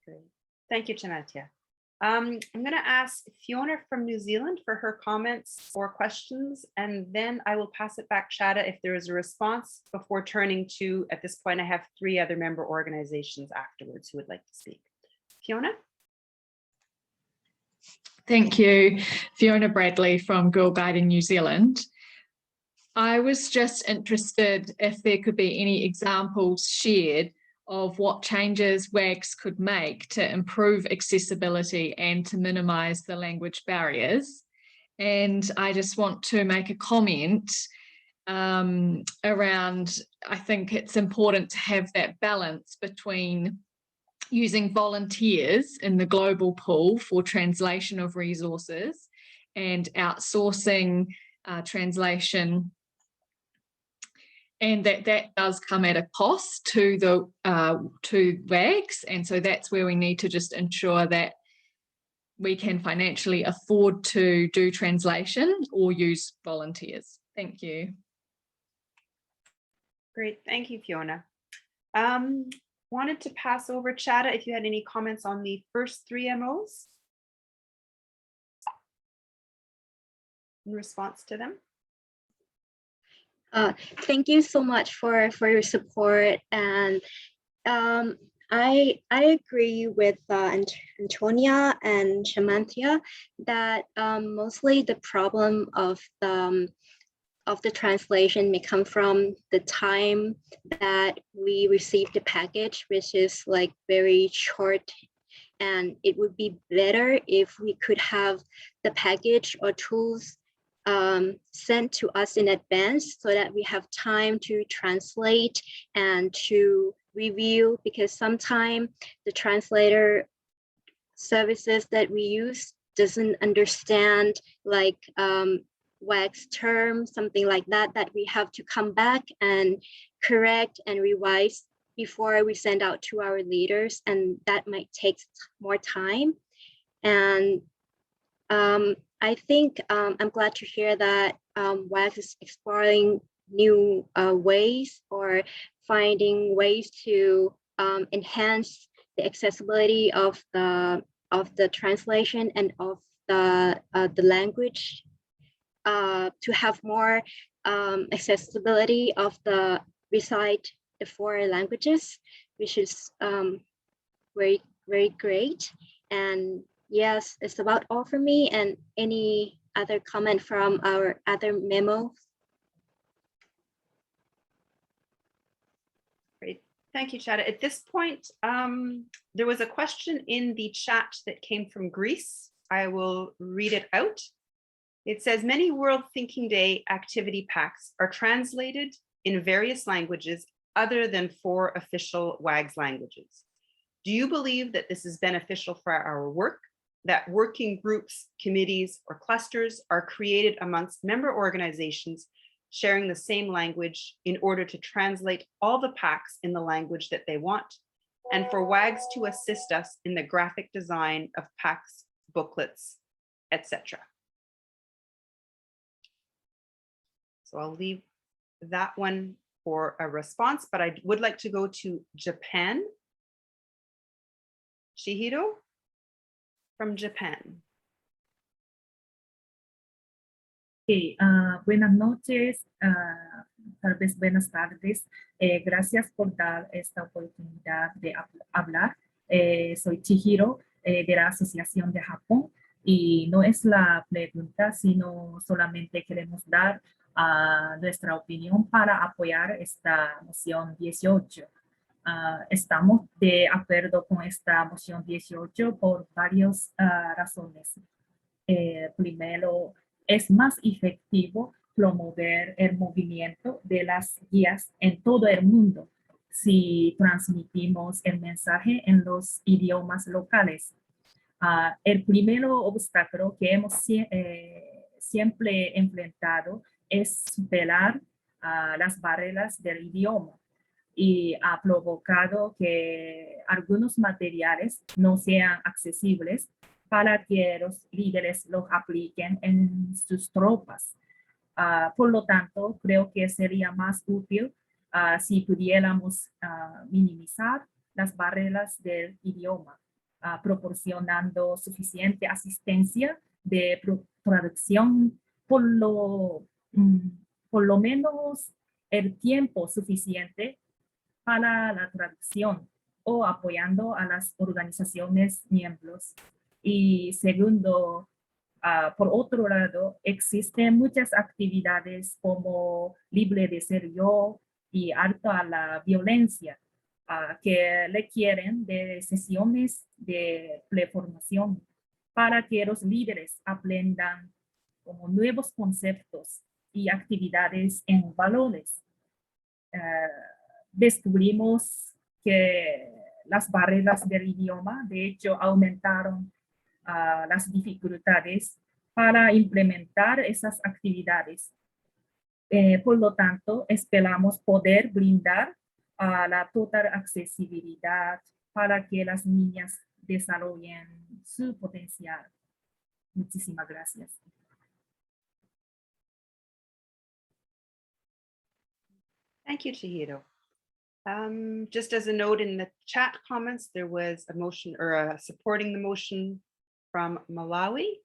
[SPEAKER 20] Great. Thank you, Chamathea. I'm going to ask Fiona from New Zealand for her comments or questions, and then I will pass it back, Shada, if there is a response before turning to, at this point, I have 3 other member organizations afterwards who would like to speak. Fiona?
[SPEAKER 3] Thank you, Fiona Bradley from Girl Guiding New Zealand. I was just interested if there could be any examples shared of what changes WAGs could make to improve accessibility and to minimise the language barriers. And I just want to make a comment around, I think it's important to have that balance between using volunteers in the global pool for translation of resources and outsourcing translation, and that does come at a cost to the to WAGs, and so that's where we need to just ensure that we can financially afford to do translation or use volunteers. Thank you.
[SPEAKER 20] Great, thank you, Fiona. Wanted to pass over, Chada, if you had any comments on the first 3 MOs in response to them.
[SPEAKER 10] Thank you so much for your support, and I agree with Antonia and Chamathea that mostly the problem of the translation may come from the time that we receive the package, which is like very short, and it would be better if we could have the package or tools sent to us in advance so that we have time to translate and to review, because sometimes the translator services that we use doesn't understand like WAG's term, something like that, that we have to come back and correct and revise before we send out to our leaders, and that might take more time. And I think I'm glad to hear that WAG is exploring new ways or finding ways to enhance the accessibility of the translation and of the language, to have more accessibility of the recite the 4 languages, which is very, very great. And yes, it's about all for me. And any other comment from our other memos?
[SPEAKER 20] Great, thank you, Chada. At this point, there was a question in the chat that came from Greece. I will read it out. It says, many World Thinking Day activity packs are translated in various languages other than 4 official WAGs languages. Do you believe that this is beneficial for our work, that working groups, committees, or clusters are created amongst member organizations sharing the same language in order to translate all the packs in the language that they want, and for WAGs to assist us in the graphic design of packs, booklets, etc.? So I'll leave that one for a response, but I would like to go to Japan. Chihiro from Japan.
[SPEAKER 7] Okay, buenas noches, tal vez buenas tardes. Gracias por dar esta oportunidad de hablar. Soy Chihiro de la Asociación de Japón, y no es la pregunta, sino solamente queremos dar nuestra opinión para apoyar esta moción 18. Estamos de acuerdo con esta moción 18 por varias razones. Primero, es más efectivo promover el movimiento de las guías en todo el mundo si transmitimos el mensaje en los idiomas locales. El primer obstáculo que hemos siempre enfrentado es superar las barreras del idioma. y ha provocado que algunos materiales no sean accesibles para que los líderes los apliquen en sus tropas. Por lo tanto, creo que sería más útil si pudiéramos minimizar las barreras del idioma, proporcionando suficiente asistencia de traducción por lo menos el tiempo suficiente para la traducción o apoyando a las organizaciones miembros. Y segundo, por otro lado, existen muchas actividades como Libre de Ser Yo y Alto a la Violencia que requieren de sesiones de preformación para que los líderes aprendan como nuevos conceptos y actividades en valores. Descubrimos que las barreras del idioma, de hecho, aumentaron las dificultades para implementar esas actividades. Por lo tanto, esperamos poder brindar la total accesibilidad para que las niñas desarrollen su potencial. Muchísimas gracias.
[SPEAKER 20] Thank you, Chihiro. Just as a note, in the chat comments, there was a motion or supporting the motion from Malawi,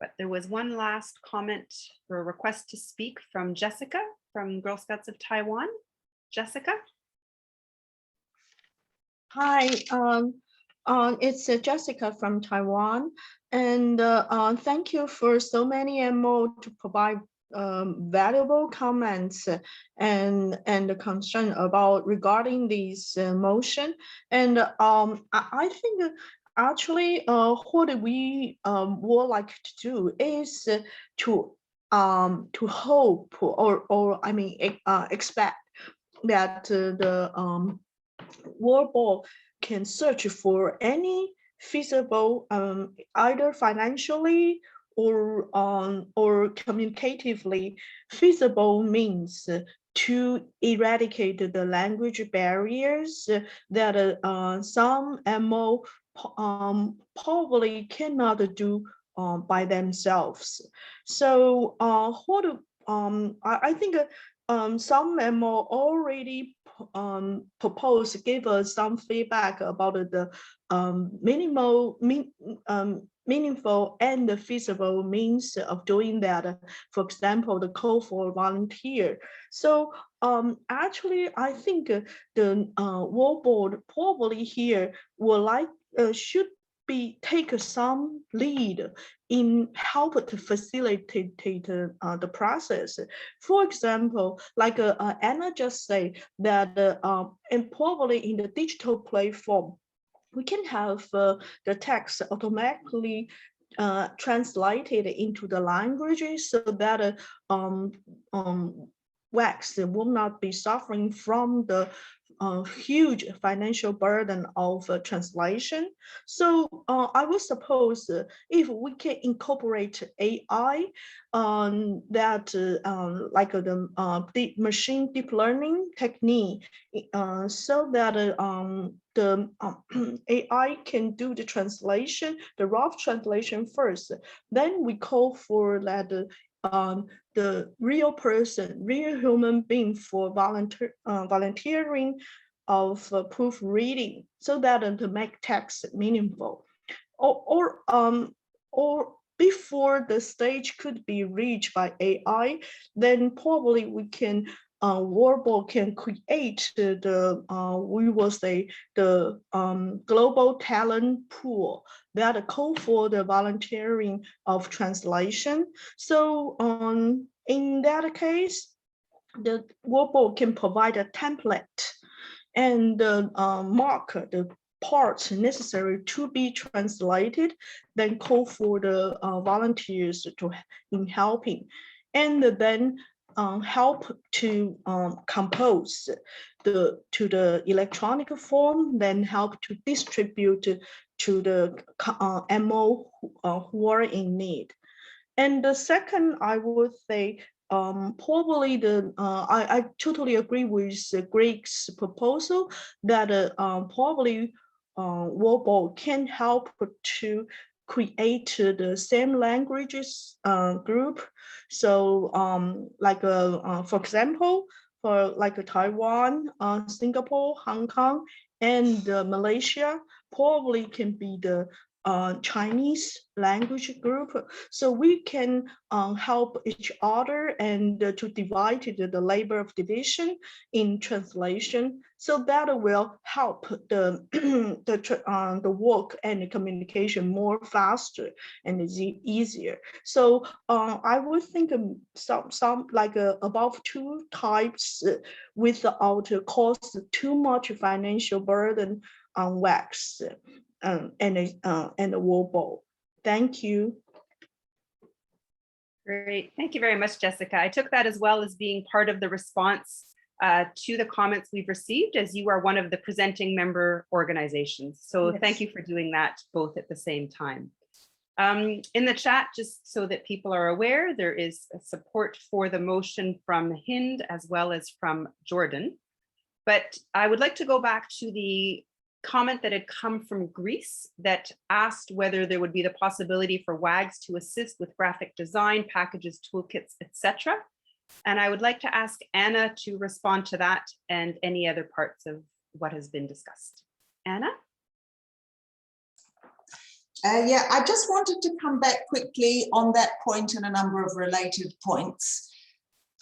[SPEAKER 20] but there was one last comment or a request to speak from Jessica from Girl Scouts of Taiwan. Jessica?
[SPEAKER 11] Hi, it's Jessica from Taiwan, and thank you for so many MO to provide valuable comments and concern about regarding this motion. And I think actually what we would like to do is to hope or I mean expect that the World Board can search for any feasible either financially or communicatively feasible means to eradicate the language barriers that some MO probably cannot do by themselves. So I think some MO already give us some feedback about the meaningful and feasible means of doing that. For example, the call for volunteer. So actually, I think the World Board probably here should take some lead in help to facilitate the process. For example, like Anna just said that and probably in the digital platform, we can have the text automatically translated into the languages so that WACS will not be suffering from the huge financial burden of translation. So I would suppose if we can incorporate AI that like the machine deep learning technique so that the AI can do the translation, the rough translation first, then we call for that the real person, real human being for volunteering of proofreading so that to make text meaningful. Or before the stage could be reached by AI, then probably we can World Board can create the we will say the global talent pool that call for the volunteering of translation. So in that case, the World Board can provide a template and mark the parts necessary to be translated, then call for the volunteers in helping, and then help to compose to the electronic form, then help to distribute to the MO who are in need. And the second, I would say probably I totally agree with Greg's proposal that probably World can help to create the same languages group. So like for example, for like Taiwan, Singapore, Hong Kong, and Malaysia probably can be the Chinese language group, so we can help each other and to divide the labor of division in translation, so that will help the the work and the communication more faster and easier. So I would think some like above 2 types without cause too much financial burden on WACs. And the World. Thank you.
[SPEAKER 20] Great, thank you very much, Jessica. I took that as well as being part of the response to the comments we've received, as you are one of the presenting member organizations. So
[SPEAKER 11] Yes.
[SPEAKER 20] Thank you for doing that both at the same time. In the chat, just so that people are aware, there is support for the motion from Hind as well as from Jordan. But I would like to go back to the comment that had come from Greece that asked whether there would be the possibility for WAGs to assist with graphic design, packages, toolkits, etc. And I would like to ask Anna to respond to that and any other parts of what has been discussed. Anna?
[SPEAKER 1] Yeah, I just wanted to come back quickly on that point and a number of related points.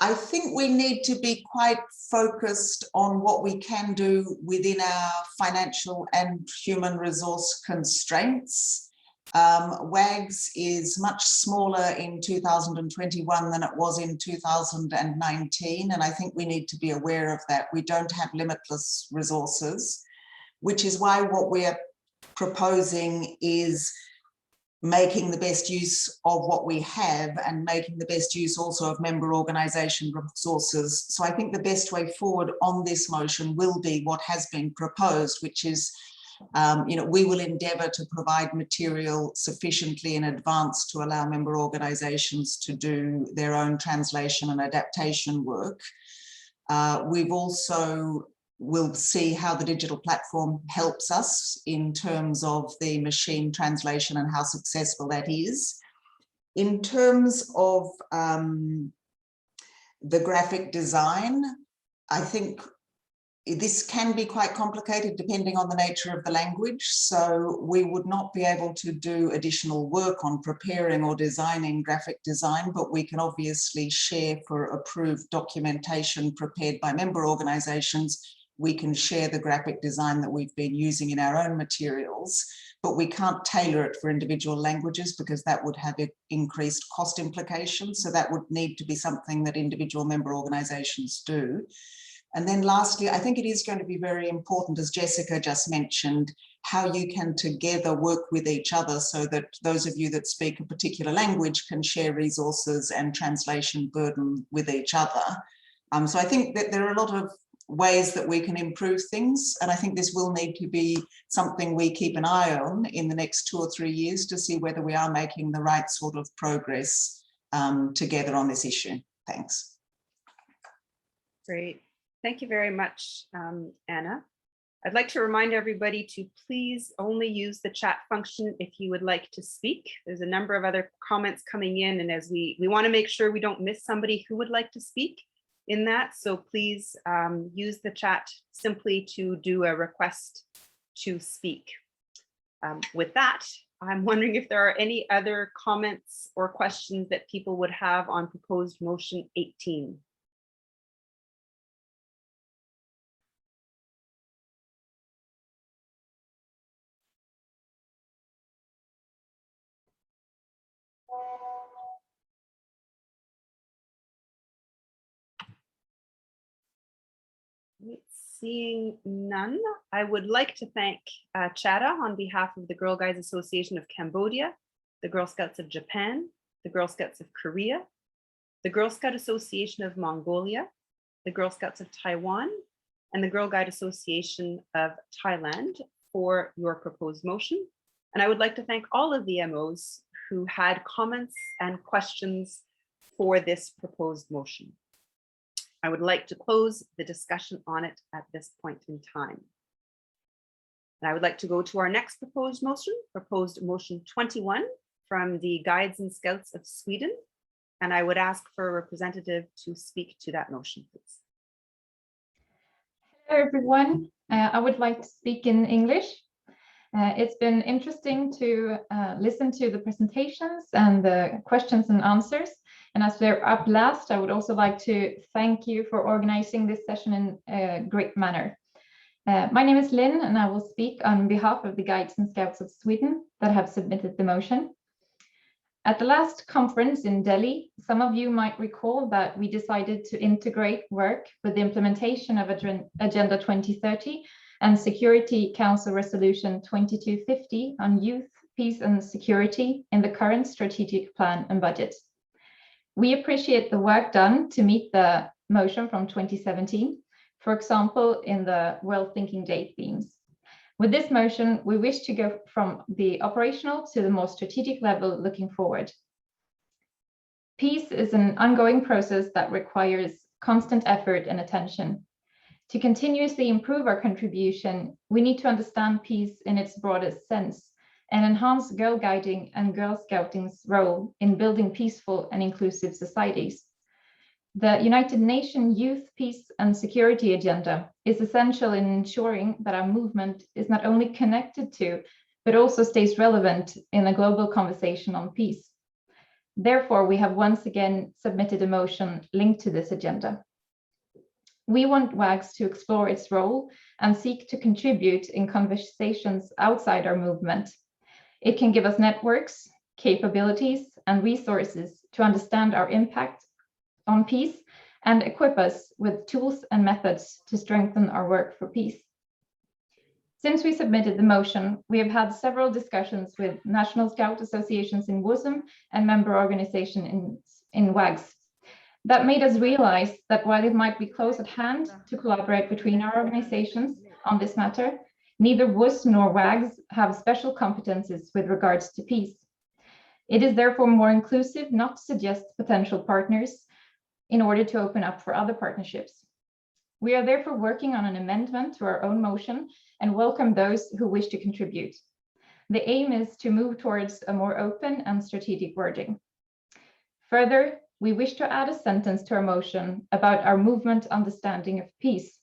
[SPEAKER 1] I think we need to be quite focused on what we can do within our financial and human resource constraints. WAGs is much smaller in 2021 than it was in 2019, and I think we need to be aware of that. We don't have limitless resources, which is why what we're proposing is making the best use of what we have and making the best use also of member organisation resources. So I think the best way forward on this motion will be what has been proposed, which is, we will endeavour to provide material sufficiently in advance to allow member organisations to do their own translation and adaptation work. We've also we'll see how the digital platform helps us in terms of the machine translation and how successful that is. In terms of the graphic design, I think this can be quite complicated depending on the nature of the language. So we would not be able to do additional work on preparing or designing graphic design, but we can obviously share for approved documentation prepared by member organisations. We can share the graphic design that we've been using in our own materials, but we can't tailor it for individual languages because that would have increased cost implications. So that would need to be something that individual member organisations do. And then lastly, I think it is going to be very important, as Jessica just mentioned, how you can together work with each other so that those of you that speak a particular language can share resources and translation burden with each other. So I think that there are a lot of ways that we can improve things. And I think this will need to be something we keep an eye on in the next 2 or 3 years to see whether we are making the right sort of progress together on this issue. Thanks.
[SPEAKER 20] Great. Thank you very much, Anna. I'd like to remind everybody to please only use the chat function if you would like to speak. There's a number of other comments coming in, and as we want to make sure we don't miss somebody who would like to speak in that. So please use the chat simply to do a request to speak. With that, I'm wondering if there are any other comments or questions that people would have on proposed motion 18. Seeing none, I would like to thank Chada on behalf of the Girl Guides Association of Cambodia, the Girl Scouts of Japan, the Girl Scouts of Korea, the Girl Scout Association of Mongolia, the Girl Scouts of Taiwan, and the Girl Guide Association of Thailand for your proposed motion. And I would like to thank all of the MOs who had comments and questions for this proposed motion. I would like to close the discussion on it at this point in time. And I would like to go to our next proposed motion 21 from the Guides and Scouts of Sweden. And I would ask for a representative to speak to that motion, please.
[SPEAKER 2] Hello, everyone. I would like to speak in English. It's been interesting to listen to the presentations and the questions and answers. And as we're up last, I would also like to thank you for organizing this session in a great manner. My name is Lynn, and I will speak on behalf of the Guides and Scouts of Sweden that have submitted the motion. At the last conference in Delhi, some of you might recall that we decided to integrate work with the implementation of Agenda 2030 and Security Council Resolution 2250 on youth, peace and security in the current strategic plan and budget. We appreciate the work done to meet the motion from 2017, for example, in the World Thinking Day themes. With this motion, we wish to go from the operational to the more strategic level looking forward. Peace is an ongoing process that requires constant effort and attention. To continuously improve our contribution, we need to understand peace in its broadest sense and enhance Girl Guiding and Girl Scouting's role in building peaceful and inclusive societies. The United Nations Youth, Peace and Security Agenda is essential in ensuring that our movement is not only connected to, but also stays relevant in a global conversation on peace. Therefore, we have once again submitted a motion linked to this agenda. We want WAGS to explore its role and seek to contribute in conversations outside our movement. It can give us networks, capabilities, and resources to understand our impact on peace and equip us with tools and methods to strengthen our work for peace. Since we submitted the motion, we have had several discussions with National Scout Associations in WUSM and member organizations in WAGS. That made us realize that while it might be close at hand to collaborate between our organizations on this matter, neither WUSM nor WAGS have special competences with regards to peace. It is therefore more inclusive not to suggest potential partners in order to open up for other partnerships. We are therefore working on an amendment to our own motion and welcome those who wish to contribute. The aim is to move towards a more open and strategic wording. Further, we wish to add a sentence to our motion about our movement understanding of peace.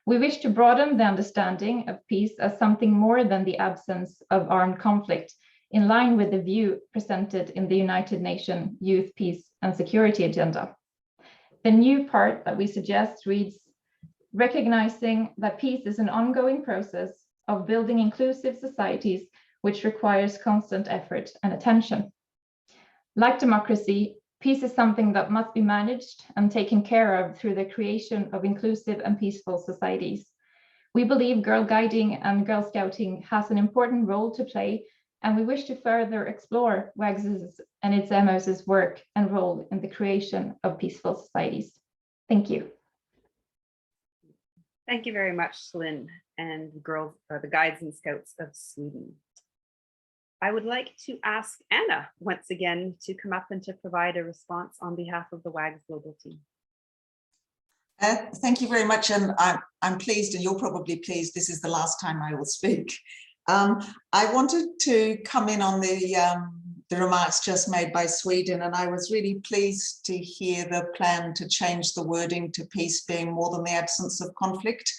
[SPEAKER 2] We wish to broaden the understanding of peace as something more than the absence of armed conflict, in line with the view presented in the United Nations Youth, Peace and Security Agenda. The new part that we suggest reads, recognizing that peace is an ongoing process of building inclusive societies which requires constant effort and attention. Like democracy, peace is something that must be managed and taken care of through the creation of inclusive and peaceful societies. We believe Girl Guiding and Girl Scouting has an important role to play, and we wish to further explore WAGS's and its MOS's work and role in the creation of peaceful societies. Thank you.
[SPEAKER 20] Thank you very much, Lynn and the Guides and Scouts of Sweden. I would like to ask Anna once again to come up and to provide a response on behalf of the WAGS Global team.
[SPEAKER 1] Thank you very much, and I'm pleased, and you're probably pleased, this is the last time I will speak. I wanted to come in on the remarks just made by Sweden, and I was really pleased to hear the plan to change the wording to peace being more than the absence of conflict.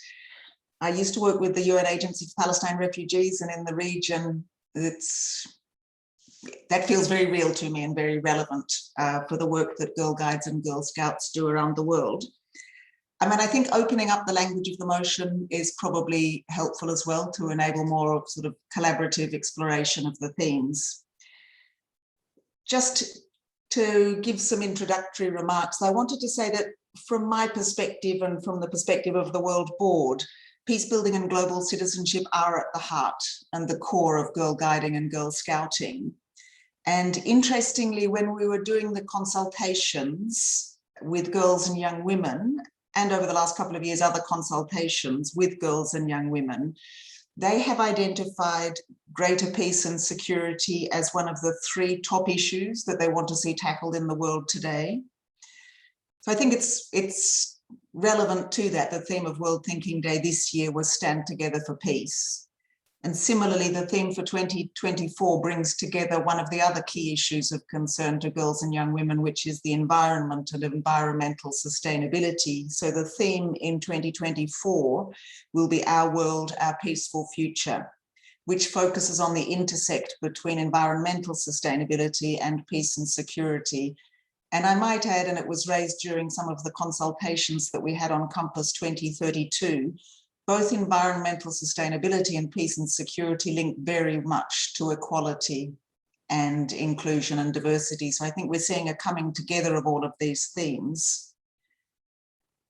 [SPEAKER 1] I used to work with the UN Agency for Palestine Refugees, and in the region, that feels very real to me and very relevant for the work that Girl Guides and Girl Scouts do around the world. I mean, I think opening up the language of the motion is probably helpful as well to enable more sort of collaborative exploration of the themes. Just to give some introductory remarks, I wanted to say that from my perspective and from the perspective of the World Board, peace building and global citizenship are at the heart and the core of Girl Guiding and Girl Scouting. And interestingly, when we were doing the consultations with girls and young women, and over the last couple of years, other consultations with girls and young women, They have identified greater peace and security as one of the 3 top issues that they want to see tackled in the world today. So I think it's relevant to that. The theme of World Thinking Day this year was Stand Together for Peace. And similarly, the theme for 2024 brings together one of the other key issues of concern to girls and young women, which is the environment and environmental sustainability. So the theme in 2024 will be Our World, Our Peaceful Future, which focuses on the intersect between environmental sustainability and peace and security. And I might add, and it was raised during some of the consultations that we had on Compass 2032, both environmental sustainability and peace and security link very much to equality and inclusion and diversity. So I think we're seeing a coming together of all of these themes.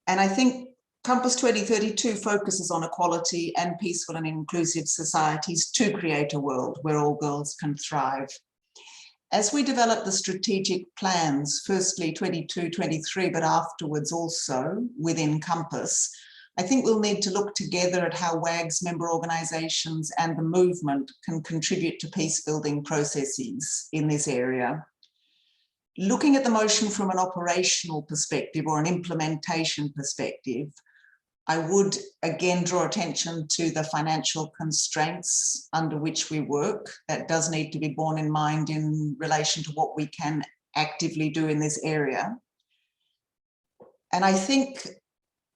[SPEAKER 1] And I think Compass 2032 focuses on equality and peaceful and inclusive societies to create a world where all girls can thrive. As we develop the strategic plans, firstly 22-23, but afterwards also within Compass, I think we'll need to look together at how WAG's member organisations and the movement can contribute to peace building processes in this area. Looking at the motion from an operational perspective or an implementation perspective, I would again draw attention to the financial constraints under which we work. That does need to be borne in mind in relation to what we can actively do in this area. And I think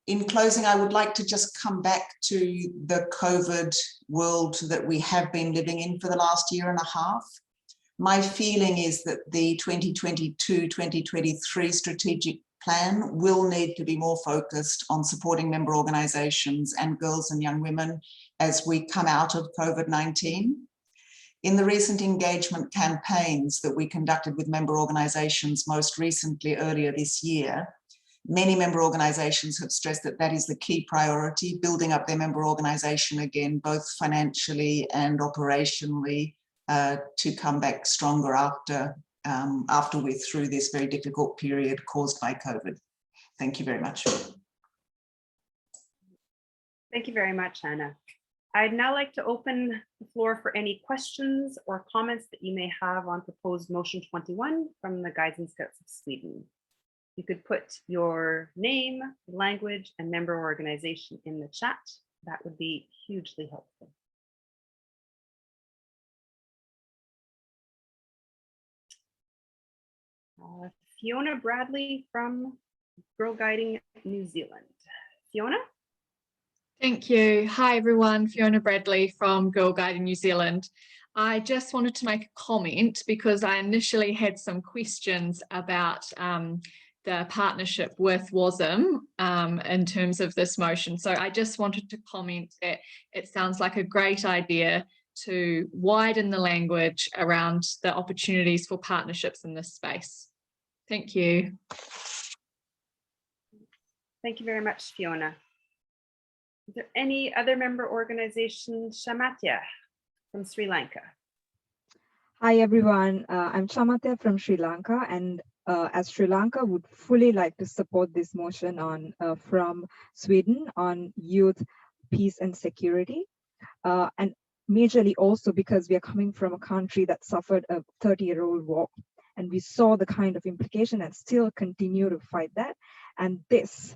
[SPEAKER 1] in closing, I would like to just come back to the COVID world that we have been living in for the last year and a half. My feeling is that the 2022-2023 strategic plan will need to be more focused on supporting member organisations and girls and young women as we come out of COVID-19. In the recent engagement campaigns that we conducted with member organisations, most recently earlier this year, many member organisations have stressed that that is the key priority, building up their member organisation again, both financially and operationally, to come back stronger after we're through this very difficult period caused by COVID. Thank you very much.
[SPEAKER 20] Thank you very much, Anna. I'd now like to open the floor for any questions or comments that you may have on proposed motion 21 from the Guides and Scouts of Sweden. You could put your name, language, and member organization in the chat. That would be hugely helpful. Fiona Bradley from Girl Guiding New Zealand. Fiona?
[SPEAKER 3] Thank you. Hi, everyone. Fiona Bradley from Girl Guiding New Zealand. I just wanted to make a comment because I initially had some questions about the partnership with WASM in terms of this motion. So I just wanted to comment that it sounds like a great idea to widen the language around the opportunities for partnerships in this space. Thank you.
[SPEAKER 20] Thank you very much, Fiona. Is there any other member organization? Shamatya from Sri Lanka.
[SPEAKER 15] Hi, everyone. I'm Shamatya from Sri Lanka, and as Sri Lanka would fully like to support this motion on from Sweden on youth, peace and security. And majorly also because we are coming from a country that suffered a 30-year-old war. And we saw the kind of implication and still continue to fight that. And this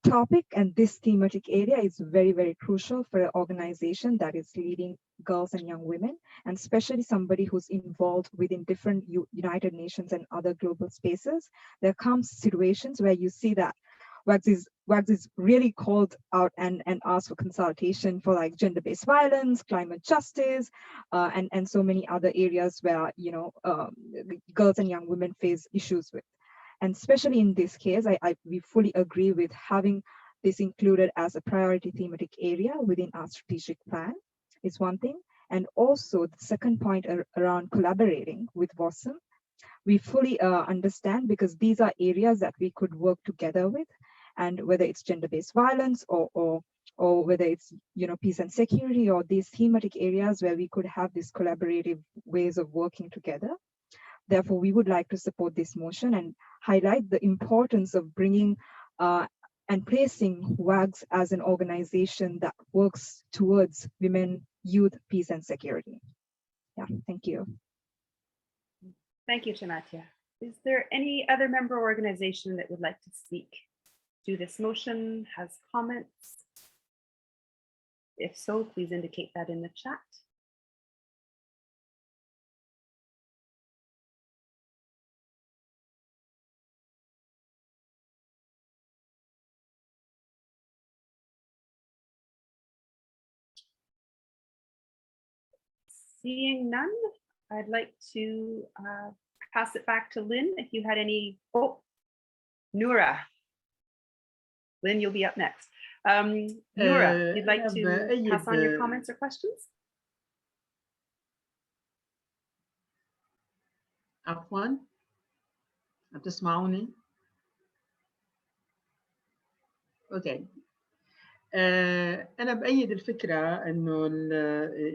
[SPEAKER 15] topic and this thematic area is very, very crucial for an organization that is leading girls and young women, and especially somebody who's involved within different United Nations and other global spaces. There comes situations where you see that WAGS is really called out and asked for consultation for like gender-based violence, climate justice, and so many other areas where, you know, girls and young women face issues with. And especially in this case, we fully agree with having this included as a priority thematic area within our strategic plan is one thing. And also the second point around collaborating with WASM, we fully understand because these are areas that we could work together with, and whether it's gender-based violence or whether it's, you know, peace and security or these thematic areas where we could have these collaborative ways of working together. Therefore, we would like to support this motion and highlight the importance of bringing and praising WAGS as an organization that works towards women, youth, peace, and security. Yeah, thank you.
[SPEAKER 20] Thank you, Chamatia. Is there any other member organization that would like to speak to this motion, has comments? If so, please indicate that in the chat. Seeing none, I'd like to pass it back to Lynn if you had any. Oh, Noura. Lynn, you'll be up next. Noura, you'd like to pass on your comments or questions?
[SPEAKER 14] عفواً عم تسمعوني؟ اوكي. أنا بأيد الفكرة إنه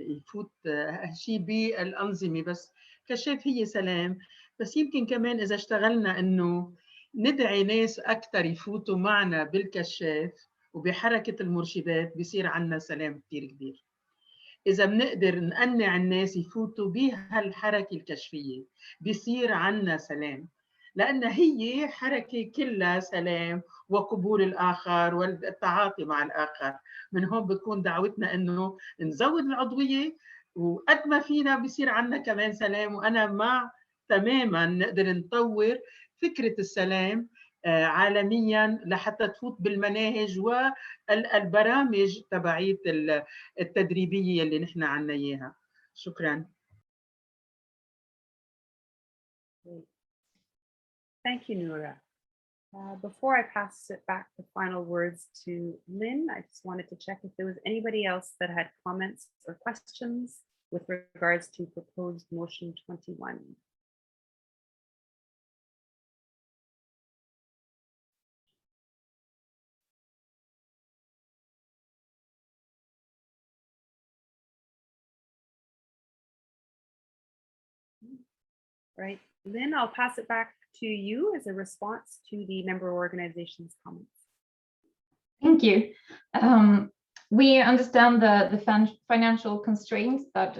[SPEAKER 14] يفوت هالشيء بالأنظمة، بس كشاف هي سلام، بس يمكن كمان إذا اشتغلنا إنه ندعي ناس أكثر يفوتوا معنا بالكشاف وبحركة المرشدات بيصير عنا سلام كتير كبير. إذا بنقدر نقنع الناس يفوتوا بهالحركة الكشفية بيصير عنا سلام، لأن هي حركة كلها سلام وقبول الآخر والتعاطي مع الآخر. من هون بتكون دعوتنا إنه نزود العضوية وقد ما فينا بيصير عنا كمان سلام. وأنا مع تماماً نقدر نطور فكرة السلام عالمياً لحتى تفوت بالمناهج والبرامج تبعية التدريبية اللي نحن عنا إياها. شكراً.
[SPEAKER 20] Thank you, Noura. Before I pass it back the final words to Lynn, I just wanted to check if there was anybody else that had comments or questions with regards to proposed motion 21. Right, Lynn, I'll pass it back to you as a response to the member organization's comments.
[SPEAKER 2] Thank you. We understand the financial constraints that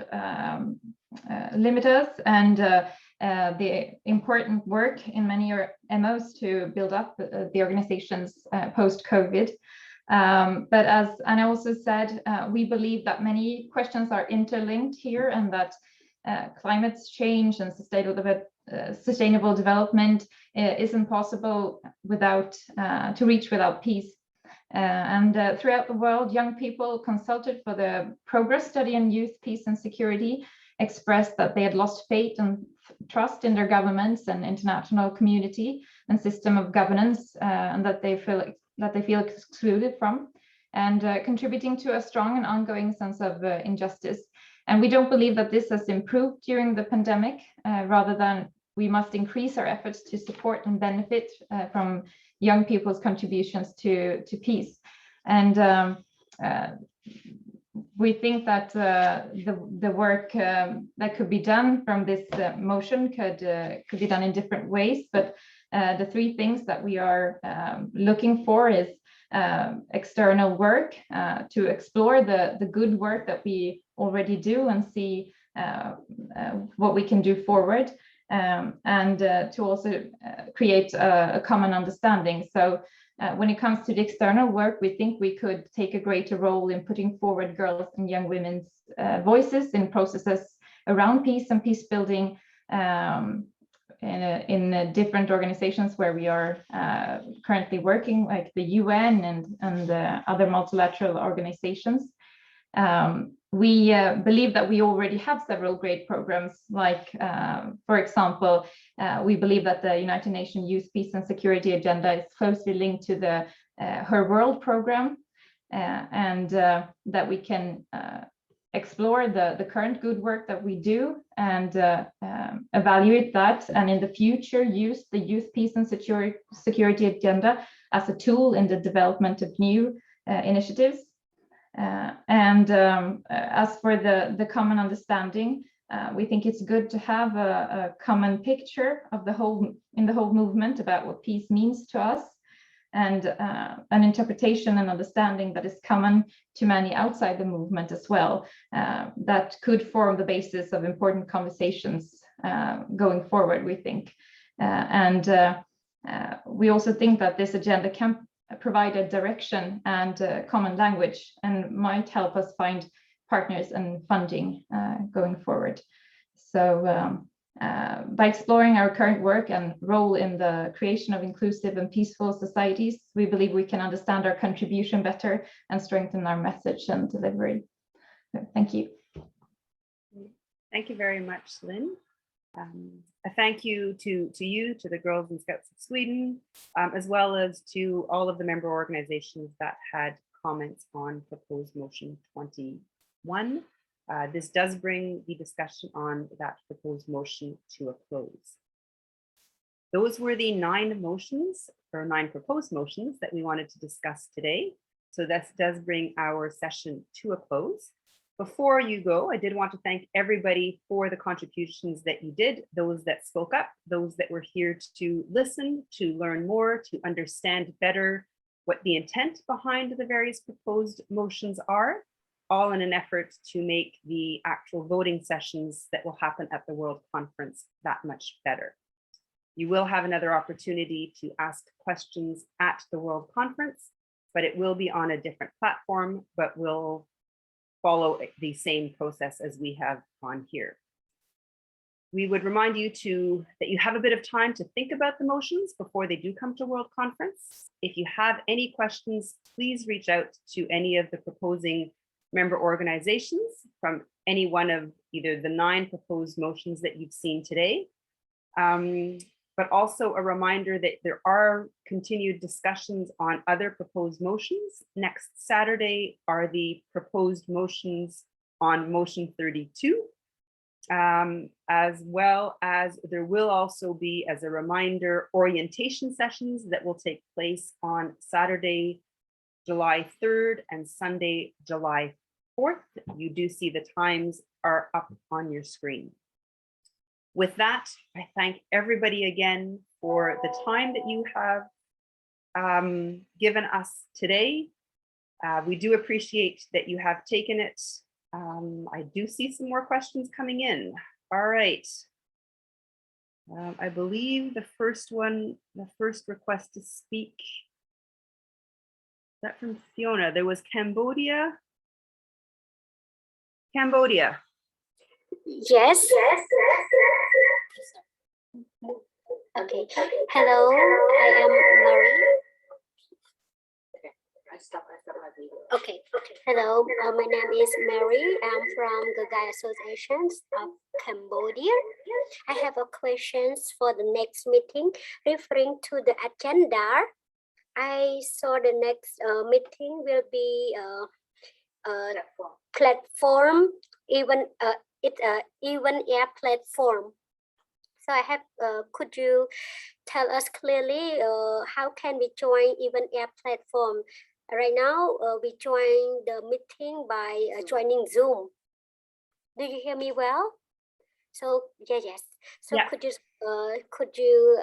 [SPEAKER 2] limit us, and the important work in many MOs to build up the organizations post-COVID. But as Anna also said, we believe that many questions are interlinked here, and that climate change and sustainable development isn't possible to reach without peace. And throughout the world, young people consulted for the Progress Study on Youth, Peace and Security expressed that they had lost faith and trust in their governments and international community and system of governance, and that they feel excluded from, and contributing to a strong and ongoing sense of injustice. And we don't believe that this has improved during the pandemic, rather than we must increase our efforts to support and benefit from young people's contributions to peace. And we think that the work that could be done from this motion could be done in different ways. But the three things that we are looking for is external work to explore the good work that we already do and see what we can do forward, and to also create a common understanding. So when it comes to the external work, we think we could take a greater role in putting forward girls and young women's voices in processes around peace and peace building in different organizations where we are currently working, like the UN and other multilateral organizations. We believe that we already have several great programs, like, for example, we believe that the United Nations Youth, Peace and Security Agenda is closely linked to the Her World program, and that we can explore the current good work that we do and evaluate that, and in the future use the Youth, Peace and Security Agenda as a tool in the development of new initiatives. As for the common understanding, we think it's good to have a common picture of the whole movement about what peace means to us, and an interpretation and understanding that is common to many outside the movement as well, that could form the basis of important conversations going forward, we think. We also think that this agenda can provide a direction and a common language and might help us find partners and funding going forward. So by exploring our current work and role in the creation of inclusive and peaceful societies, we believe we can understand our contribution better and strengthen our message and delivery. So, thank you.
[SPEAKER 20] Thank you very much, Lynn. A thank you to you, to the Girls and Scouts of Sweden, as well as to all of the member organizations that had comments on proposed motion 21. This does bring the discussion on that proposed motion to a close. Those were the 9 motions, or 9 proposed motions that we wanted to discuss today. So this does bring our session to a close. Before you go, I did want to thank everybody for the contributions that you did, those that spoke up, those that were here to listen, to learn more, to understand better what the intent behind the various proposed motions are, all in an effort to make the actual voting sessions that will happen at the World Conference that much better. You will have another opportunity to ask questions at the World Conference, but it will be on a different platform, but will follow the same process as we have on here. We would remind you that you have a bit of time to think about the motions before they do come to World Conference. If you have any questions, please reach out to any of the proposing member organizations from any one of either the 9 proposed motions that you've seen today. But also a reminder that there are continued discussions on other proposed motions. Next Saturday are the proposed motions on motion 32, as well as there will also be, as a reminder, orientation sessions that will take place on Saturday, July 3rd and Sunday, July 4th. You do see the times are up on your screen. With that, I thank everybody again for the time that you have given us today. We do appreciate that you have taken it. I do see some more questions coming in. All right. I believe the first request to speak, is that from Fiona? There was Cambodia. Cambodia.
[SPEAKER 16] Yes. Okay. Hello, I am Marie. Okay. Hello, my name is Mary. I'm from the Guide Associations of Cambodia. I have a questions for the next meeting referring to the agenda. I saw the next meeting will be platform, even air platform. So I have, could you tell us clearly how can we join even air platform? Right now, we join the meeting by joining Zoom. Do you hear me well? So yes. So yeah. Could you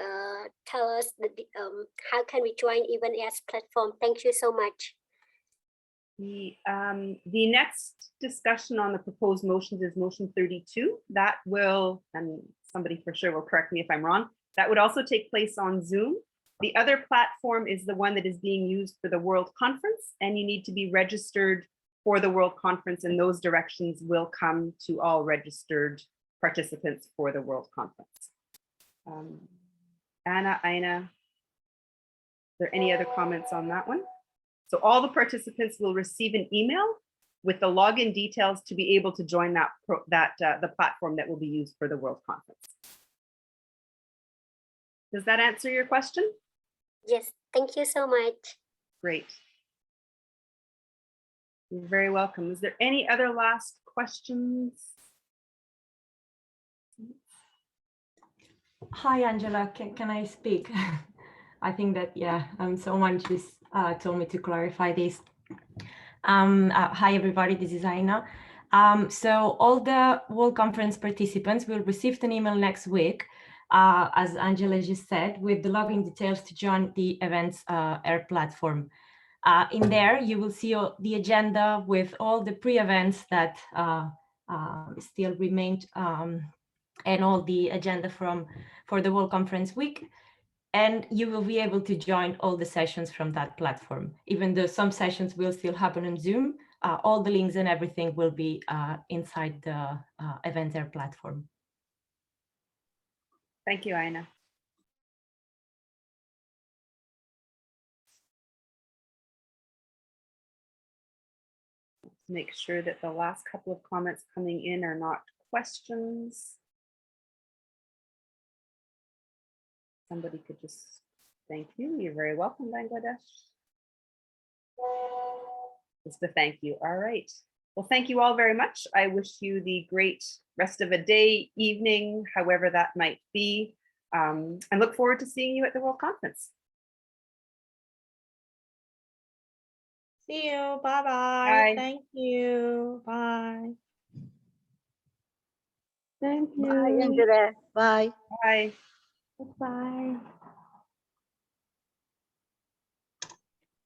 [SPEAKER 16] tell us how can we join even air platform? Thank you so much.
[SPEAKER 20] The next discussion on the proposed motions is motion 32. That will, and somebody for sure will correct me if I'm wrong, that would also take place on Zoom. The other platform is the one that is being used for the World Conference, and you need to be registered for the World Conference, and those directions will come to all registered participants for the World Conference. Anna, Aina, are there any other comments on that one? So all the participants will receive an email with the login details to be able to join the platform that will be used for the World Conference. Does that answer your question?
[SPEAKER 16] Yes, thank you so much.
[SPEAKER 20] Great. You're very welcome. Is there any other last questions?
[SPEAKER 22] Hi, Angela, can I speak? I think that, yeah, someone just told me to clarify this. Hi, everybody, this is Aina. So all the World Conference participants will receive an email next week as Angela just said, with the login details to join the Events Air platform. In there, you will see the agenda with all the pre-events that still remained, and all the agenda for the World Conference Week. And you will be able to join all the sessions from that platform. Even though some sessions will still happen on Zoom, all the links and everything will be inside the Events Air platform.
[SPEAKER 20] Thank you, Aina. Let's make sure that the last couple of comments coming in are not questions. Somebody could just, thank you. You're very welcome, Bangladesh. Just a thank you. All right. Well, thank you all very much. I wish you the great rest of a day, evening, however that might be, and look forward to seeing you at the World Conference.
[SPEAKER 11] See you. Bye-bye.
[SPEAKER 20] Bye.
[SPEAKER 11] Thank you. Bye.
[SPEAKER 5] Thank you.
[SPEAKER 10] Bye, Angela. Bye.
[SPEAKER 20] Bye.
[SPEAKER 5] Bye.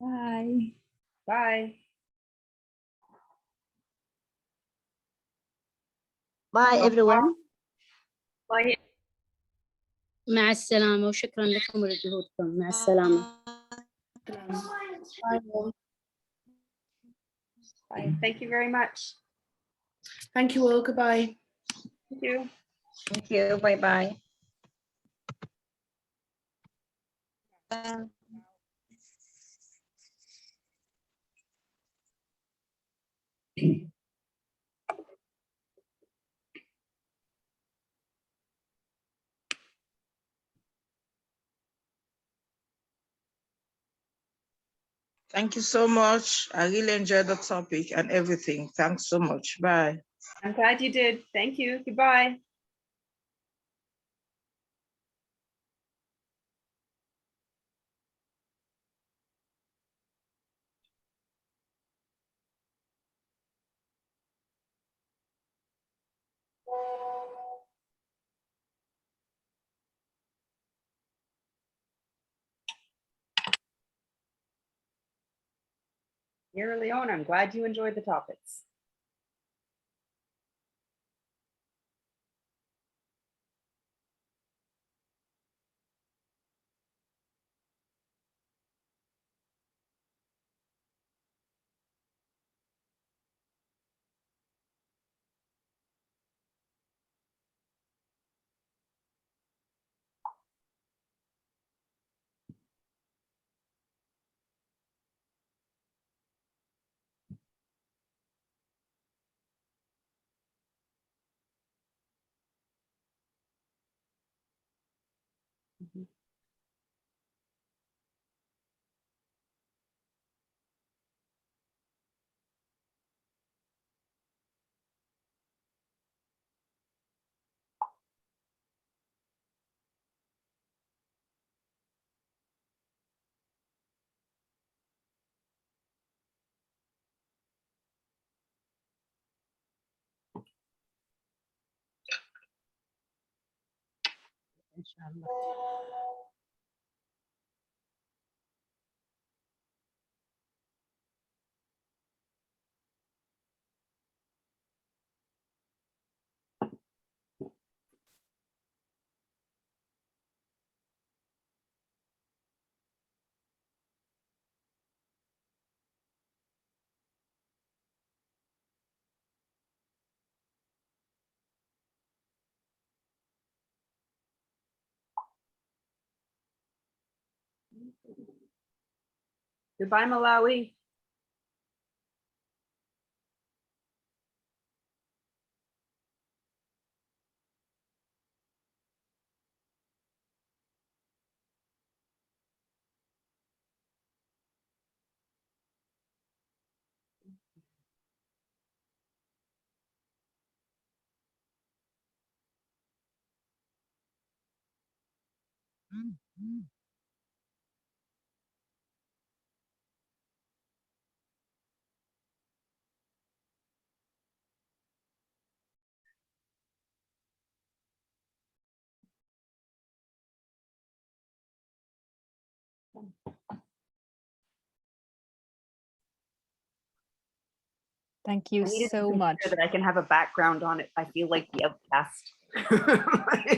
[SPEAKER 20] Bye. Bye.
[SPEAKER 10] Bye, everyone.
[SPEAKER 9] Bye. مع السلامة وشكرا لكم ولجهودكم. مع السلامة.
[SPEAKER 20] Bye. Thank you very much.
[SPEAKER 11] Thank you all. Goodbye.
[SPEAKER 20] Thank you.
[SPEAKER 10] Thank you. Bye-bye.
[SPEAKER 17] Thank you so much. I really enjoyed the topic and everything. Thanks so much. Bye.
[SPEAKER 20] I'm glad you did. Thank you. Goodbye. Sierra Leone, I'm glad you enjoyed the topics. Goodbye, Malawi.
[SPEAKER 8] Thank you
[SPEAKER 20] I needed
[SPEAKER 8] so
[SPEAKER 20] to make
[SPEAKER 8] much.
[SPEAKER 20] sure that I can have a background on it. I feel like the outcast.